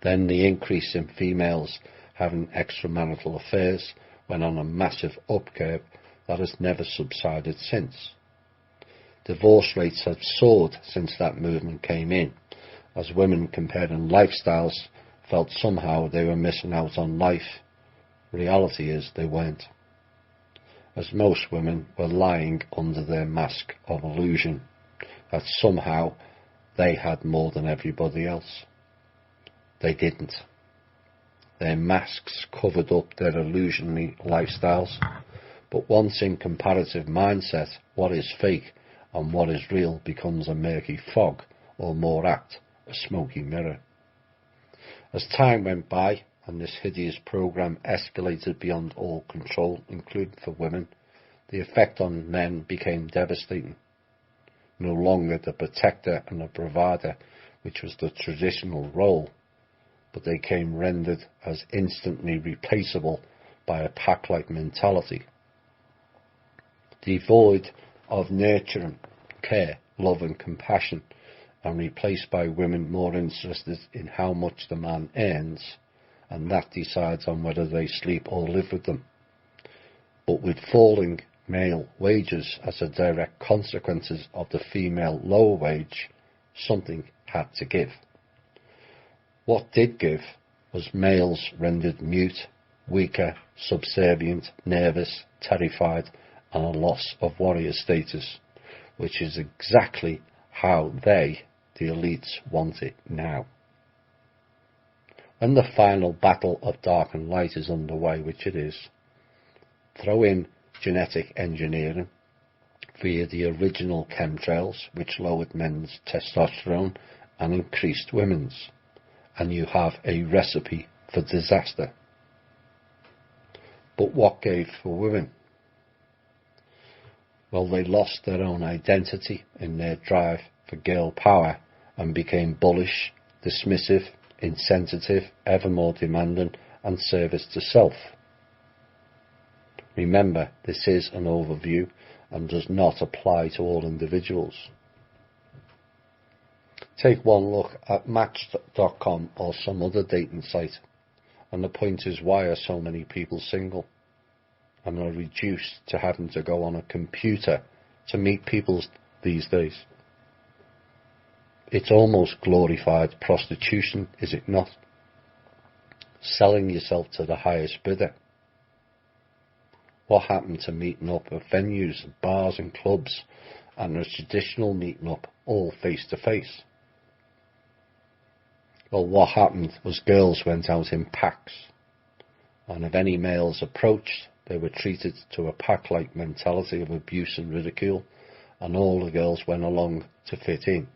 Then the increase in females having extramarital affairs went on a massive upcurve that has never subsided since. Divorce rates have soared since that movement came in, as women comparing lifestyles felt somehow they were missing out on life. Reality is they weren't, as most women were lying under their mask of illusion that somehow they had more than everybody else. They didn't. Their masks covered up their illusionary lifestyles, but once in comparative mindset, what is fake and what is real becomes a murky fog, or more apt, a smoky mirror. As time went by and this hideous program escalated beyond all control, including for women, the effect on men became devastating. No longer the protector and the provider, which was the traditional role, but they came rendered as instantly replaceable by a pack-like mentality, devoid of nurturing, care, love and compassion, and replaced by women more interested in how much the man earns, and that decides on whether they sleep or live with them. But with falling male wages as a direct consequences of the female lower wage, something had to give. What did give was males rendered mute, weaker, subservient, nervous, terrified, and a loss of warrior status, which is exactly how they, the elites, want it now. When the final battle of dark and light is underway, which it is, throw in genetic engineering via the original chemtrails, which lowered men's testosterone and increased women's, and you have a recipe for disaster. But what gave for women? Well, they lost their own identity in their drive for girl power and became bullish, dismissive, insensitive, ever more demanding, and service to self. Remember, this is an overview and does not apply to all individuals. Take one look at Match.com or some other dating site, and the point is, why are so many people single and are reduced to having to go on a computer to meet people these days? It's almost glorified prostitution, is it not? Selling yourself to the highest bidder. What happened to meeting up at venues, bars and clubs, and a traditional meeting up all face to face? Well, what happened was girls went out in packs, and if any males approached, they were treated to a pack-like mentality of abuse and ridicule, and all the girls went along to fit in,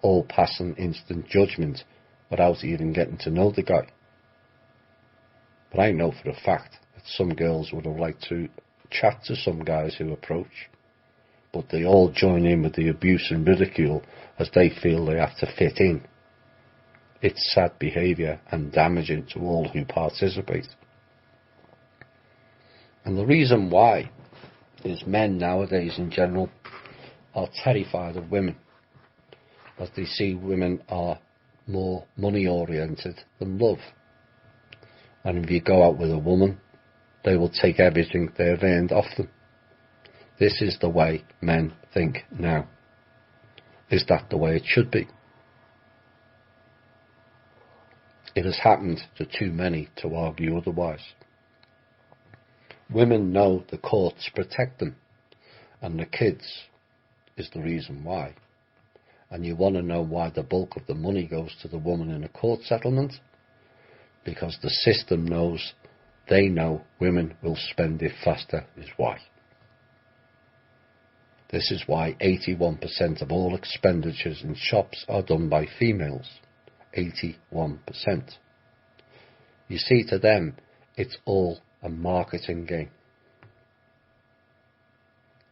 all passing instant judgment without even getting to know the guy. But I know for a fact that some girls would have liked to chat to some guys who approach, but they all join in with the abuse and ridicule as they feel they have to fit in. It's sad behaviour and damaging to all who participate. And the reason why is men nowadays in general are terrified of women, as they see women are more money oriented than love. And if you go out with a woman, they will take everything they have earned off them. This is the way men think now. Is that the way it should be? It has happened to too many to argue otherwise. Women know the courts protect them, and the kids is the reason why. And you want to know why the bulk of the money goes to the woman in a court settlement? Because the system knows, they know women will spend it faster, is why. This is why 81% of all expenditures in shops are done by females. 81%. You see, to them, it's all a marketing game.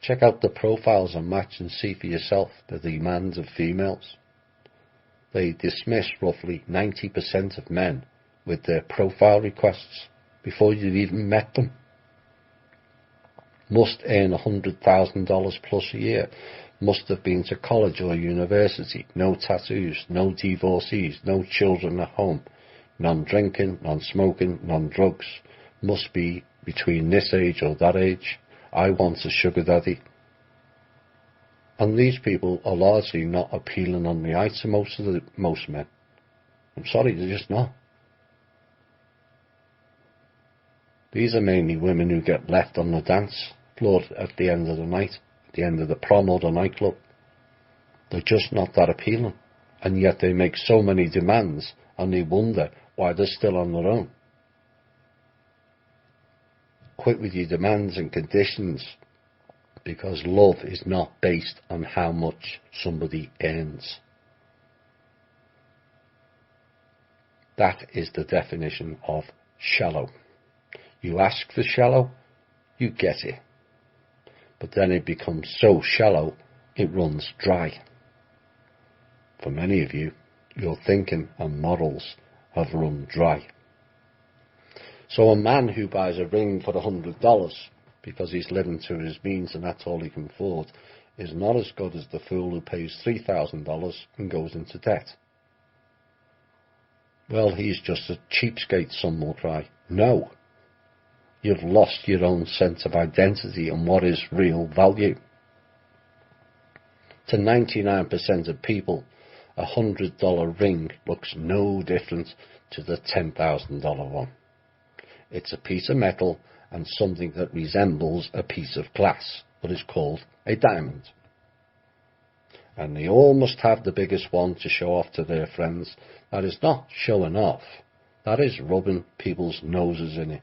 Check out the profiles on Match and see for yourself the demands of females. they dismiss roughly 90% of men with their profile requests before you've even met them. Must earn $100,000 plus a year. Must have been to college or university. No tattoos, no divorcees, no children at home. Non-drinking, non-smoking, non-drugs. Must be between this age or that age. I want a sugar daddy. And these people are largely not appealing on the eye to most men. I'm sorry, they're just not. These are mainly women who get left on the dance floor at the end of the night, at the end of the prom or the nightclub. They're just not that appealing. And yet they make so many demands and they wonder why they're still on their own. Quit with your demands and conditions, because love is not based on how much somebody earns. That is the definition of shallow. You ask for shallow, you get it. But then it becomes so shallow, it runs dry. For many of you, your thinking and morals have run dry. So a man who buys a ring for $100 because he's living to his means and that's all he can afford is not as good as the fool who pays $3,000 and goes into debt. Well, he's just a cheapskate, some will cry. No. You've lost your own sense of identity and what is real value. To 99% of people, a $100 ring looks no different to the $10,000 one. It's a piece of metal and something that resembles a piece of glass, but is called a diamond. And they all must have the biggest one to show off to their friends. That is not showing off. That is rubbing people's noses in it,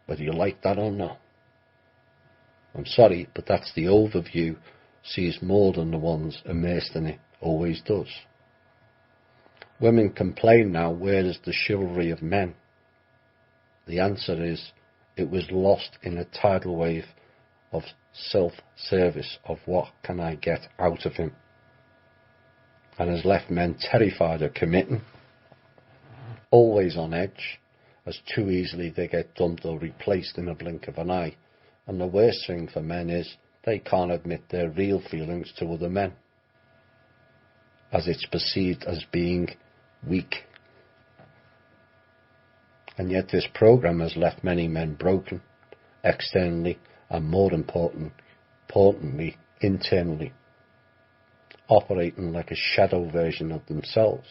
whether you like that or not. I'm sorry, but that's the overview sees more than the ones immersed in it always does. Women complain now, where is the chivalry of men? The answer is, it was lost in a tidal wave of self-service, of what can I get out of him, and has left men terrified of committing, always on edge, as too easily they get dumped or replaced in a blink of an eye. And the worst thing for men is they can't admit their real feelings to other men, as it's perceived as being weak. And yet this program has left many men broken, externally and more importantly, internally, operating like a shadow version of themselves.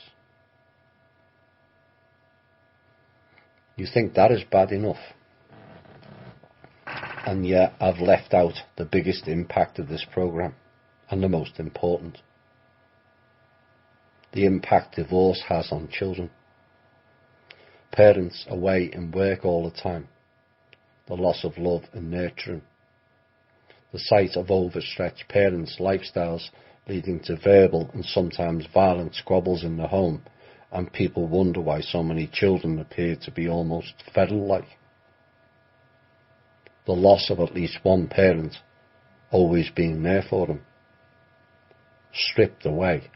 You think that is bad enough? And yet I've left out the biggest impact of this program, and the most important. The impact divorce has on children. Parents away in work all the time. The loss of love and nurturing. The sight of overstretched parents' lifestyles leading to verbal and sometimes violent squabbles in the home, and people wonder why so many children appear to be almost feral-like. The loss of at least one parent always being there for them, stripped away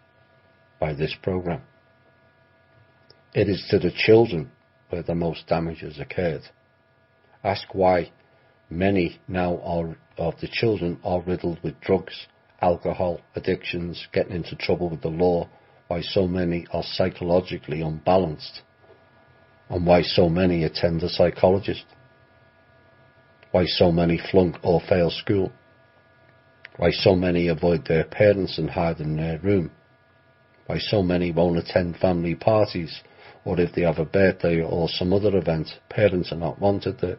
by this program. It is to the children where the most damage has occurred. Ask why many now of the children are riddled with drugs, alcohol, addictions, getting into trouble with the law, why so many are psychologically unbalanced, and why so many attend a psychologist, why so many flunk or fail school, why so many avoid their parents and hide in their room, why so many won't attend family parties, or if they have a birthday or some other event, parents are not wanted there,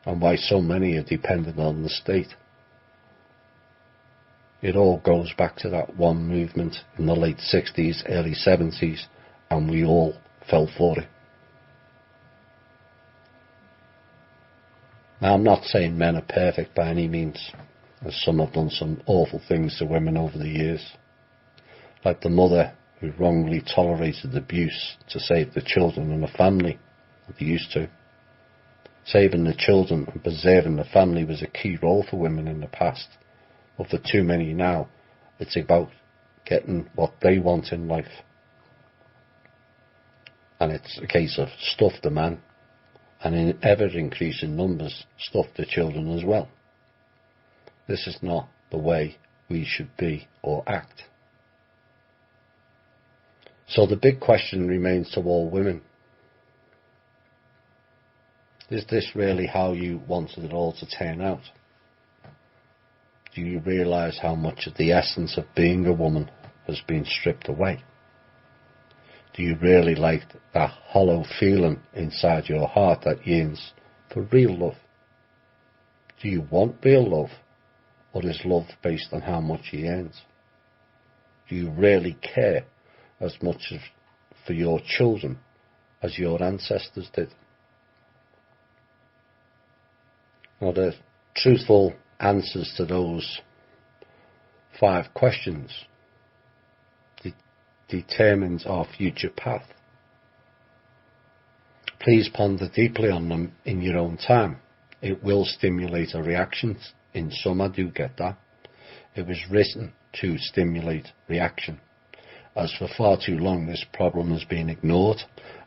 and why so many are dependent on the state. It all goes back to that one movement in the late 60s, early 70s, and we all fell for it. Now, I'm not saying men are perfect by any means, as some have done some awful things to women over the years, like the mother who wrongly tolerated abuse to save the children and the family that they used to. Saving the children and preserving the family was a key role for women in the past, but for too many now, it's about getting what they want in life. And it's a case of stuff the man, and in ever-increasing numbers, stuff the children as well. This is not the way we should be or act. So the big question remains to all women. Is this really how you wanted it all to turn out? Do you realise how much of the essence of being a woman has been stripped away? Do you really like that hollow feeling inside your heart that yearns for real love? Do you want real love, or is love based on how much he earns? Do you really care as much for your children as your ancestors did? Now, the truthful answers to those 5 questions determines our future path. Please ponder deeply on them in your own time. It will stimulate a reaction. In some, I do get that. It was written to stimulate reaction. As for far too long, this problem has been ignored,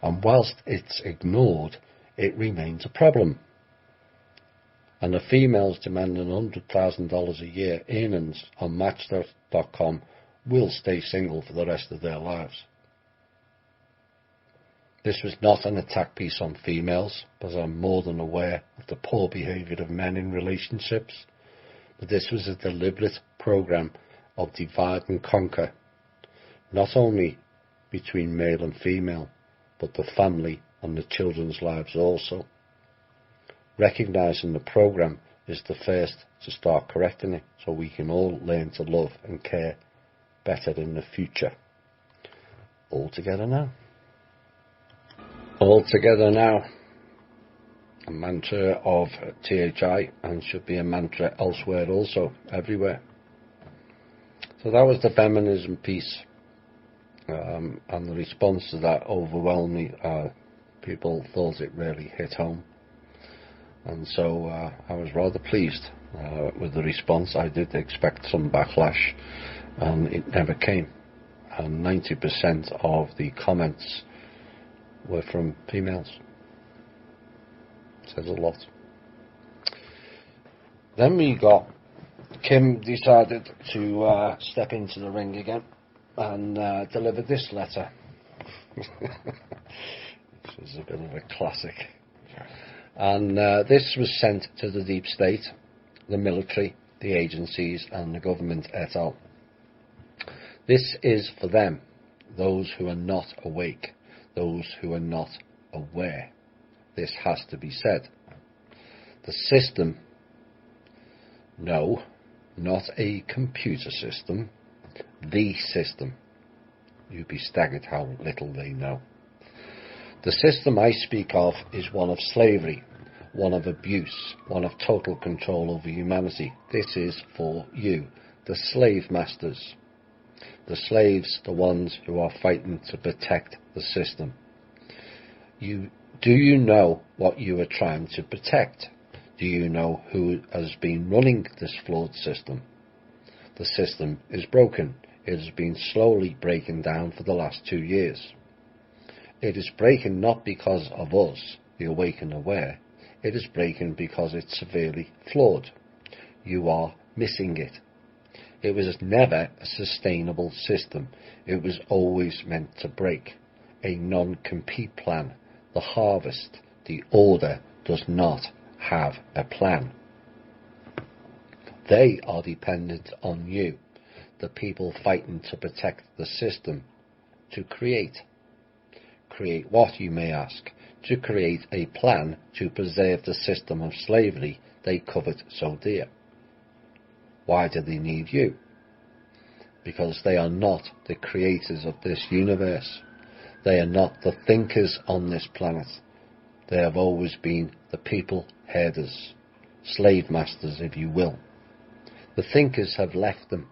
and whilst it's ignored, it remains a problem. And the females demanding $100,000 a year earnings on Match.com will stay single for the rest of their lives. This was not an attack piece on females, because I'm more than aware of the poor behaviour of men in relationships, but this was a deliberate programme of divide and conquer, not only between male and female, but the family and the children's lives also. Recognising the programme is the first to start correcting it, so we can all learn to love and care better in the future. All together now. All together now. A mantra of THI, and should be a mantra elsewhere also, everywhere. So that was the feminism piece, and the response to that overwhelmed me. People thought it really hit home, and so I was rather pleased with the response. I did expect some backlash, and it never came. And 90% of the comments were from females. Says a lot. Then we got Kim decided to step into the ring again and deliver this letter. This was a bit of a classic. And this was sent to the deep state, the military, the agencies and the government et al. This is for them, those who are not awake, those who are not aware. This has to be said. The system, no, not a computer system, the system. You'd be staggered how little they know. The system I speak of is one of slavery, one of abuse, one of total control over humanity. This is for you, the slave masters. The slaves, the ones who are fighting to protect the system. Do you know what you are trying to protect? Do you know who has been running this flawed system? The system is broken. It has been slowly breaking down for the last 2 years. It is breaking not because of us, the awake and aware. It is breaking because it's severely flawed. You are missing it. It was never a sustainable system. It was always meant to break. A non-compete plan. The harvest, the order, does not have a plan. They are dependent on you, the people fighting to protect the system, to create. Create what, you may ask? To create a plan to preserve the system of slavery they covet so dear. Why do they need you? Because they are not the creators of this universe. They are not the thinkers on this planet. They have always been the people herders, slave masters if you will. The thinkers have left them,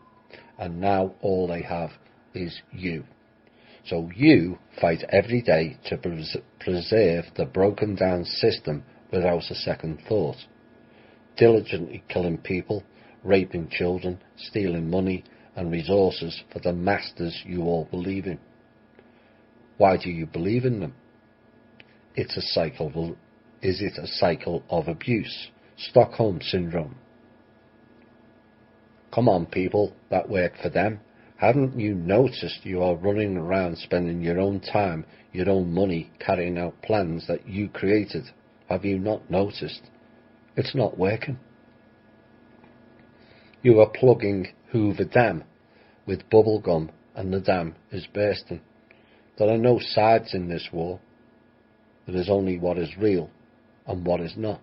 and now all they have is you. So you fight every day to preserve the broken down system without a second thought. Diligently killing people, raping children, stealing money, and resources for the masters you all believe in. Why do you believe in them? It's a cycle. Is it a cycle of abuse? Stockholm Syndrome. Come on, people that work for them. Haven't you noticed you are running around spending your own time, your own money, carrying out plans that you created? Have you not noticed? It's not working. You are plugging Hoover Dam with bubble gum and the dam is bursting. There are no sides in this war. There is only what is real and what is not.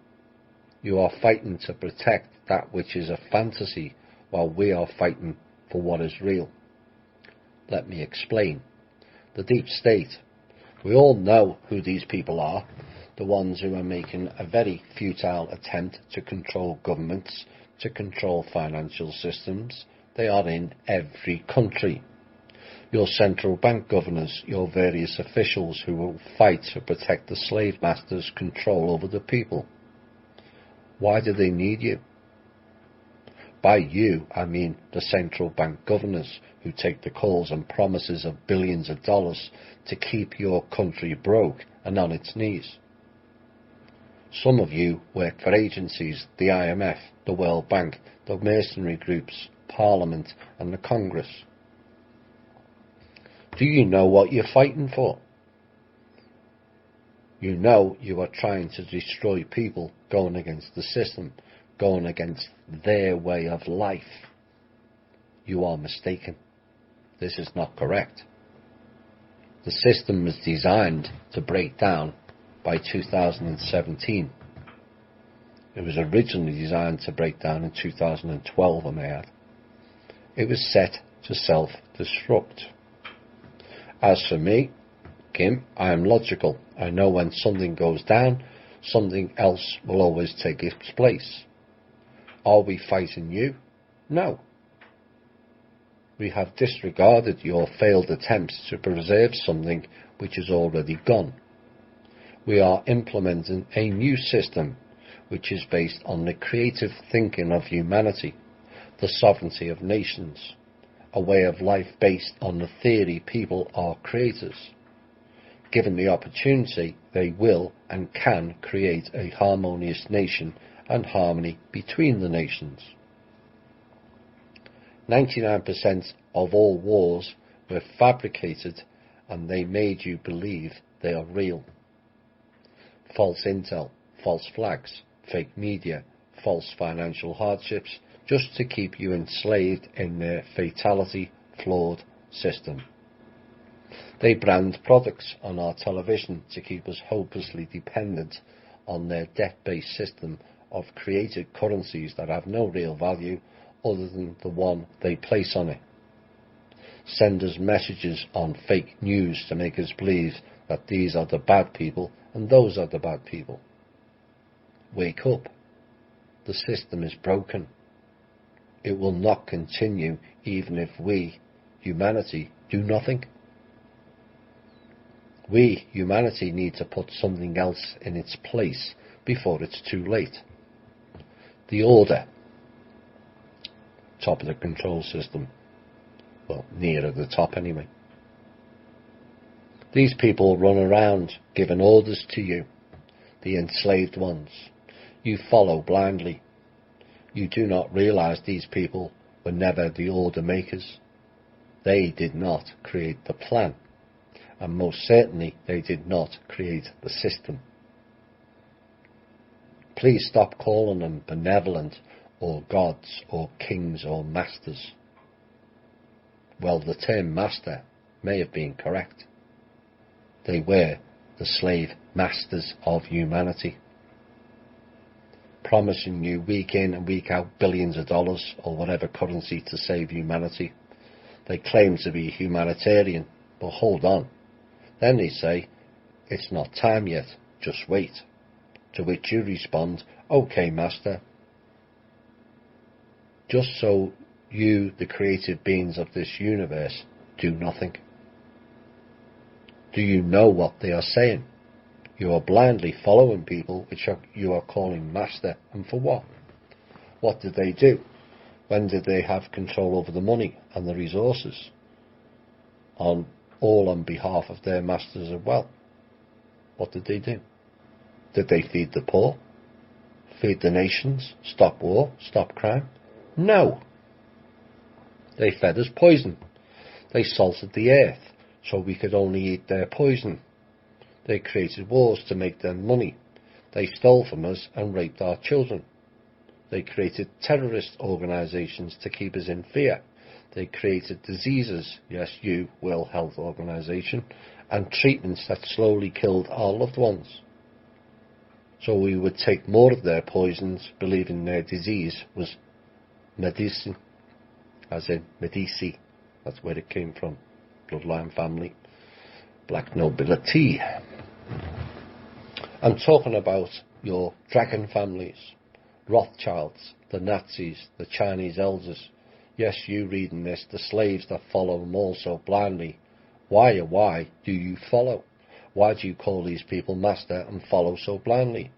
You are fighting to protect that which is a fantasy while we are fighting for what is real. Let me explain. The deep state. We all know who these people are, the ones who are making a very futile attempt to control governments, to control financial systems. They are in every country. Your central bank governors, your various officials who will fight to protect the slave masters' control over the people. Why do they need you? By you, I mean the central bank governors who take the calls and promises of billions of dollars to keep your country broke and on its knees. Some of you work for agencies, the IMF, the World Bank, the mercenary groups, Parliament and the Congress. Do you know what you're fighting for? You know you are trying to destroy people, going against the system, going against their way of life. You are mistaken. This is not correct. The system was designed to break down by 2017. It was originally designed to break down in 2012, I may add. It was set to self-destruct. As for me, Kim, I am logical. I know when something goes down, something else will always take its place. Are we fighting you? No. We have disregarded your failed attempts to preserve something which is already gone. We are implementing a new system which is based on the creative thinking of humanity, the sovereignty of nations, a way of life based on the theory people are creators. Given the opportunity, they will and can create a harmonious nation and harmony between the nations. 99% of all wars were fabricated and they made you believe they are real. False intel, false flags, fake media, false financial hardships, just to keep you enslaved in their fatality flawed system. They brand products on our television to keep us hopelessly dependent on their debt-based system of created currencies that have no real value other than the one they place on it. Send us messages on fake news to make us believe that these are the bad people and those are the bad people. Wake up. The system is broken. It will not continue even if we, humanity, do nothing. We, humanity, need to put something else in its place before it's too late. The order. Top of the control system. Well, nearer the top anyway. These people run around giving orders to you, the enslaved ones. You follow blindly. You do not realize these people were never the order makers. They did not create the plan, and most certainly they did not create the system. Please stop calling them benevolent or gods or kings or masters. Well, the term master may have been correct. They were the slave masters of humanity, promising you week in and week out billions of dollars or whatever currency to save humanity. They claim to be humanitarian, but hold on. Then they say, it's not time yet, just wait. To which you respond, okay, master. Just so you, the creative beings of this universe, do nothing. Do you know what they are saying? You are blindly following people which you are calling master, and for what? What did they do? When did they have control over the money and the resources? All on behalf of their masters of wealth. What did they do? Did they feed the poor? Feed the nations? Stop war? Stop crime? No. They fed us poison. They salted the earth so we could only eat their poison. They created wars to make them money. They stole from us and raped our children. They created terrorist organisations to keep us in fear. They created diseases, yes, you, World Health Organization, and treatments that slowly killed our loved ones. So we would take more of their poisons, believing their disease was medicine, as in Medici. That's where it came from. Bloodline family. Black nobility. I'm talking about your dragon families, Rothschilds, the Nazis, the Chinese elders. Yes, you reading this, the slaves that follow them all so blindly. Why do you follow? Why do you call these people master and follow so blindly?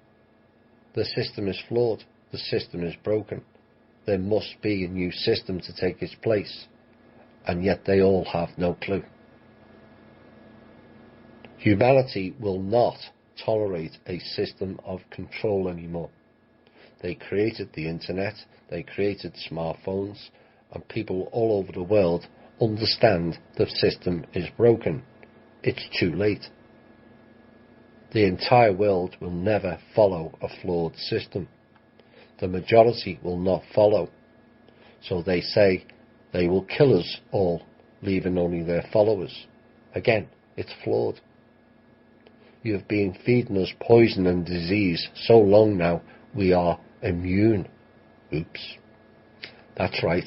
The system is flawed. The system is broken. There must be a new system to take its place. And yet they all have no clue. Humanity will not tolerate a system of control anymore. They created the internet, they created smartphones, and people all over the world understand the system is broken. It's too late. The entire world will never follow a flawed system. The majority will not follow. So they say they will kill us all, leaving only their followers. Again, it's flawed. You have been feeding us poison and disease so long now, we are immune. Oops. That's right.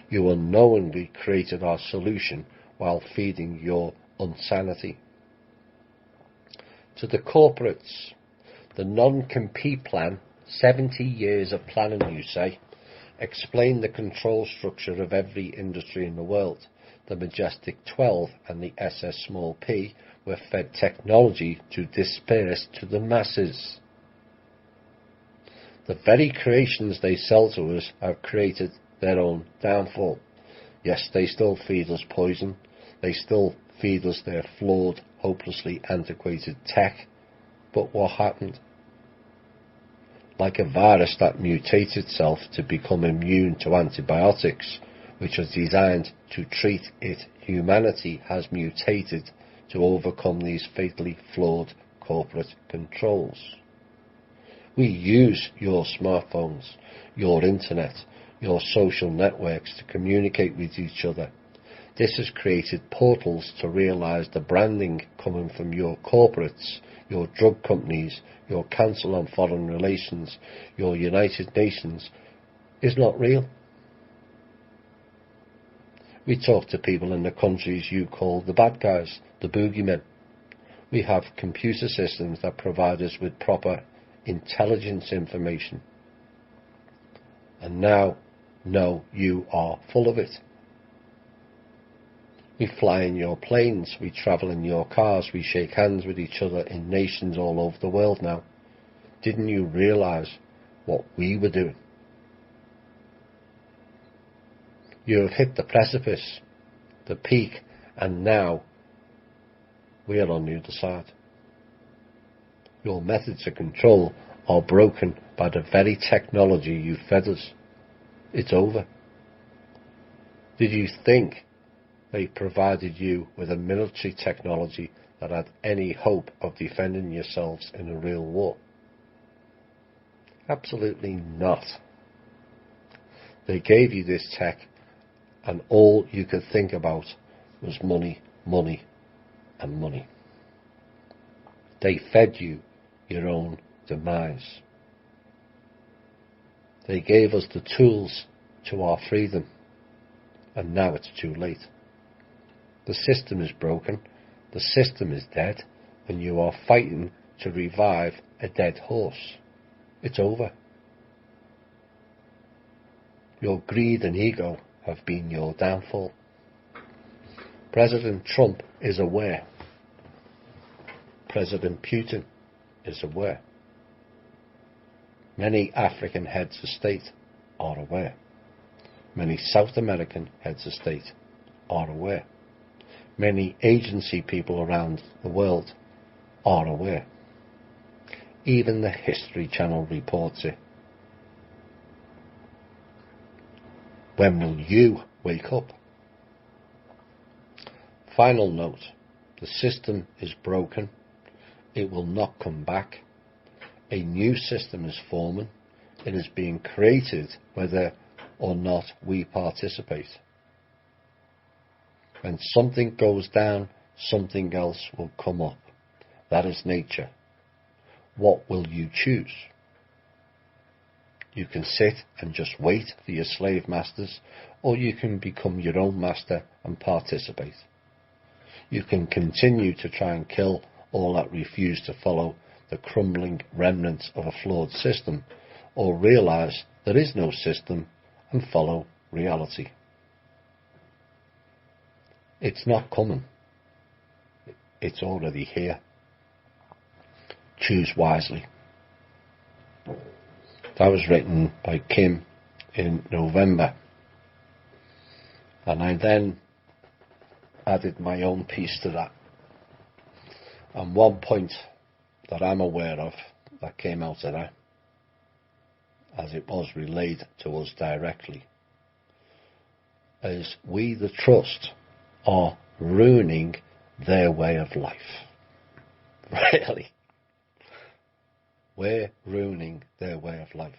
You unknowingly created our solution while feeding your insanity. To the corporates, the non-compete plan, 70 years of planning, you say, explain the control structure of every industry in the world. The Majestic 12 and the SS Small P were fed technology to disperse to the masses. The very creations they sell to us have created their own downfall. Yes, they still feed us poison. They still feed us their flawed, hopelessly antiquated tech. But what happened? Like a virus that mutates itself to become immune to antibiotics, which was designed to treat it, humanity has mutated to overcome these fatally flawed corporate controls. We use your smartphones, your internet, your social networks to communicate with each other. This has created portals to realise the branding coming from your corporates, your drug companies, your Council on Foreign Relations, your United Nations is not real. We talk to people in the countries you call the bad guys, the boogeymen. We have computer systems that provide us with proper intelligence information. And now, no, you are full of it. We fly in your planes, we travel in your cars, we shake hands with each other in nations all over the world now. Didn't you realise what we were doing? You have hit the precipice, the peak, and now we are on the other side. Your methods of control are broken by the very technology you fed us. It's over. Did you think they provided you with a military technology that had any hope of defending yourselves in a real war? Absolutely not. They gave you this tech and all you could think about was money, money and money. They fed you your own demise. They gave us the tools to our freedom, and now it's too late. The system is broken, the system is dead, and you are fighting to revive a dead horse. It's over. Your greed and ego have been your downfall. President Trump is aware. President Putin is aware. Many African heads of state are aware. many South American heads of state are aware. Many agency people around the world are aware. Even the History Channel reports it. When will you wake up? Final note. The system is broken. It will not come back. A new system is forming. It is being created whether or not we participate. When something goes down, something else will come up. That is nature. What will you choose? You can sit and just wait for your slave masters, or you can become your own master and participate. You can continue to try and kill all that refuse to follow the crumbling remnants of a flawed system, or realise there is no system and follow reality. It's not coming. It's already here. Choose wisely. That was written by Kim in November. And I then added my own piece to that. And one point that I'm aware of that came out of that, as it was relayed to us directly, is we, the trust, are ruining their way of life. Really. We're ruining their way of life.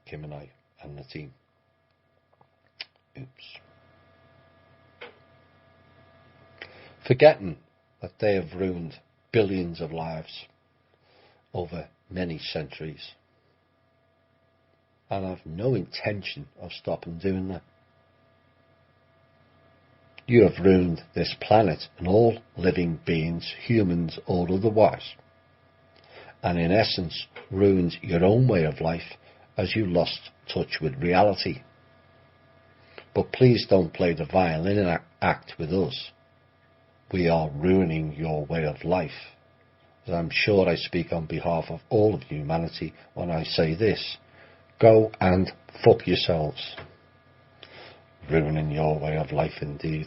Kim and I and the team. Oops. Forgetting that they have ruined billions of lives over many centuries. And have no intention of stopping doing that. You have ruined this planet and all living beings, humans or otherwise, and in essence ruined your own way of life as you lost touch with reality. But please don't play the violin act with us. We are ruining your way of life. As I'm sure I speak on behalf of all of humanity when I say this. Go and fuck yourselves. Ruining your way of life indeed.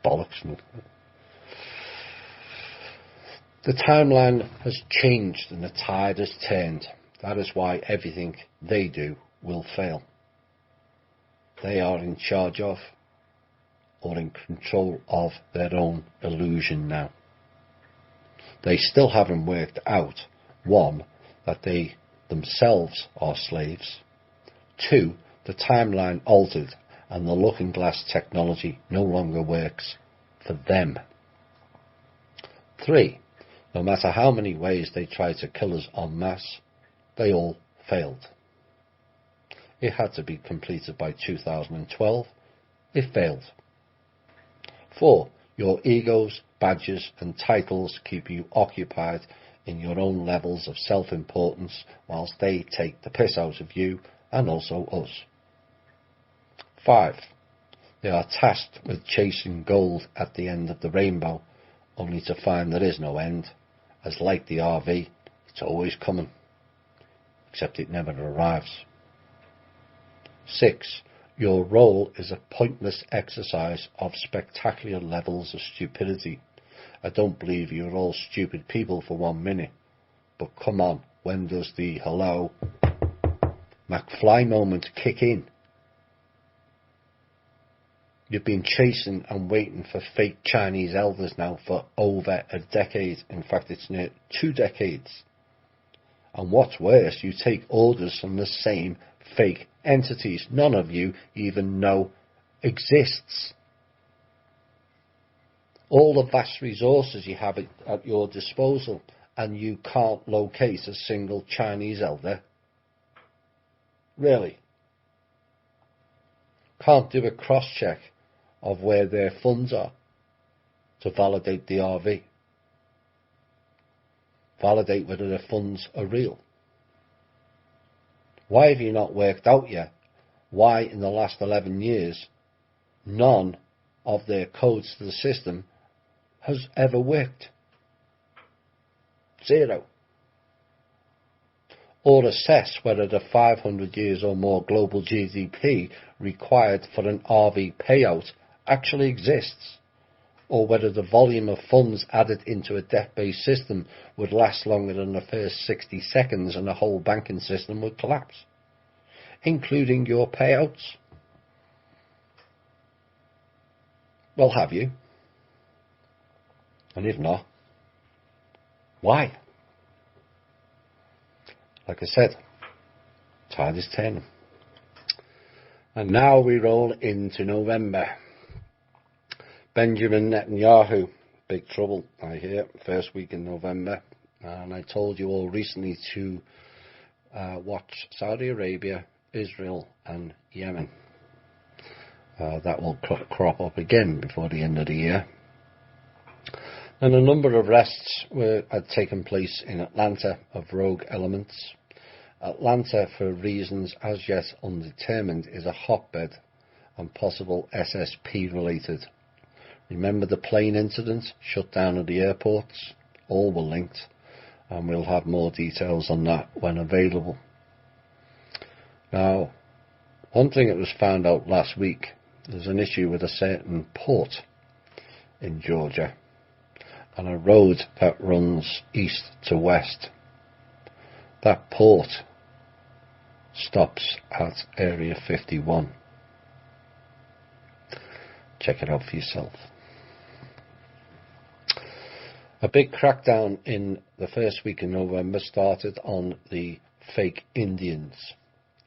Bollocks. The timeline has changed and the tide has turned. That is why everything they do will fail. They are in charge of or in control of their own illusion now. They still haven't worked out, 1, that they themselves are slaves, 2, the timeline altered and the looking glass technology no longer works for them, 3, no matter how many ways they try to kill us en masse, they all failed. It had to be completed by 2012. It failed. 4, your egos, badges and titles keep you occupied in your own levels of self-importance whilst they take the piss out of you and also us. 5, they are tasked with chasing gold at the end of the rainbow, only to find there is no end, as like the RV, it's always coming, except it never arrives. 6, your role is a pointless exercise of spectacular levels of stupidity. I don't believe you're all stupid people for 1 minute, but come on, when does the hello McFly moment kick in? You've been chasing and waiting for fake Chinese elders now for over a decade. In fact, it's near 2 decades. And what's worse, you take orders from the same fake entities none of you even know exists. All the vast resources you have at your disposal, and you can't locate a single Chinese elder. Really? Can't do a cross-check of where their funds are to validate the RV. Validate whether the funds are real. Why have you not worked out yet why in the last 11 years none of their codes to the system has ever worked? 0. or assess whether the 500 years or more global GDP required for an RV payout actually exists, or whether the volume of funds added into a debt-based system would last longer than the first 60 seconds and the whole banking system would collapse, including your payouts. Well, have you? And if not, why? Like I said, tide is turning. And now we roll into November. Benjamin Netanyahu, big trouble, I hear, first week in November. And I told you all recently to watch Saudi Arabia, Israel and Yemen. That will crop up again before the end of the year. And a number of arrests had taken place in Atlanta of rogue elements. Atlanta, for reasons as yet undetermined, is a hotbed and possible SSP related. Remember the plane incident, shut down of the airports? All were linked, and we'll have more details on that when available. Now, one thing that was found out last week, there's an issue with a certain port in Georgia and a road that runs east to west. That port stops at Area 51. Check it out for yourself. A big crackdown in the first week in November started on the fake Indians,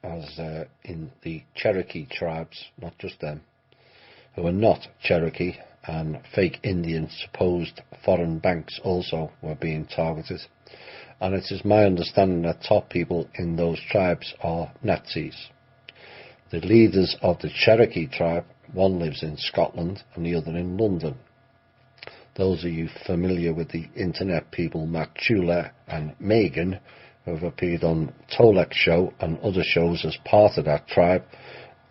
as in the Cherokee tribes, not just them, who are not Cherokee, and fake Indian supposed foreign banks also were being targeted. And it is my understanding that top people in those tribes are Nazis. The leaders of the Cherokee tribe, one lives in Scotland and the other in London. Those of you familiar with the internet people Matt Chula and Megan, who have appeared on Tolek's show and other shows as part of that tribe,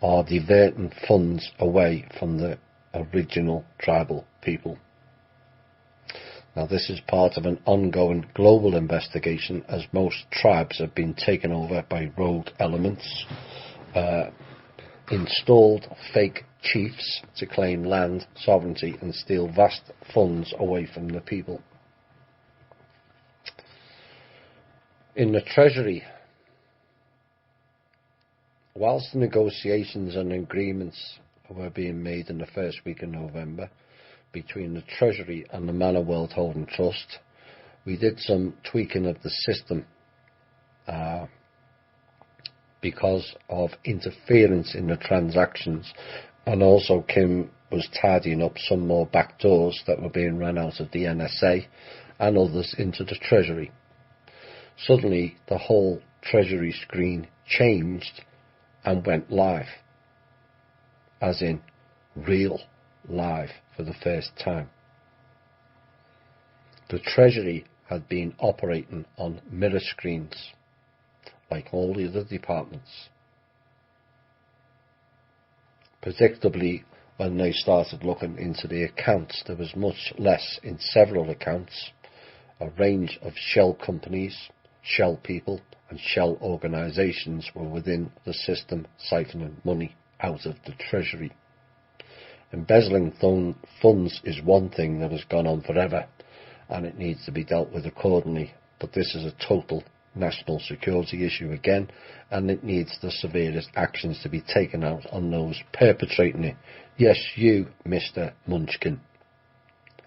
are diverting funds away from the original tribal people. Now, this is part of an ongoing global investigation, as most tribes have been taken over by rogue elements, installed fake chiefs to claim land sovereignty and steal vast funds away from the people. In the Treasury, whilst the negotiations and agreements were being made in the first week of November between the Treasury and the Manor World Holding Trust, we did some tweaking of the system because of interference in the transactions, and also Kim was tidying up some more back doors that were being run out of the NSA and others into the Treasury. Suddenly the whole Treasury screen changed and went live, as in real live for the first time. The Treasury had been operating on mirror screens like all the other departments. Predictably, when they started looking into the accounts, there was much less in several accounts. A range of shell companies, shell people and shell organisations were within the system, siphoning money out of the Treasury. Embezzling funds is one thing that has gone on forever, and it needs to be dealt with accordingly, but this is a total national security issue again, and it needs the severest actions to be taken out on those perpetrating it. Yes, you, Mr. Munchkin.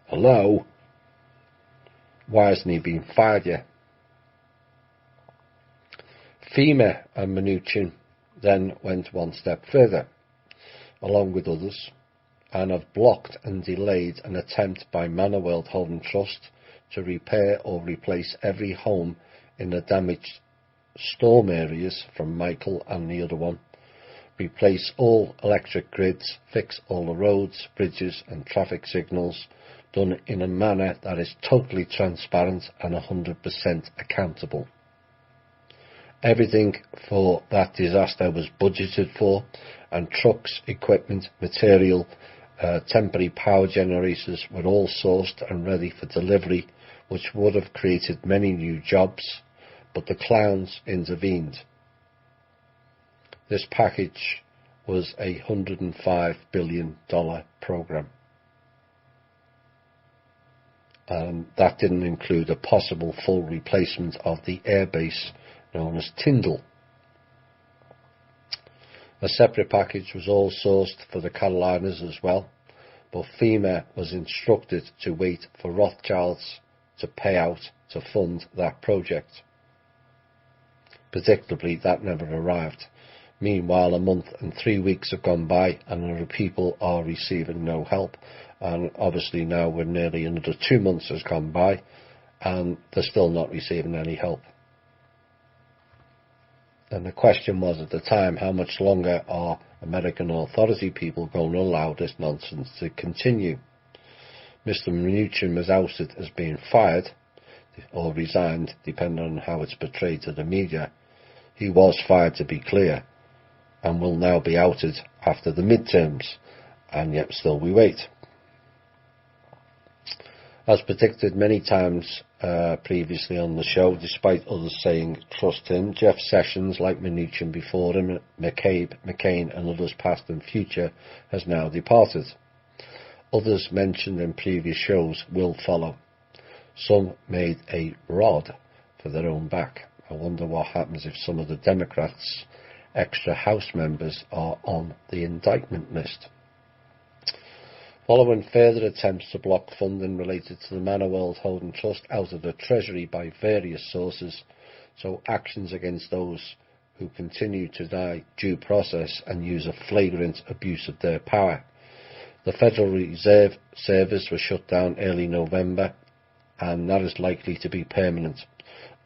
Hello? Why hasn't he been fired yet? FEMA and Mnuchin then went one step further, along with others, and have blocked and delayed an attempt by Manor World Holding Trust to repair or replace every home in the damaged storm areas from Michael and the other one, replace all electric grids, fix all the roads, bridges and traffic signals, done in a manner that is totally transparent and 100% accountable. Everything for that disaster was budgeted for, and trucks, equipment, material, temporary power generators were all sourced and ready for delivery, which would have created many new jobs, but the clowns intervened. This package was a $105 billion program. That didn't include a possible full replacement of the airbase known as Tyndall. A separate package was all sourced for the Carolinas as well, but FEMA was instructed to wait for Rothschilds to pay out to fund that project. Predictably, that never arrived. Meanwhile, a month and 3 weeks have gone by and other people are receiving no help. And obviously now we're nearly another 2 months has gone by and they're still not receiving any help. And the question was at the time, how much longer are American authority people going to allow this nonsense to continue? Mr. Mnuchin was ousted as being fired or resigned, depending on how it's portrayed to the media. He was fired, to be clear, and will now be outed after the midterms, and yet still we wait. As predicted many times previously on the show, despite others saying trust him, Jeff Sessions, like Mnuchin before him, McCabe, McCain and others past and future, has now departed. Others mentioned in previous shows will follow. Some made a rod for their own back. I wonder what happens if some of the Democrats' extra House members are on the indictment list. Following further attempts to block funding related to the Manor World Holding Trust out of the Treasury by various sources, so actions against those who continue to deny due process and use a flagrant abuse of their power. The Federal Reserve Service was shut down early November, and that is likely to be permanent.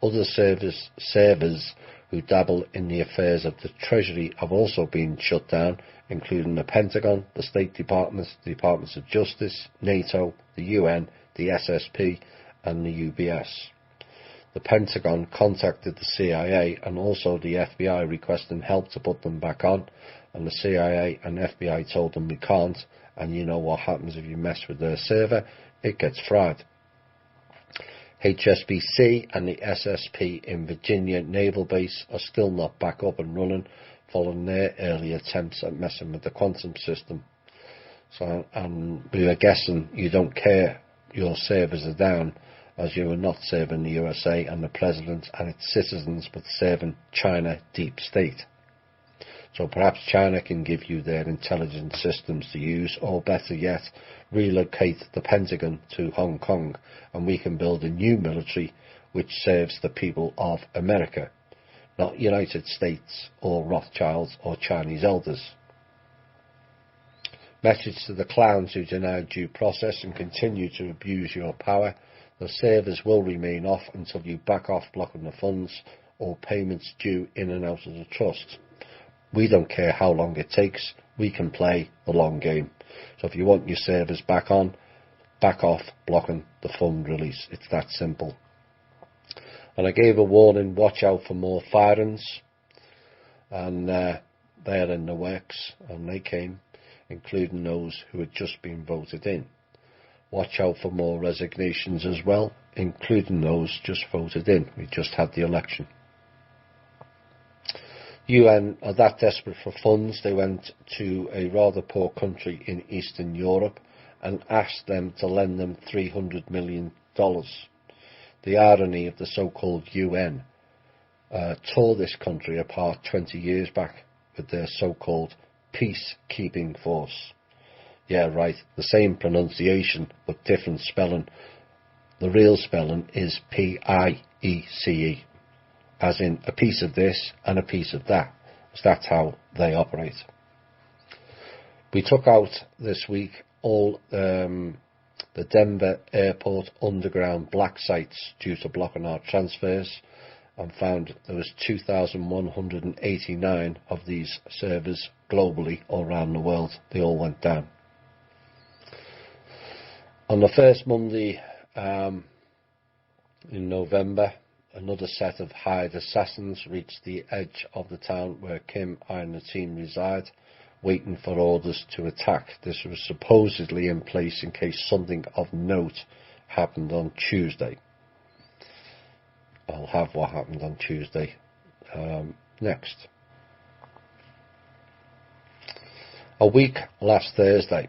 Other servers who dabble in the affairs of the Treasury have also been shut down, including the Pentagon, the State Departments, the Departments of Justice, NATO, the UN, the SSP and the UBS. The Pentagon contacted the CIA and also the FBI requesting help to put them back on, and the CIA and FBI told them we can't, and you know what happens if you mess with their server, it gets fried. HSBC and the SSP in Virginia Naval Base are still not back up and running following their early attempts at messing with the quantum system. So, and we were guessing you don't care your servers are down, as you are not serving the USA and the President and its citizens, but serving China deep state. So perhaps China can give you their intelligence systems to use, or better yet, relocate the Pentagon to Hong Kong, and we can build a new military which serves the people of America, not United States or Rothschilds or Chinese elders. Message to the clowns who deny due process and continue to abuse your power: the servers will remain off until you back off blocking the funds or payments due in and out of the trust. We don't care how long it takes, we can play the long game. So if you want your servers back on, back off blocking the fund release. It's that simple. And I gave a warning, watch out for more firings, and they're in the works, and they came, including those who had just been voted in. Watch out for more resignations as well, including those just voted in. We just had the election. UN are that desperate for funds, they went to a rather poor country in Eastern Europe and asked them to lend them $300 million. The irony of the so-called UN tore this country apart 20 years back with their so-called peacekeeping force. Yeah, right, the same pronunciation but different spelling. The real spelling is P-I-E-C-E. As in a piece of this and a piece of that. So that's how they operate. We took out this week all the Denver Airport underground black sites due to blocking our transfers, and found there was 2,189 of these servers globally all around the world. They all went down. On the first Monday in November, another set of hired assassins reached the edge of the town where Kim and the team reside, waiting for orders to attack. This was supposedly in place in case something of note happened on Tuesday. I'll have what happened on Tuesday next. A week last Thursday,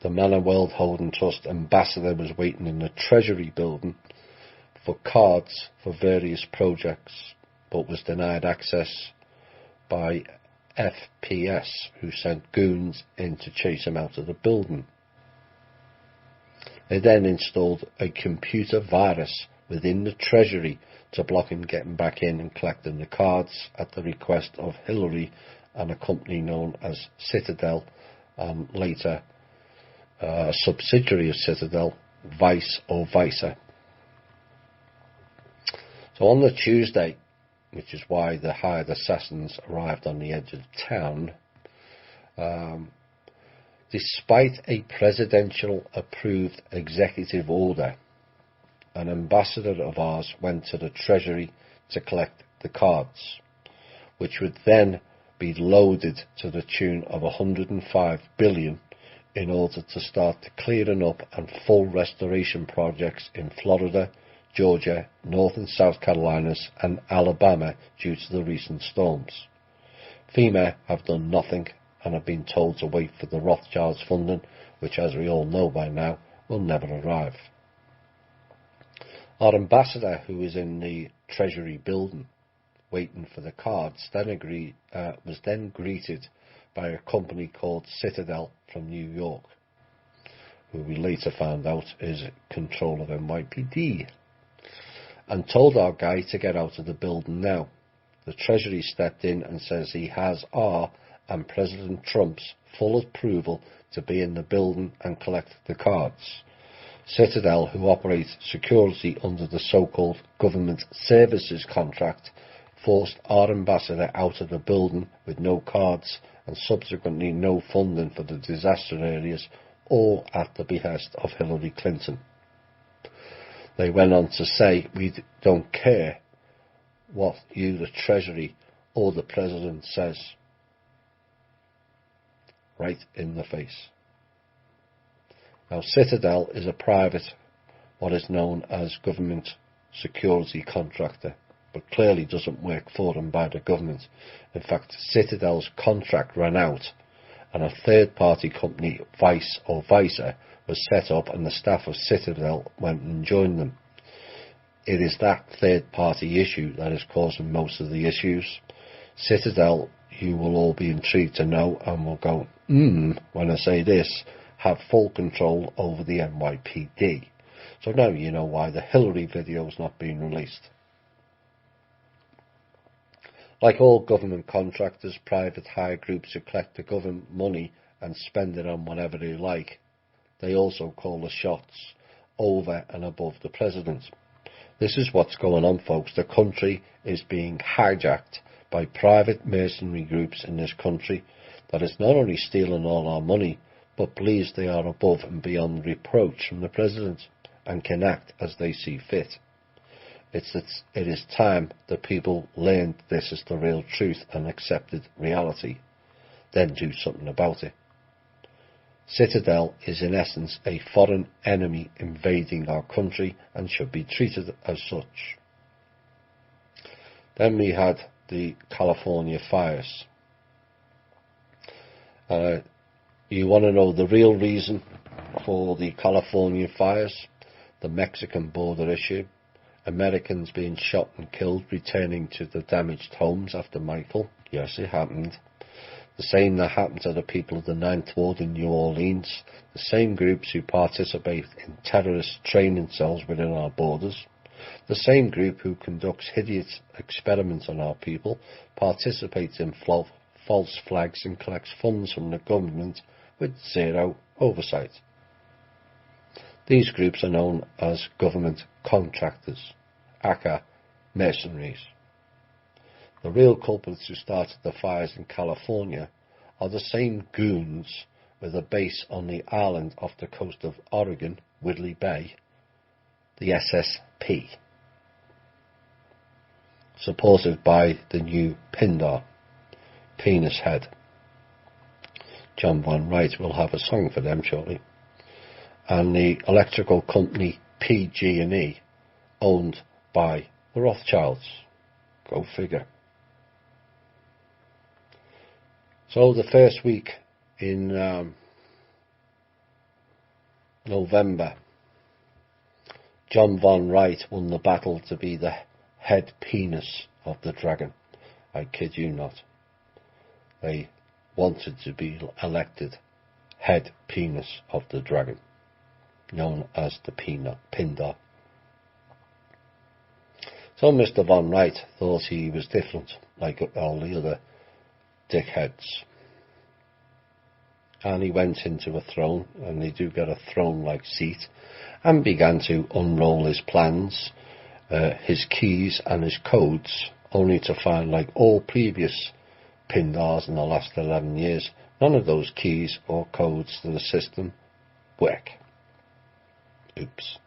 the Manor World Holding Trust ambassador was waiting in the Treasury building for cards for various projects, but was denied access by FPS, who sent goons in to chase him out of the building. They then installed a computer virus within the Treasury to block him getting back in and collecting the cards at the request of Hillary and a company known as Citadel, and later a subsidiary of Citadel, Vice or Visa. So on the Tuesday, which is why the hired assassins arrived on the edge of town, despite a presidential approved executive order, an ambassador of ours went to the Treasury to collect the cards, which would then be loaded to the tune of 105 billion in order to start the clearing up and full restoration projects in Florida, Georgia, North and South Carolinas and Alabama due to the recent storms. FEMA have done nothing and have been told to wait for the Rothschilds funding, which, as we all know by now, will never arrive. Our ambassador, who is in the Treasury building waiting for the cards, was then greeted by a company called Citadel from New York, who we later found out is control of NYPD, and told our guy to get out of the building now. The Treasury stepped in and says he has our and President Trump's full approval to be in the building and collect the cards. Citadel, who operates security under the so-called government services contract, forced our ambassador out of the building with no cards and subsequently no funding for the disaster areas, all at the behest of Hillary Clinton. They went on to say, "We don't care what you, the Treasury, or the President says." Right in the face. Now, Citadel is a private, what is known as government security contractor, but clearly doesn't work for them by the government. In fact, Citadel's contract ran out and a third-party company, Vice or Visa, was set up and the staff of Citadel went and joined them. It is that third-party issue that is causing most of the issues. Citadel, you will all be intrigued to know and will go, when I say this, have full control over the NYPD. So now you know why the Hillary video is not being released. Like all government contractors, private hire groups who collect the government money and spend it on whatever they like, they also call the shots over and above the president. This is what's going on, folks. The country is being hijacked by private mercenary groups in this country that is not only stealing all our money, but believes they are above and beyond reproach from the president and can act as they see fit. It is time that people learned this is the real truth and accepted reality, then do something about it. Citadel is in essence a foreign enemy invading our country and should be treated as such. Then we had the California fires. You want to know the real reason for the California fires? The Mexican border issue. Americans being shot and killed returning to the damaged homes after Michael. Yes, it happened. The same that happened to the people of the Ninth Ward in New Orleans. The same groups who participate in terrorist training cells within our borders. The same group who conducts hideous experiments on our people, participates in false flags and collects funds from the government with zero oversight. These groups are known as government contractors, aka mercenaries. The real culprits who started the fires in California are the same goons with a base on the island off the coast of Oregon, Whidley Bay, the SSP, supported by the new PINDAR, Penis Head. John Von Wright will have a song for them shortly. And the electrical company PG&E, owned by The Rothschilds. Go figure. So the first week in November, John von Wright won the battle to be the head penis of the dragon. I kid you not. They wanted to be elected head penis of the dragon, known as the Pindar. So Mr. von Wright thought he was different, like all the other dickheads. And he went into a throne, and they do get a throne-like seat, and began to unroll his plans, his keys and his codes, only to find, like all previous Pindars in the last 11 years, none of those keys or codes to the system work. Oops.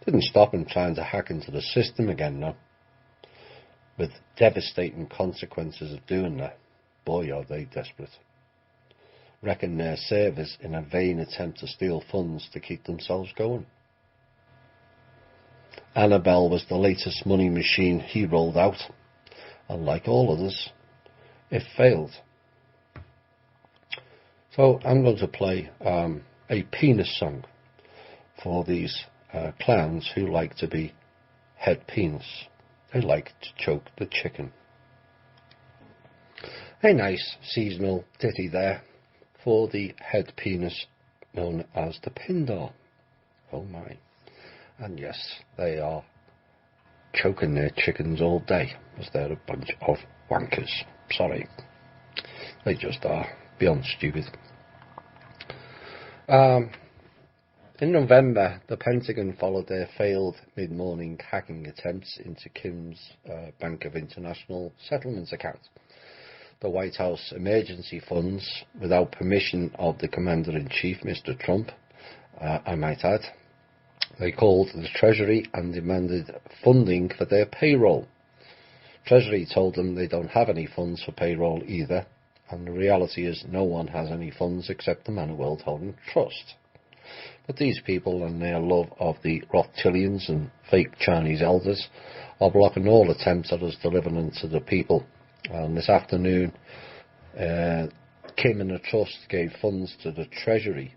Didn't stop him trying to hack into the system again, though, with devastating consequences of doing that. Boy, are they desperate. Wrecking their servers in a vain attempt to steal funds to keep themselves going. Annabelle was the latest money machine he rolled out, and like all others, it failed. So I'm going to play a penis song for these clowns who like to be head penis. They like to choke the chicken. A nice seasonal ditty there for the head penis known as the Pindar. Oh my. And yes, they are choking their chickens all day, as they're a bunch of wankers. Sorry. They just are beyond stupid. In November, the Pentagon followed their failed mid-morning hacking attempts into Kim's Bank of International Settlements account. The White House emergency funds, without permission of the Commander-in-Chief, Mr. Trump, I might add. They called the Treasury and demanded funding for their payroll. Treasury told them they don't have any funds for payroll either, and the reality is no one has any funds except the Man World Holding Trust. But these people and their love of the Rothschildians and fake Chinese elders are blocking all attempts at us delivering to the people. And this afternoon, Kim and the Trust gave funds to the Treasury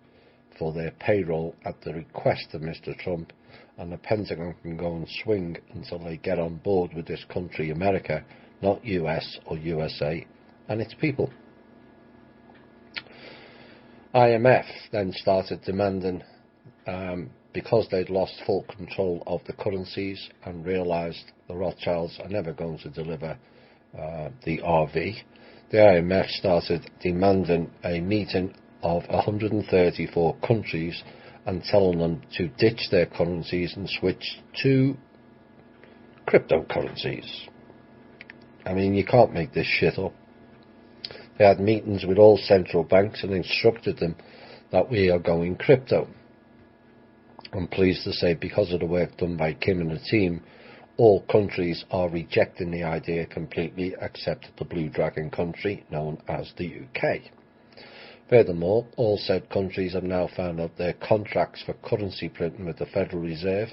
for their payroll at the request of Mr. Trump, and the Pentagon can go and swing until they get on board with this country, America, not US or USA, and its people. IMF then started demanding, because they'd lost full control of the currencies and realised the Rothschilds are never going to deliver the RV, the IMF started demanding a meeting of 134 countries and telling them to ditch their currencies and switch to cryptocurrencies. I mean, you can't make this shit up. They had meetings with all central banks and instructed them that we are going crypto. I'm pleased to say, because of the work done by Kim and the team, all countries are rejecting the idea completely except the Blue Dragon country known as the UK. Furthermore, all said countries have now found out their contracts for currency printing with the Federal Reserve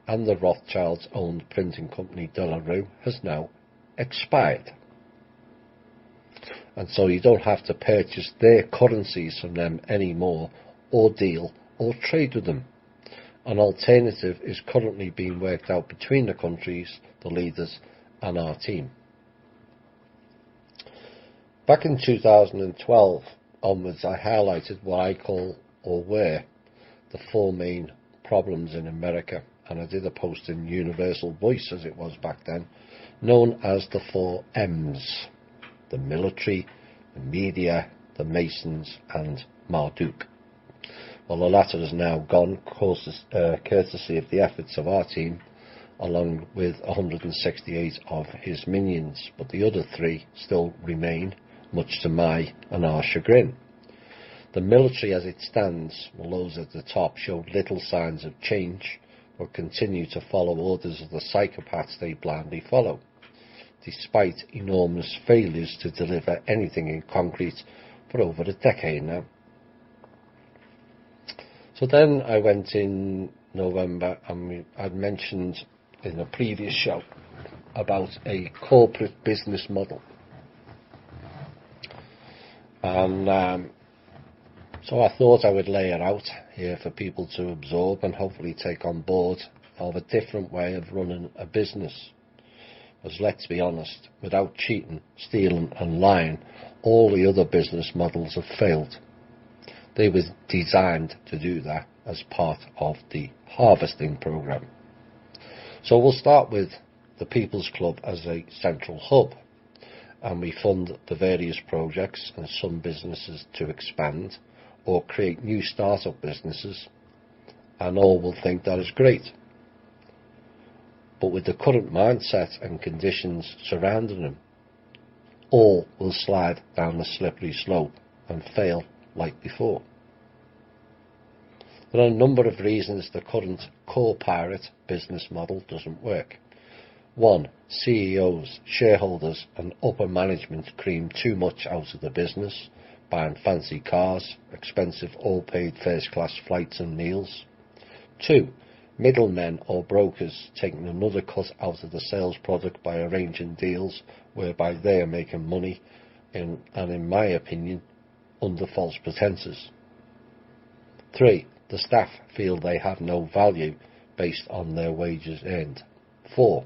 and the Rothschilds' owned printing company De La Rue has now expired. And so you don't have to purchase their currencies from them anymore, or deal or trade with them. An alternative is currently being worked out between the countries, the leaders, and our team. Back in 2012 onwards, I highlighted what I call, or were, the four main problems in America, and I did a post in Universal Voice, as it was back then, known as the 4 M's: the military, the media, the Masons, and Marduk. Well, the latter is now gone, courtesy of the efforts of our team, along with 168 of his minions, but the other 3 still remain, much to my and our chagrin. The military as it stands, well, those at the top showed little signs of change, but continue to follow orders of the psychopaths they blindly follow, despite enormous failures to deliver anything in concrete for over a decade now. So then I went in November, and I'd mentioned in a previous show about a corporate business model. And so I thought I would lay it out here for people to absorb and hopefully take on board of a different way of running a business. Because let's be honest, without cheating, stealing and lying, all the other business models have failed. They were designed to do that as part of the harvesting program. So we'll start with the People's Club as a central hub, and we fund the various projects and some businesses to expand or create new start-up businesses, and all will think that is great. But with the current mindset and conditions surrounding them, all will slide down the slippery slope and fail like before. There are a number of reasons the current core pirate business model doesn't work. 1. CEOs, shareholders and upper management cream too much out of the business, buying fancy cars, expensive all-paid first-class flights and meals. 2. Middlemen or brokers taking another cut out of the sales product by arranging deals whereby they are making money, and in my opinion, under false pretenses. 3. The staff feel they have no value based on their wages earned. 4.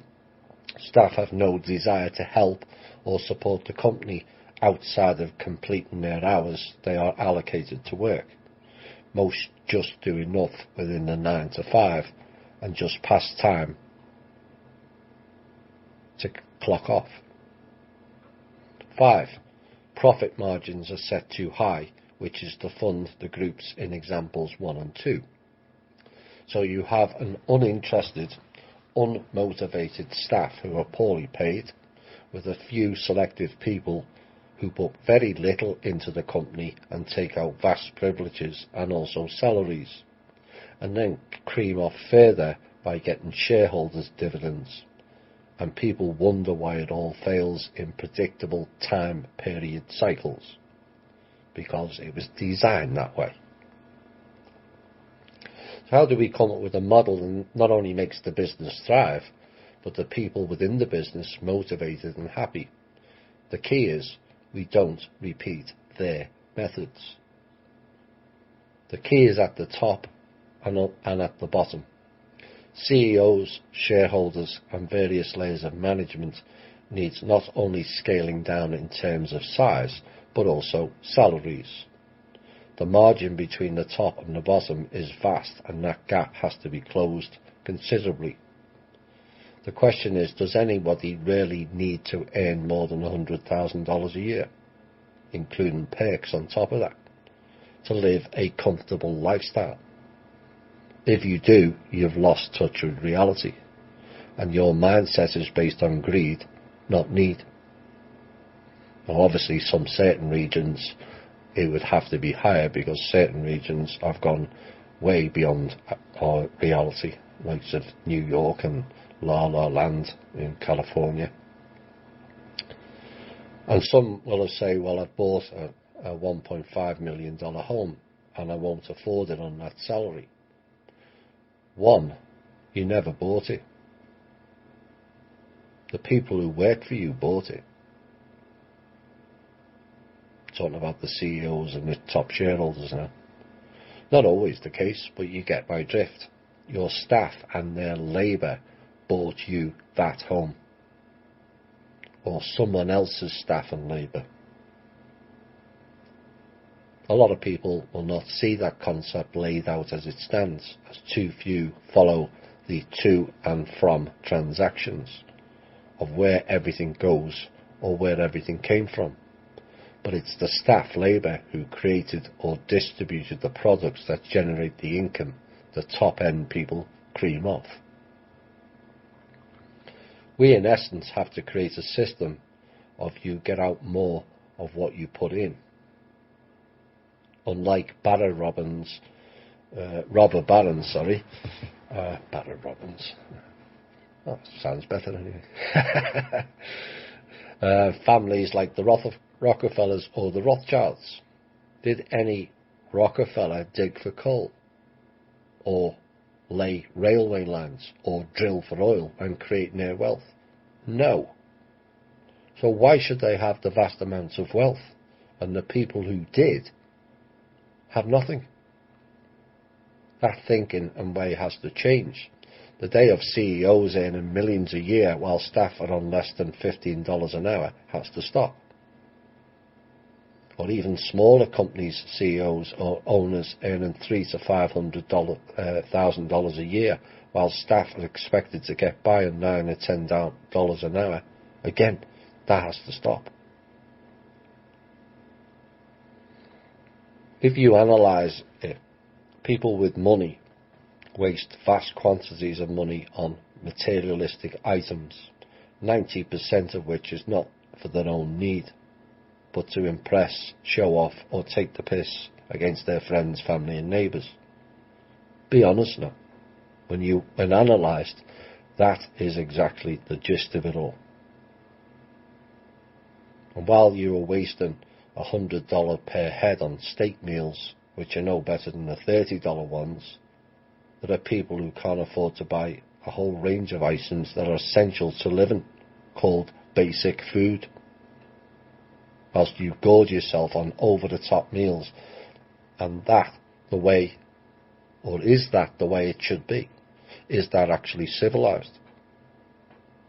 Staff have no desire to help or support the company outside of completing their hours they are allocated to work. Most just do enough within the 9 to 5 and just pass time to clock off. 5. Profit margins are set too high, which is to fund the groups in examples 1 and 2. So you have an uninterested, unmotivated staff who are poorly paid, with a few selective people who put very little into the company and take out vast privileges and also salaries, and then cream off further by getting shareholders' dividends. And people wonder why it all fails in predictable time period cycles, because it was designed that way. So how do we come up with a model that not only makes the business thrive, but the people within the business motivated and happy? The key is we don't repeat their methods. The key is at the top and at the bottom. CEOs, shareholders and various layers of management needs not only scaling down in terms of size, but also salaries. The margin between the top and the bottom is vast, and that gap has to be closed considerably. The question is, does anybody really need to earn more than $100,000 a year, including perks on top of that, to live a comfortable lifestyle? If you do, you've lost touch with reality, and your mindset is based on greed, not need. Now, obviously, some certain regions, it would have to be higher, because certain regions have gone way beyond our reality, like New York and La La Land in California. And some will say, well, I've bought a $1.5 million home and I won't afford it on that salary. One, you never bought it. The people who work for you bought it. Talking about the CEOs and the top shareholders now. Not always the case, but you get my drift. Your staff and their labour bought you that home, or someone else's staff and labour. A lot of people will not see that concept laid out as it stands, as too few follow the to and from transactions of where everything goes or where everything came from. But it's the staff labour who created or distributed the products that generate the income the top end people cream off. We in essence have to create a system of you get out more of what you put in. Unlike Barry Robbins, Robber Barons, Barry Robbins. Oh, sounds better anyway. Families like the Rockefellers or the Rothschilds. Did any Rockefeller dig for coal? Or lay railway lines or drill for oil and create their wealth? No. So why should they have the vast amounts of wealth and the people who did have nothing? That thinking and way has to change. The day of CEOs earning millions a year while staff are on less than $15 an hour has to stop. Or even smaller companies' CEOs or owners earning $300,000 to $500,000 a year while staff are expected to get by on $9 or $10 an hour. Again, that has to stop. If you analyse it, people with money waste vast quantities of money on materialistic items, 90% of which is not for their own need, but to impress, show off, or take the piss against their friends, family and neighbours. Be honest now. When analysed, that is exactly the gist of it all. And while you are wasting $100 per head on steak meals, which are no better than the $30 ones, there are people who can't afford to buy a whole range of items that are essential to living, called basic food. Whilst you gorge yourself on over-the-top meals, and that the way, or is that the way it should be? Is that actually civilised?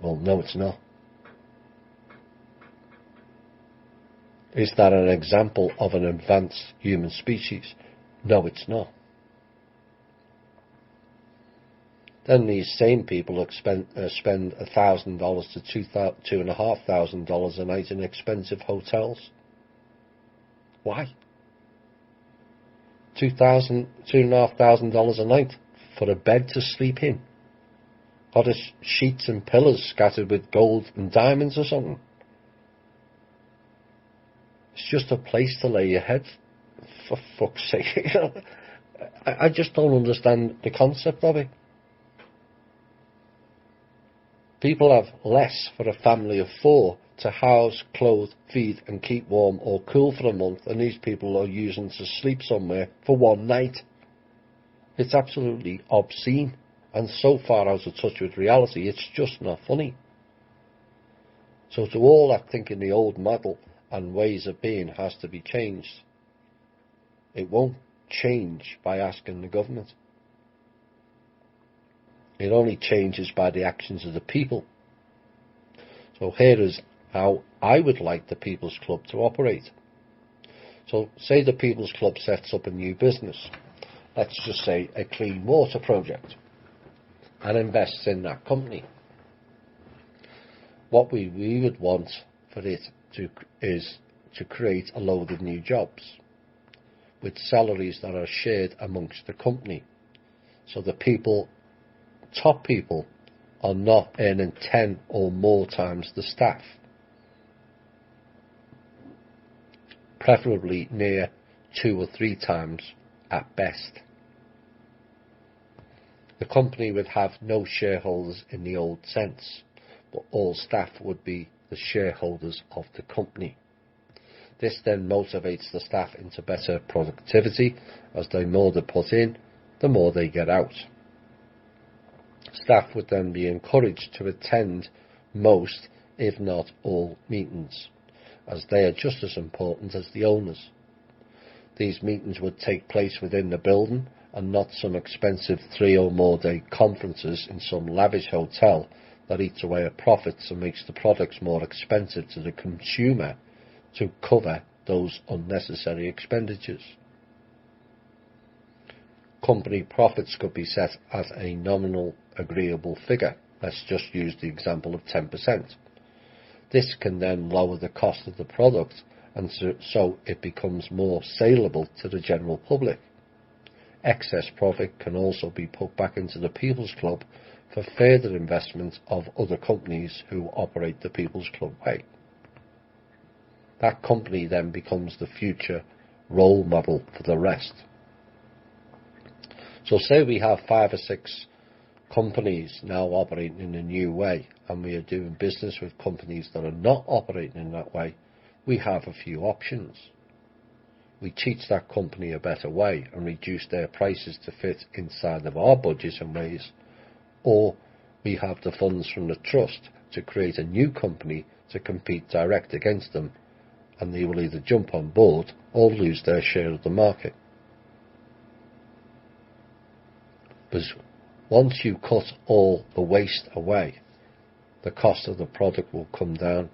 Well, no, it's not. Is that an example of an advanced human species? No, it's not. Then these same people spend $1,000 to $2,500 a night in expensive hotels. Why? $2,500 a night for a bed to sleep in? Got sheets and pillows scattered with gold and diamonds or something? It's just a place to lay your head, for fuck's sake. I just don't understand the concept of it. People have less for a family of 4 to house, clothe, feed and keep warm or cool for a month, and these people are using to sleep somewhere for one night. It's absolutely obscene, and so far out of touch with reality, it's just not funny. So to all that thinking the old model and ways of being has to be changed, it won't change by asking the government. It only changes by the actions of the people. So here is how I would like the People's Club to operate. So say the People's Club sets up a new business, let's just say a clean water project, and invests in that company. What we would want for it is to create a load of new jobs with salaries that are shared amongst the company. So the top people are not earning 10 or more times the staff, preferably near 2 or 3 times at best. The company would have no shareholders in the old sense, but all staff would be the shareholders of the company. This then motivates the staff into better productivity, as the more they put in, the more they get out. Staff would then be encouraged to attend most, if not all, meetings, as they are just as important as the owners. These meetings would take place within the building and not some expensive 3 or more day conferences in some lavish hotel that eats away at profits and makes the products more expensive to the consumer to cover those unnecessary expenditures. Company profits could be set at a nominal agreeable figure. Let's just use the example of 10%. This can then lower the cost of the product, and so it becomes more saleable to the general public. Excess profit can also be put back into the People's Club for further investment of other companies who operate the People's Club way. That company then becomes the future role model for the rest. So say we have 5 or 6 companies now operating in a new way, and we are doing business with companies that are not operating in that way. We have a few options. we teach that company a better way and reduce their prices to fit inside of our budgets and ways, or we have the funds from the trust to create a new company to compete direct against them, and they will either jump on board or lose their share of the market. But once you cut all the waste away, the cost of the product will come down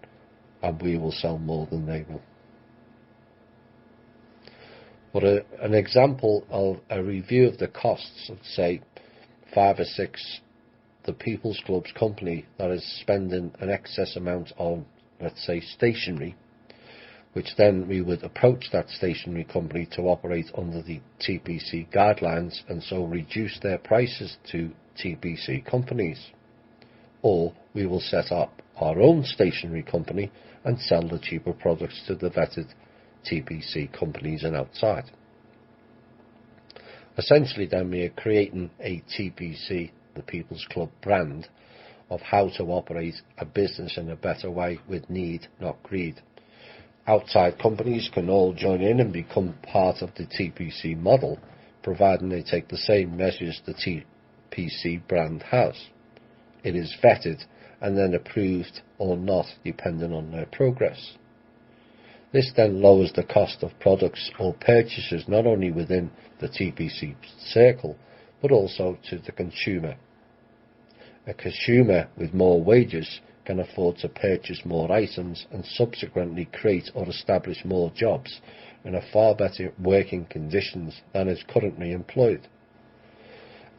and we will sell more than they will. But an example of a review of the costs of, say, 5 or 6, the People's Club's company that is spending an excess amount on, let's say, stationery, which then we would approach that stationery company to operate under the TPC guidelines and so reduce their prices to TPC companies. Or we will set up our own stationery company and sell the cheaper products to the vetted TPC companies and outside. Essentially then we are creating a TPC, the People's Club brand, of how to operate a business in a better way with need, not greed. Outside companies can all join in and become part of the TPC model, providing they take the same measures the TPC brand has. It is vetted and then approved or not, depending on their progress. This then lowers the cost of products or purchases not only within the TPC circle, but also to the consumer. A consumer with more wages can afford to purchase more items and subsequently create or establish more jobs in a far better working conditions than is currently employed.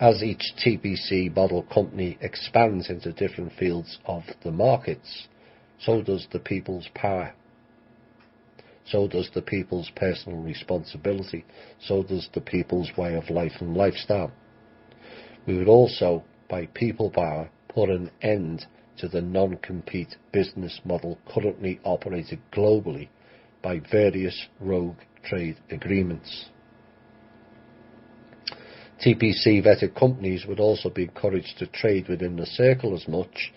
As each TPC model company expands into different fields of the markets, so does the people's power. So does the people's personal responsibility. So does the people's way of life and lifestyle. We would also, by people power, put an end to the non-compete business model currently operated globally by various rogue trade agreements. TPC vetted companies would also be encouraged to trade within the circle as much.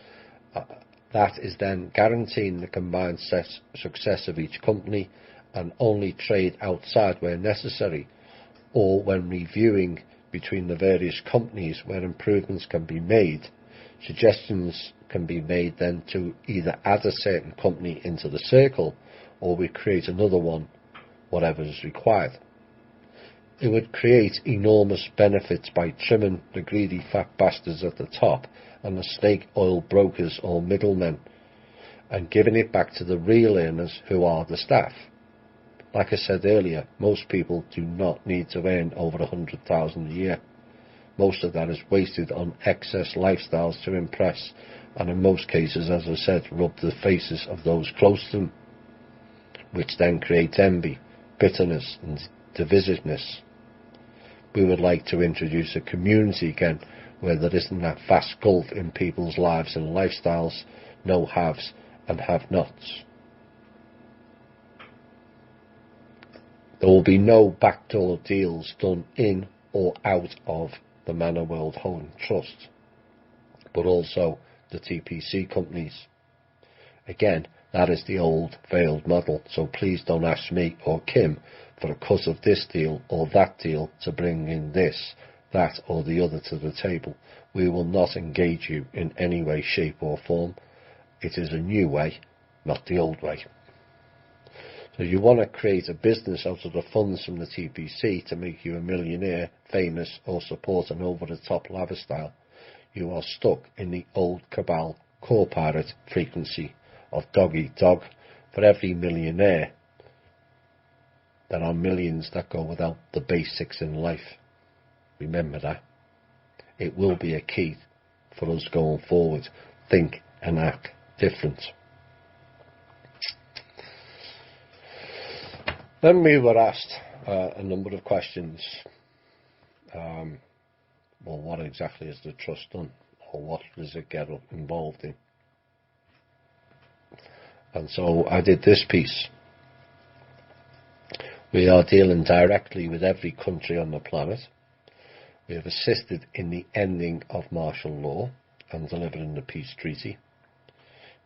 That is then guaranteeing the combined success of each company, and only trade outside where necessary, or when reviewing between the various companies where improvements can be made. Suggestions can be made then to either add a certain company into the circle, or we create another one, whatever is required. It would create enormous benefits by trimming the greedy fat bastards at the top and the snake oil brokers or middlemen, and giving it back to the real earners who are the staff. Like I said earlier, most people do not need to earn over 100,000 a year. Most of that is wasted on excess lifestyles to impress, and in most cases, as I said, rub the faces of those close to them, which then creates envy, bitterness and divisiveness. We would like to introduce a community again where there isn't that vast gulf in people's lives and lifestyles, no haves and have-nots. There will be no backdoor deals done in or out of the Manor World Holding Trust, but also the TPC companies. Again, that is the old failed model, so please don't ask me or Kim for a cut of this deal or that deal to bring in this, that or the other to the table. We will not engage you in any way, shape or form. It is a new way, not the old way. So you want to create a business out of the funds from the TPC to make you a millionaire, famous or support an over-the-top lifestyle. You are stuck in the old cabal core pirate frequency of dog eat dog. For every millionaire, there are millions that go without the basics in life. Remember that. It will be a key for us going forward. Think and act different. Then we were asked a number of questions. Well, what exactly is the trust done? Or what does it get involved in? And so I did this piece. We are dealing directly with every country on the planet. We have assisted in the ending of martial law and delivering the peace treaty.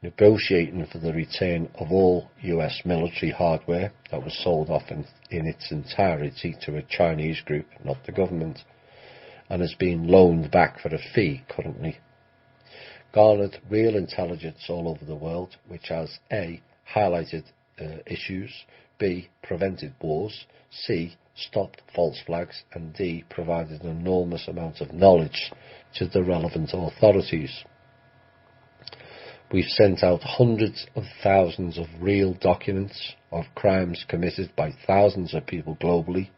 negotiating for the return of all US military hardware that was sold off in its entirety to a Chinese group, not the government, and is being loaned back for a fee currently. Garnered real intelligence all over the world, which has A. highlighted issues, B. prevented wars, C. stopped false flags, and D. provided an enormous amount of knowledge to the relevant authorities. We've sent out hundreds of thousands of real documents of crimes committed by thousands of people globally,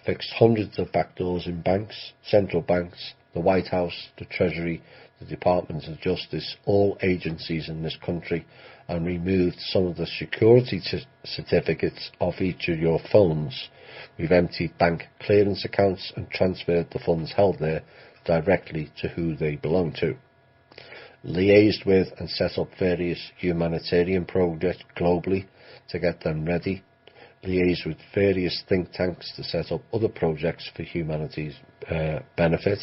fixed hundreds of backdoors in banks, central banks, the White House, the Treasury, the Department of Justice, all agencies in this country, and removed some of the security certificates off each of your phones. We've emptied bank clearance accounts and transferred the funds held there directly to who they belong to. Liaised with and set up various humanitarian projects globally to get them ready. Liaised with various think tanks to set up other projects for humanity's benefit.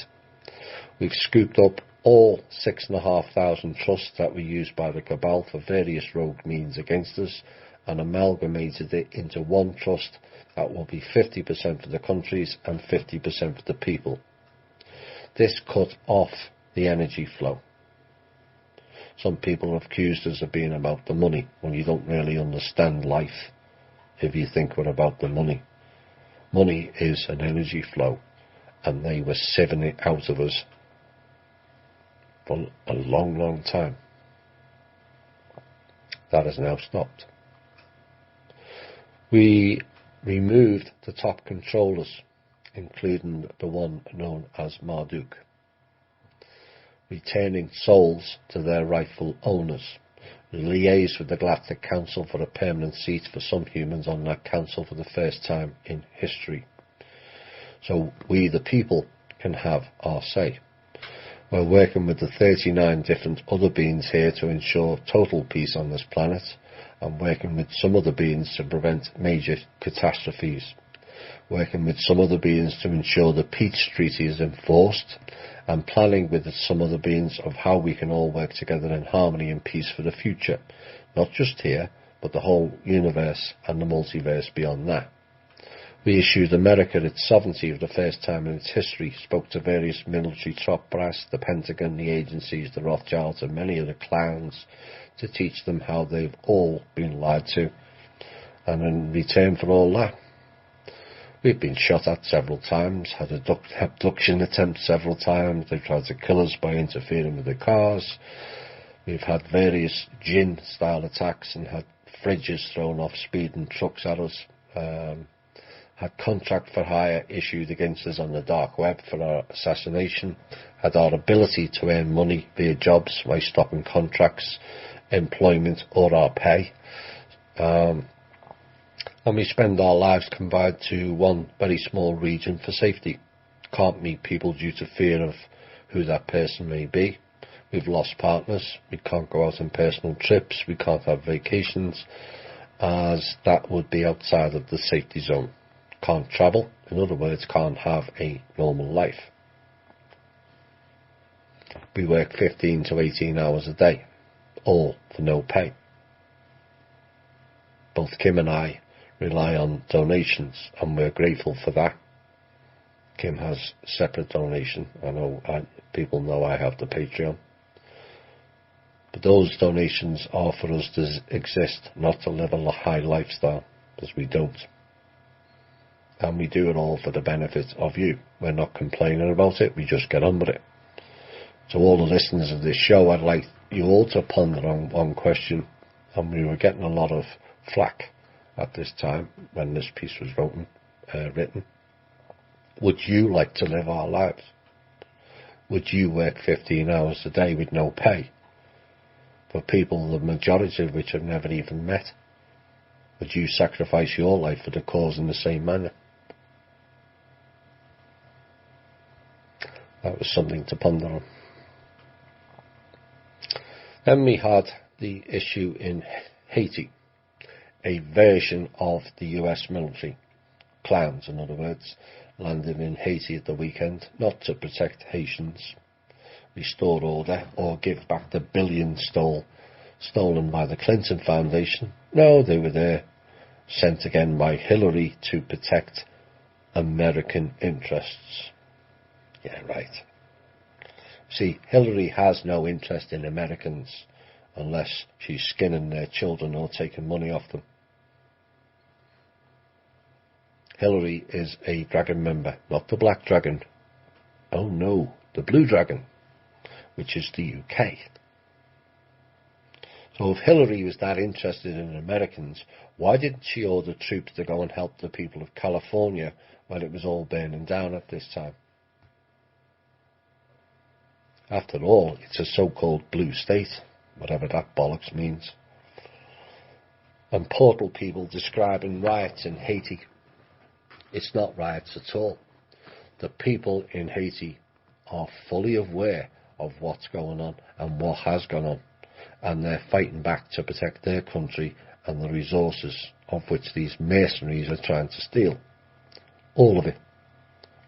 We've scooped up all 6,500 trusts that were used by the cabal for various rogue means against us and amalgamated it into one trust that will be 50% for the countries and 50% for the people. This cut off the energy flow. Some people have accused us of being about the money when you don't really understand life if you think we're about the money. Money is an energy flow, and they were sieving it out of us for a long, long time. That has now stopped. We removed the top controllers, including the one known as Marduk, returning souls to their rightful owners. Liaise with the Galactic Council for a permanent seat for some humans on that council for the first time in history. So we, the people, can have our say. We're working with the 39 different other beings here to ensure total peace on this planet, and working with some other beings to prevent major catastrophes. Working with some other beings to ensure the peace treaty is enforced, and planning with some other beings of how we can all work together in harmony and peace for the future, not just here, but the whole universe and the multiverse beyond that. We issued America its sovereignty for the first time in its history, spoke to various military top brass, the Pentagon, the agencies, the Rothschilds, and many of the clowns to teach them how they've all been lied to. And in return for all that, we've been shot at several times, had abduction attempts several times. They've tried to kill us by interfering with the cars. We've had various djinn-style attacks and had fridges thrown off speeding trucks at us. Had contract for hire issued against us on the dark web for our assassination. Had our ability to earn money via jobs by stopping contracts, employment, or our pay. And we spend our lives confined to one very small region for safety. Can't meet people due to fear of who that person may be. We've lost partners. We can't go out on personal trips. We can't have vacations, as that would be outside of the safety zone. Can't travel. In other words, can't have a normal life. We work 15 to 18 hours a day, all for no pay. Both Kim and I rely on donations, and we're grateful for that. Kim has separate donation. I know people know I have the Patreon. But those donations are for us to exist, not to live a high lifestyle, because we don't. And we do it all for the benefit of you. We're not complaining about it, we just get on with it. To all the listeners of this show, I'd like you all to ponder on one question, and we were getting a lot of flack at this time when this piece was written. Would you like to live our lives? Would you work 15 hours a day with no pay for people, the majority of which have never even met? Would you sacrifice your life for the cause in the same manner? That was something to ponder on. Then we had the issue in Haiti, a version of the US military, clowns in other words, landed in Haiti at the weekend, not to protect Haitians, restore order, or give back the billions stolen by the Clinton Foundation. No, they were there, sent again by Hillary to protect American interests. Yeah, right. See, Hillary has no interest in Americans unless she's skinning their children or taking money off them. Hillary is a dragon member, not the Black Dragon. Oh no, the Blue Dragon, which is the UK. So if Hillary was that interested in Americans, why didn't she order troops to go and help the people of California when it was all burning down at this time? After all, it's a so-called blue state, whatever that bollocks means. And portal people describing riots in Haiti. It's not riots at all. The people in Haiti are fully aware of what's going on and what has gone on, and they're fighting back to protect their country and the resources of which these mercenaries are trying to steal. All of it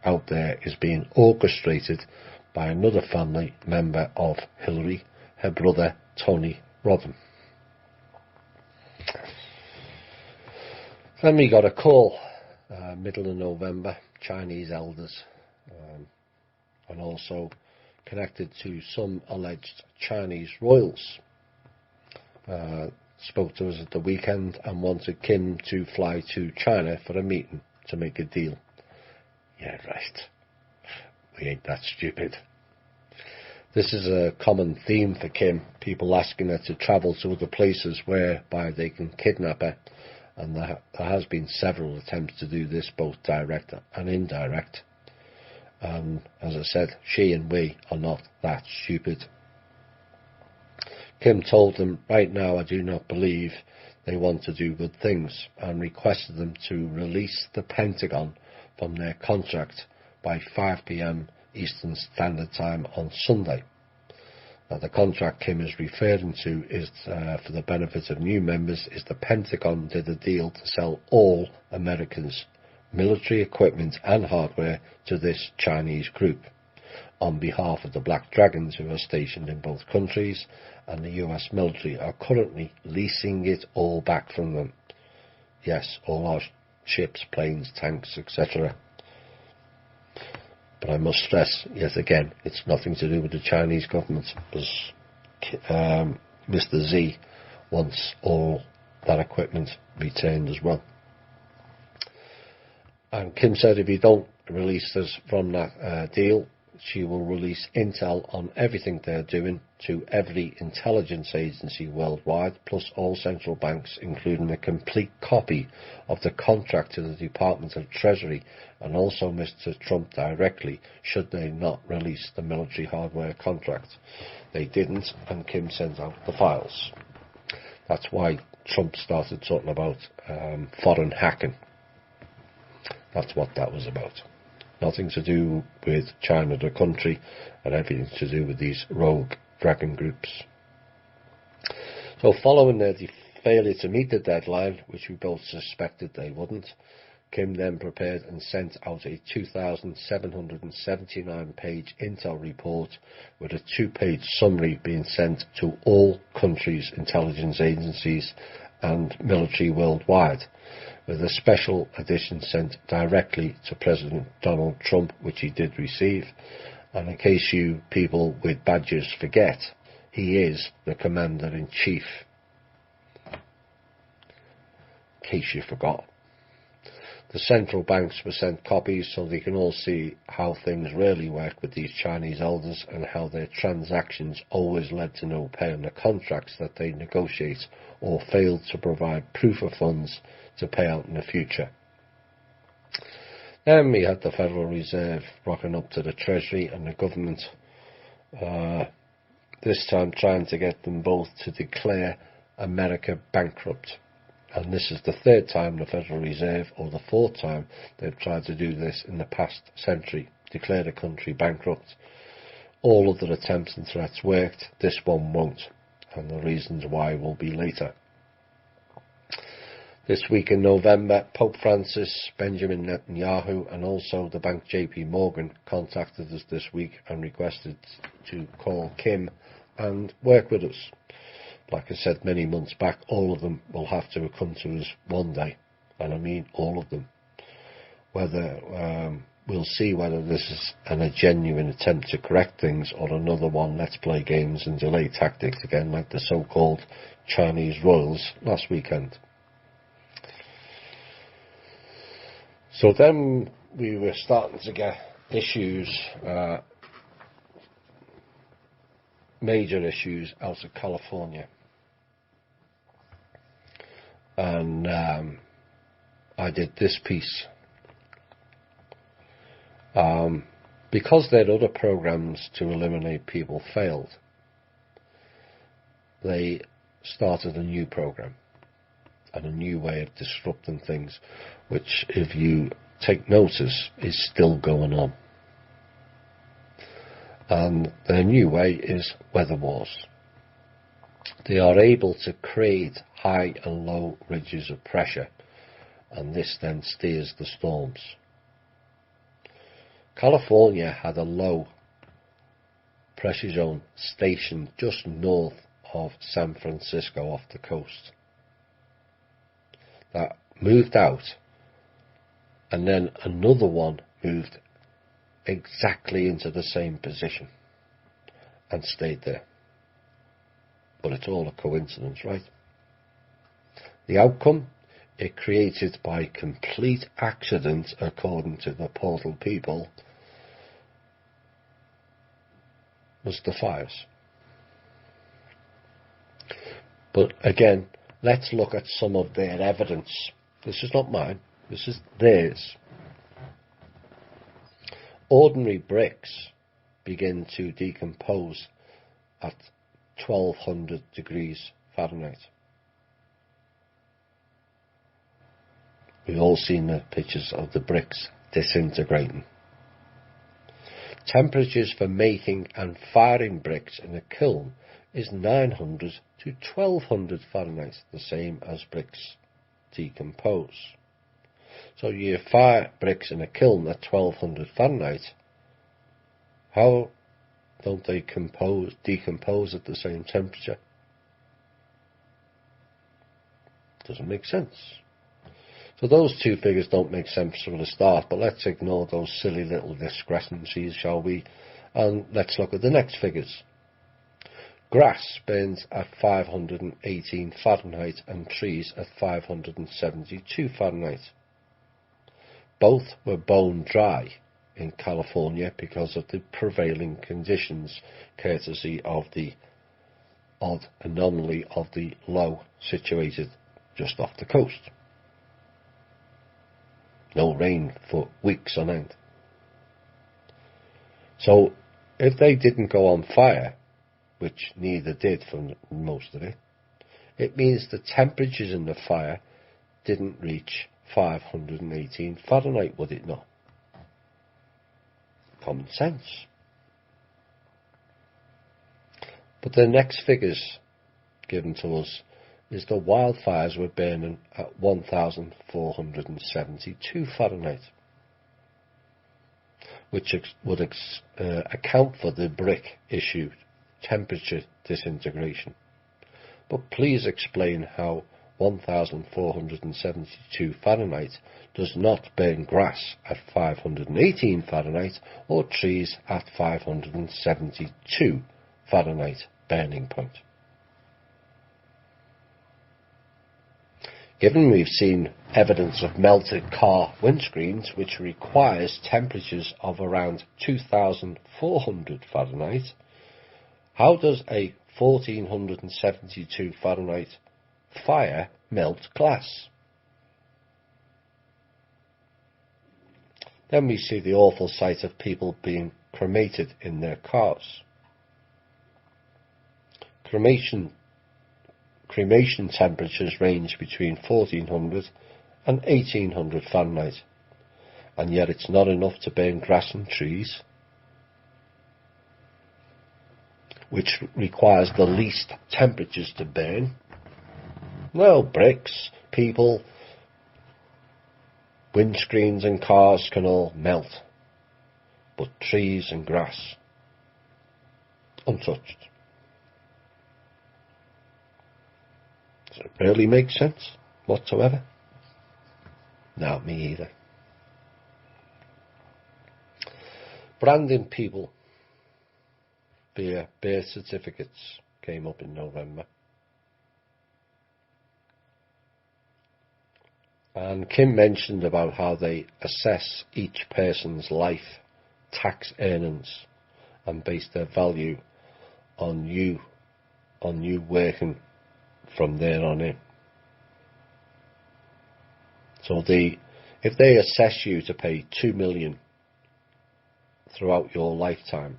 out there is being orchestrated by another family member of Hillary, her brother Tony Rodham. Then we got a call, middle of November, Chinese elders, and also connected to some alleged Chinese royals. Spoke to us at the weekend and wanted Kim to fly to China for a meeting to make a deal. Yeah, right. We ain't that stupid. This is a common theme for Kim, people asking her to travel to other places whereby they can kidnap her, and there has been several attempts to do this, both direct and indirect. And as I said, she and we are not that stupid. Kim told them, right now I do not believe they want to do good things, and requested them to release the Pentagon from their contract by 5 p.m. Eastern Standard Time on Sunday. Now, the contract Kim is referring to is, for the benefit of new members, is the Pentagon did a deal to sell all Americans' military equipment and hardware to this Chinese group on behalf of the Black Dragons who are stationed in both countries, and the US military are currently leasing it all back from them. Yes, all our ships, planes, tanks, etc. But I must stress, yet again, it's nothing to do with the Chinese government, because Mr. Z wants all that equipment returned as well. And Kim said if you don't release us from that deal, she will release intel on everything they're doing to every intelligence agency worldwide, plus all central banks, including a complete copy of the contract to the Department of Treasury, and also Mr. Trump directly, should they not release the military hardware contract. They didn't, and Kim sent out the files. That's why Trump started talking about foreign hacking. That's what that was about. Nothing to do with China the country, and everything to do with these rogue dragon groups. So following their failure to meet the deadline, which we both suspected they wouldn't, Kim then prepared and sent out a 2,779-page intel report with a 2-page summary being sent to all countries' intelligence agencies and military worldwide, with a special edition sent directly to President Donald Trump, which he did receive. And in case you people with badges forget, he is the Commander-in-Chief. In case you forgot. The central banks were sent copies so they can all see how things really work with these Chinese elders, and how their transactions always led to no pay on the contracts that they negotiate, or failed to provide proof of funds to pay out in the future. Then we had the Federal Reserve rocking up to the Treasury and the government, this time trying to get them both to declare America bankrupt. And this is the third time the Federal Reserve, or the fourth time they've tried to do this in the past century, declare the country bankrupt. All other attempts and threats worked, this one won't, and the reasons why will be later. This week in November, Pope Francis, Benjamin Netanyahu, and also the bank JP Morgan contacted us this week and requested to call Kim and work with us. like I said many months back, all of them will have to come to us one day, and I mean all of them. Whether we'll see whether this is a genuine attempt to correct things or another one, let's play games and delay tactics again, like the so-called Chinese royals last weekend. So then we were starting to get issues, major issues out of California. And I did this piece. Because their other programs to eliminate people failed, they started a new program and a new way of disrupting things, which, if you take notice, is still going on. And their new way is weather wars. They are able to create high and low ridges of pressure, and this then steers the storms. California had a low pressure zone stationed just north of San Francisco off the coast. That moved out, and then another one moved exactly into the same position and stayed there. But it's all a coincidence, right? The outcome, it created by complete accident, according to the Portal people, was the fires. But again, let's look at some of their evidence. This is not mine, this is theirs. Ordinary bricks begin to decompose at 1200 degrees Fahrenheit. We've all seen the pictures of the bricks disintegrating. Temperatures for making and firing bricks in a kiln is 900 to 1200 Fahrenheit, the same as bricks decompose. So you fire bricks in a kiln at 1200 Fahrenheit, how don't they decompose at the same temperature? Doesn't make sense. So those two figures don't make sense for the start, but let's ignore those silly little discrepancies, shall we? And let's look at the next figures. Grass burns at 518 Fahrenheit and trees at 572 Fahrenheit. Both were bone dry in California because of the prevailing conditions, courtesy of the odd anomaly of the low situated just off the coast. No rain for weeks on end. So if they didn't go on fire, which neither did for most of it, it means the temperatures in the fire didn't reach 518 Fahrenheit, would it not? Common sense. But the next figures given to us is the wildfires were burning at 1472 Fahrenheit, which would account for the brick issue, temperature disintegration. But please explain how 1472 Fahrenheit does not burn grass at 518 Fahrenheit or trees at 572 Fahrenheit burning point. Given we've seen evidence of melted car windscreens, which requires temperatures of around 2400 Fahrenheit, how does a 1472 Fahrenheit fire melt glass? Then we see the awful sight of people being cremated in their cars. Cremation temperatures range between 1400 and 1800 Fahrenheit, and yet it's not enough to burn grass and trees, which requires the least temperatures to burn. No, bricks, people, windscreens and cars can all melt, but trees and grass, untouched. Does it really make sense whatsoever? No, me either. Branding people via birth certificates came up in November. And Kim mentioned about how they assess each person's life tax earnings and base their value on you working from there on in. So if they assess you to pay $2 million throughout your lifetime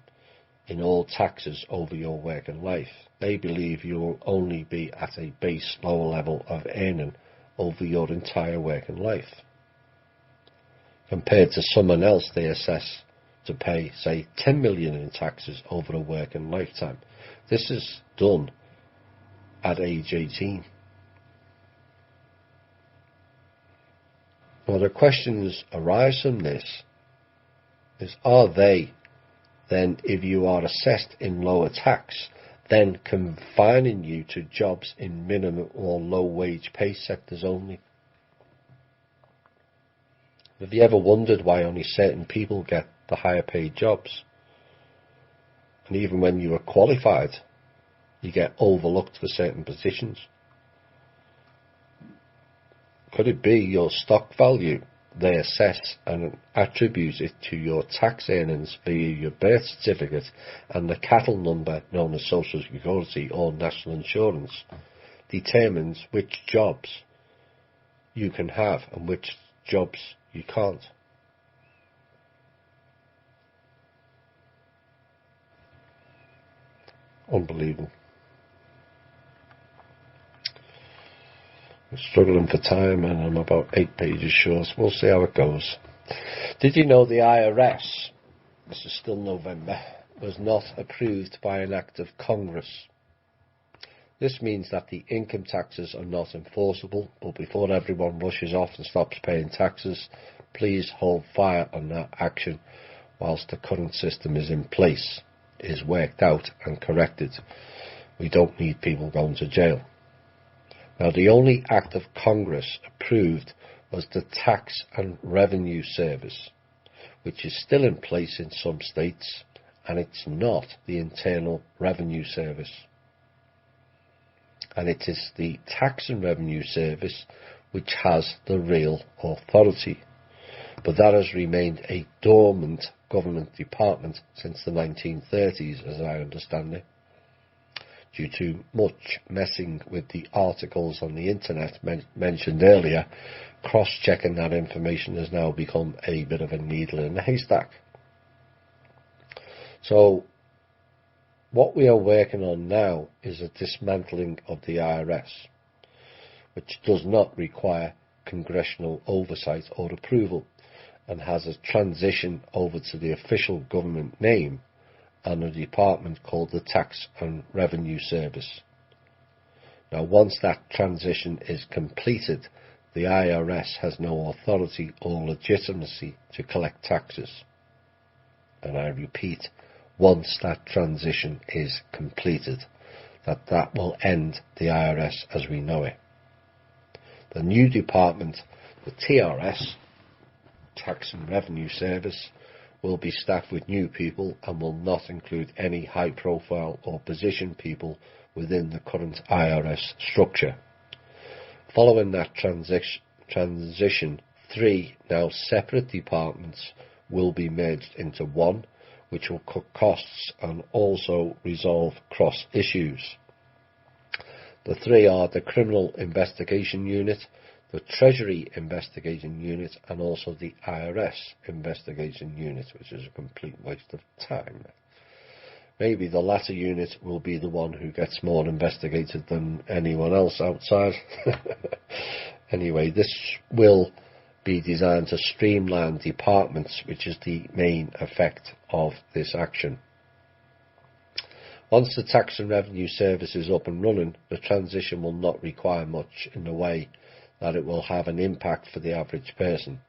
in all taxes over your working life, they believe you will only be at a base lower level of earning over your entire working life, compared to someone else they assess to pay, say, $10 million in taxes over a working lifetime. This is done at age 18. Well, the questions arise from this is, are they then, if you are assessed in lower tax, then confining you to jobs in minimum or low wage pay sectors only? Have you ever wondered why only certain people get the higher paid jobs? And even when you are qualified, you get overlooked for certain positions. Could it be your stock value? They assess and attribute it to your tax earnings via your birth certificate and the cattle number known as Social Security or National Insurance determines which jobs you can have and which jobs you can't. Unbelievable. I'm struggling for time and I'm about 8 pages short. We'll see how it goes. Did you know the IRS, this is still November, was not approved by an act of Congress? This means that the income taxes are not enforceable, but before everyone rushes off and stops paying taxes, please hold fire on that action whilst the current system is in place, is worked out and corrected. We don't need people going to jail. Now, the only act of Congress approved was the Tax and Revenue Service, which is still in place in some states, and it's not the Internal Revenue Service. And it is the Tax and Revenue Service which has the real authority. But that has remained a dormant government department since the 1930s, as I understand it. Due to much messing with the articles on the internet mentioned earlier, cross-checking that information has now become a bit of a needle in a haystack. So, what we are working on now is a dismantling of the IRS, which does not require congressional oversight or approval, and has a transition over to the official government name and a department called the Tax and Revenue Service. Now, once that transition is completed, the IRS has no authority or legitimacy to collect taxes. And I repeat, once that transition is completed, that will end the IRS as we know it. The new department, the TRS, Tax and Revenue Service, will be staffed with new people and will not include any high-profile or position people within the current IRS structure. Following that transition, 3 now separate departments will be merged into one, which will cut costs and also resolve cross issues. The 3 are the Criminal Investigation Unit, the Treasury Investigation Unit, and also the IRS Investigation Unit, which is a complete waste of time. Maybe the latter unit will be the one who gets more investigated than anyone else outside. Anyway, this will be designed to streamline departments, which is the main effect of this action. Once the Tax and Revenue Service is up and running, the transition will not require much in the way that it will have an impact for the average person.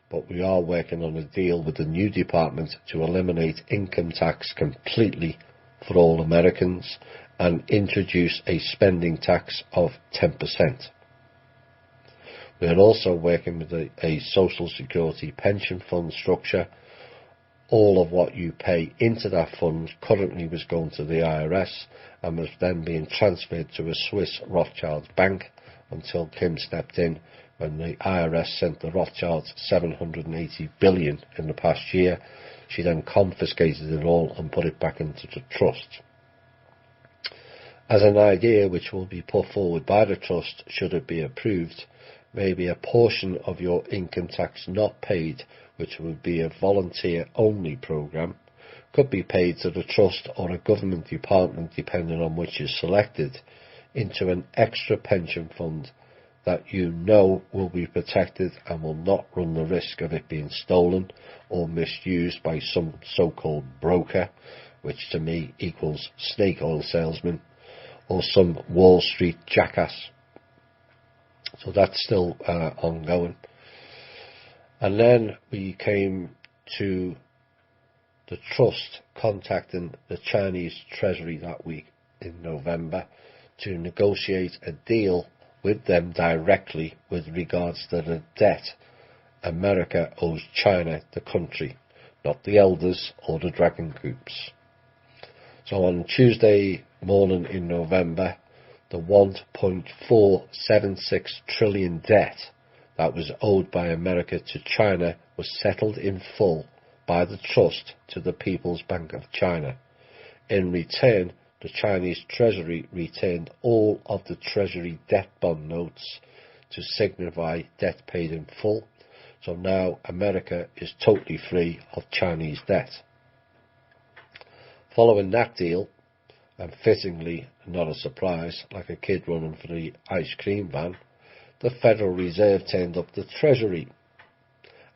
But we are working on a deal with the new department to eliminate income tax completely for all Americans and introduce a spending tax of 10%. We are also working with a social security pension fund structure. All of what you pay into that fund currently was going to the IRS and was then being transferred to a Swiss Rothschild bank until Kim stepped in when the IRS sent the Rothschilds $780 billion in the past year. She then confiscated it all and put it back into the trust. As an idea which will be put forward by the trust should it be approved, maybe a portion of your income tax not paid, which would be a volunteer-only programme, could be paid to the trust or a government department, depending on which is selected, into an extra pension fund that you know will be protected and will not run the risk of it being stolen or misused by some so-called broker, which to me equals snake oil salesman, or some Wall Street jackass. So that's still ongoing. And then we came to the trust contacting the Chinese Treasury that week in November to negotiate a deal with them directly with regards to the debt America owes China, the country, not the elders or the dragon groups. So on Tuesday morning in November, the 1.476 trillion debt that was owed by America to China was settled in full by the trust to the People's Bank of China. In return, the Chinese Treasury returned all of the Treasury debt bond notes to signify debt paid in full. So now America is totally free of Chinese debt. Following that deal, and fittingly, not a surprise, like a kid running for the ice cream van, the Federal Reserve turned up the Treasury,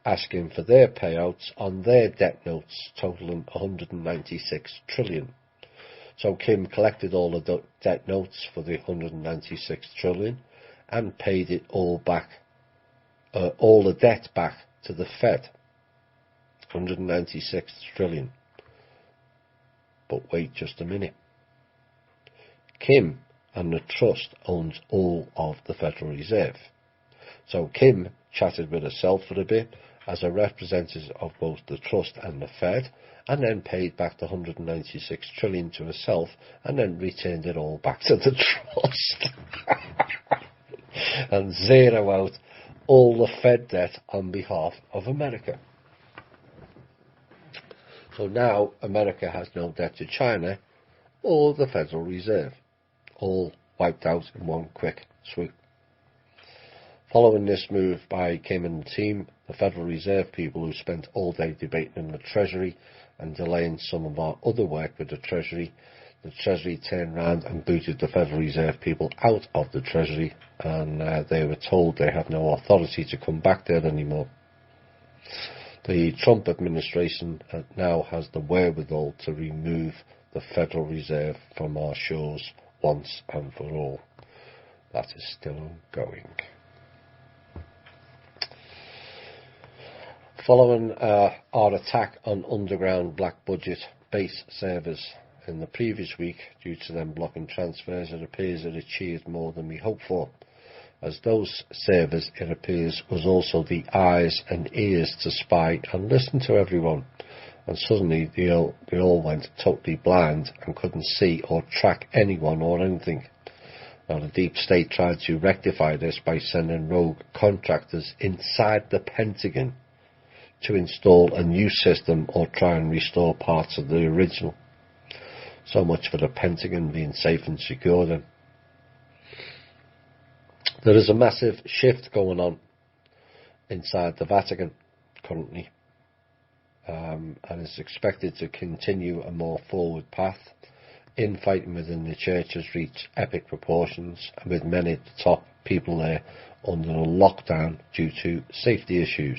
asking for their payouts on their debt notes, totaling 196 trillion. So Kim collected all the debt notes for the 196 trillion and paid it all back, all the debt back to the Fed, 196 trillion. But wait just a minute. Kim and the trust owns all of the Federal Reserve. So Kim chatted with herself for a bit as a representative of both the trust and the Fed, and then paid back the 196 trillion to herself, and then returned it all back to the trust. And zero out all the Fed debt on behalf of America. So now America has no debt to China or the Federal Reserve, all wiped out in one quick swoop. Following this move by Kim and the team, the Federal Reserve people who spent all day debating in the Treasury and delaying some of our other work with the Treasury turned round and booted the Federal Reserve people out of the Treasury, and they were told they have no authority to come back there anymore. The Trump administration now has the wherewithal to remove the Federal Reserve from our shores once and for all. That is still ongoing. Following our attack on underground black budget base servers in the previous week due to them blocking transfers, it appears it achieved more than we hoped for, as those servers, it appears, was also the eyes and ears to spy and listen to everyone, and suddenly they all went totally blind and couldn't see or track anyone or anything. Now the deep state tried to rectify this by sending rogue contractors inside the Pentagon to install a new system or try and restore parts of the original. So much for the Pentagon being safe and secure then. There is a massive shift going on inside the Vatican currently, and is expected to continue a more forward path. Infighting within the church has reached epic proportions, and with many of the top people there under a lockdown due to safety issues.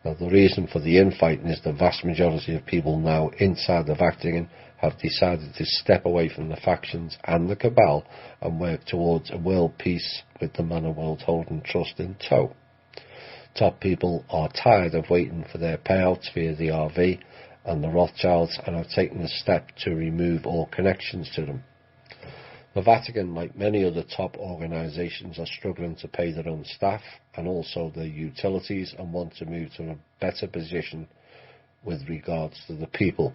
Now, the reason for the infighting is the vast majority of people now inside the Vatican have decided to step away from the factions and the cabal and work towards a world peace with the man of world holding trust in tow. Top people are tired of waiting for their payouts via the RV and the Rothschilds and have taken the step to remove all connections to them. The Vatican, like many other top organisations, are struggling to pay their own staff and also their utilities, and want to move to a better position with regards to the people.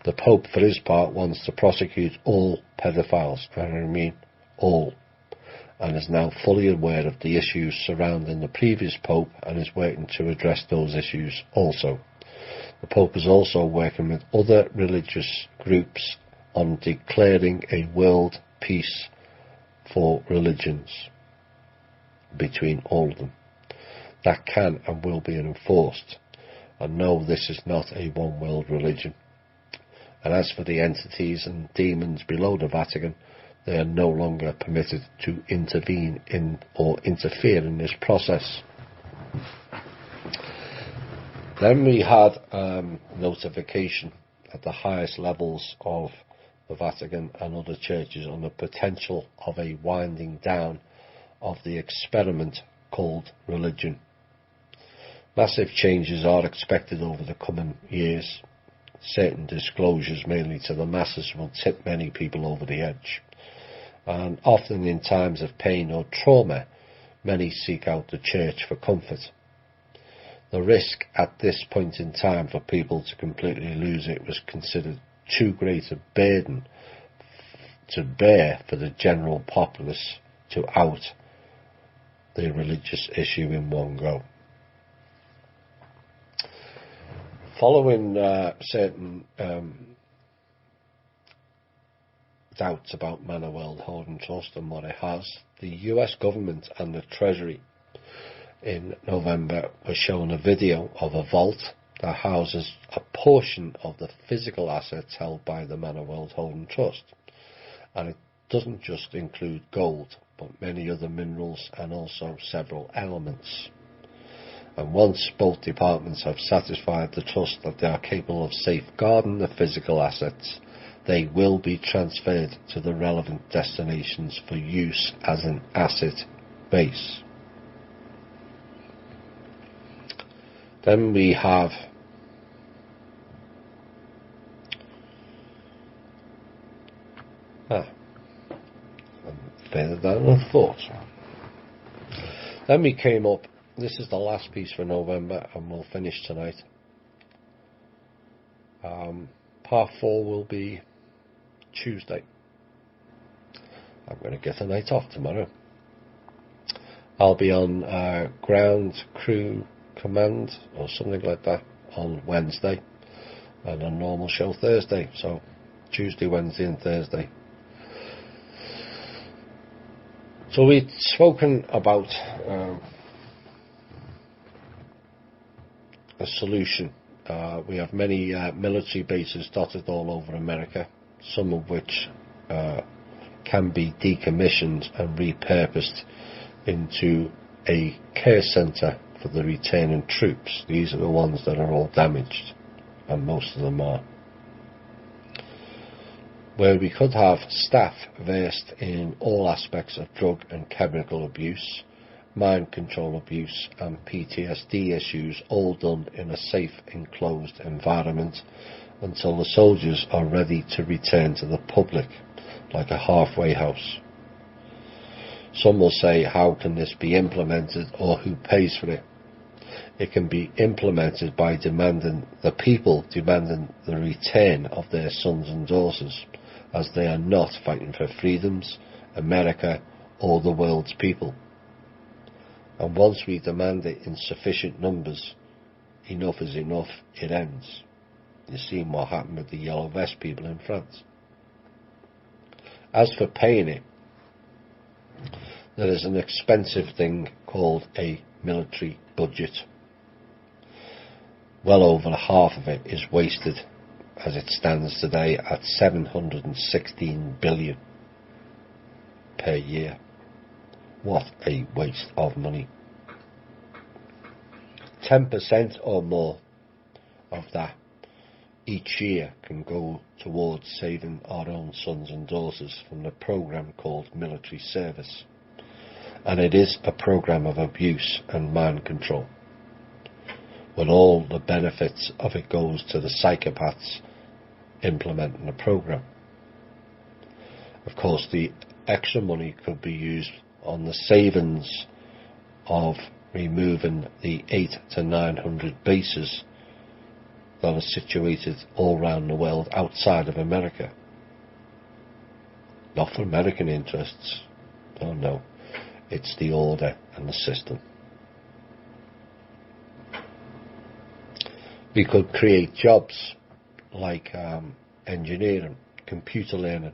The Pope, for his part, wants to prosecute all pedophiles, and I mean all, and is now fully aware of the issues surrounding the previous Pope and is working to address those issues also. The Pope is also working with other religious groups on declaring a world peace for religions between all of them. That can and will be enforced. And no, this is not a one world religion. And as for the entities and demons below the Vatican, they are no longer permitted to intervene in or interfere in this process. Then we had notification at the highest levels of the Vatican and other churches on the potential of a winding down of the experiment called religion. Massive changes are expected over the coming years. Certain disclosures, mainly to the masses, will tip many people over the edge. And often in times of pain or trauma, many seek out the church for comfort. The risk at this point in time for people to completely lose it was considered too great a burden to bear for the general populace to out the religious issue in one go. Following certain doubts about Manor World Holding Trust and what it has, the US government and the Treasury in November were shown a video of a vault that houses a portion of the physical assets held by the Manor World Holding Trust. And it doesn't just include gold, but many other minerals and also several elements. And once both departments have satisfied the trust that they are capable of safeguarding the physical assets, they will be transferred to the relevant destinations for use as an asset base. Then we have further down the thoughts. Then we came up, this is the last piece for November and we'll finish tonight. Part 4 will be Tuesday. I'm going to get a night off tomorrow. I'll be on ground crew command or something like that on Wednesday, and a normal show Thursday. So Tuesday, Wednesday and Thursday. So we've spoken about a solution. We have many military bases dotted all over America, some of which can be decommissioned and repurposed into a care centre for the returning troops. These are the ones that are all damaged, and most of them are. Where we could have staff versed in all aspects of drug and chemical abuse, mind control abuse and PTSD issues, all done in a safe enclosed environment until the soldiers are ready to return to the public, like a halfway house. Some will say, how can this be implemented, or who pays for it? It can be implemented by the people demanding the return of their sons and daughters, as they are not fighting for freedoms, America, or the world's people. And once we demand it in sufficient numbers, enough is enough, it ends. You've seen what happened with the Yellow Vest people in France. As for paying it, there is an expensive thing called a military budget. Well over half of it is wasted as it stands today at $716 billion per year. What a waste of money. 10% or more of that each year can go towards saving our own sons and daughters from the program called military service. And it is a program of abuse and mind control, when all the benefits of it goes to the psychopaths implementing the program. Of course, the extra money could be used on the savings of removing the 800 to 900 bases that are situated all around the world outside of America. Not for American interests. Oh no. It's the order and the system. We could create jobs like engineering, computer learning,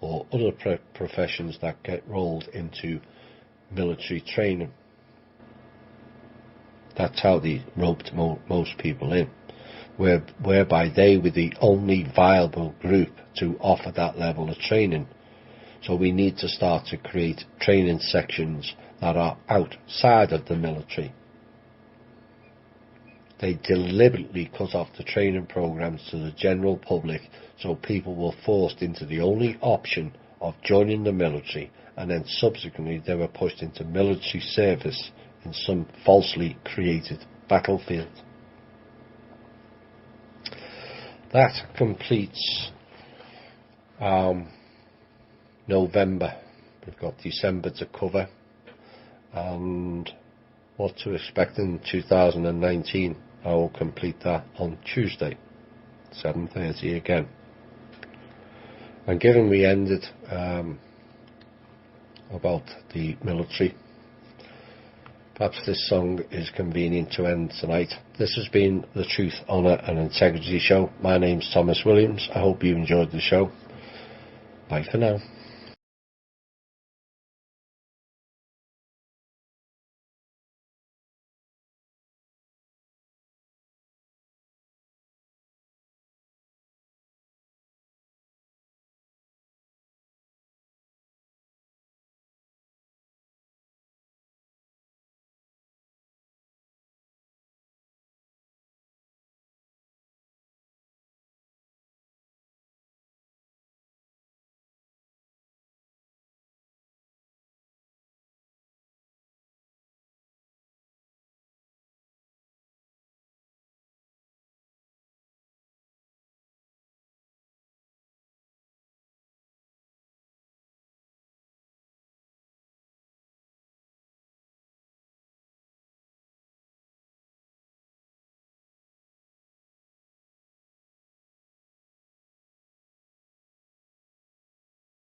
or other professions that get rolled into military training. That's how they roped most people in, whereby they were the only viable group to offer that level of training. So we need to start to create training sections that are outside of the military. They deliberately cut off the training programs to the general public, so people were forced into the only option of joining the military, and then subsequently they were pushed into military service in some falsely created battlefield. That completes November. We've got December to cover, and what to expect in 2019. I will complete that on Tuesday, 7:30 again. And given we ended about the military, perhaps this song is convenient to end tonight. This has been the Truth, Honour and Integrity Show. My name's Thomas Williams. I hope you enjoyed the show. Bye for now.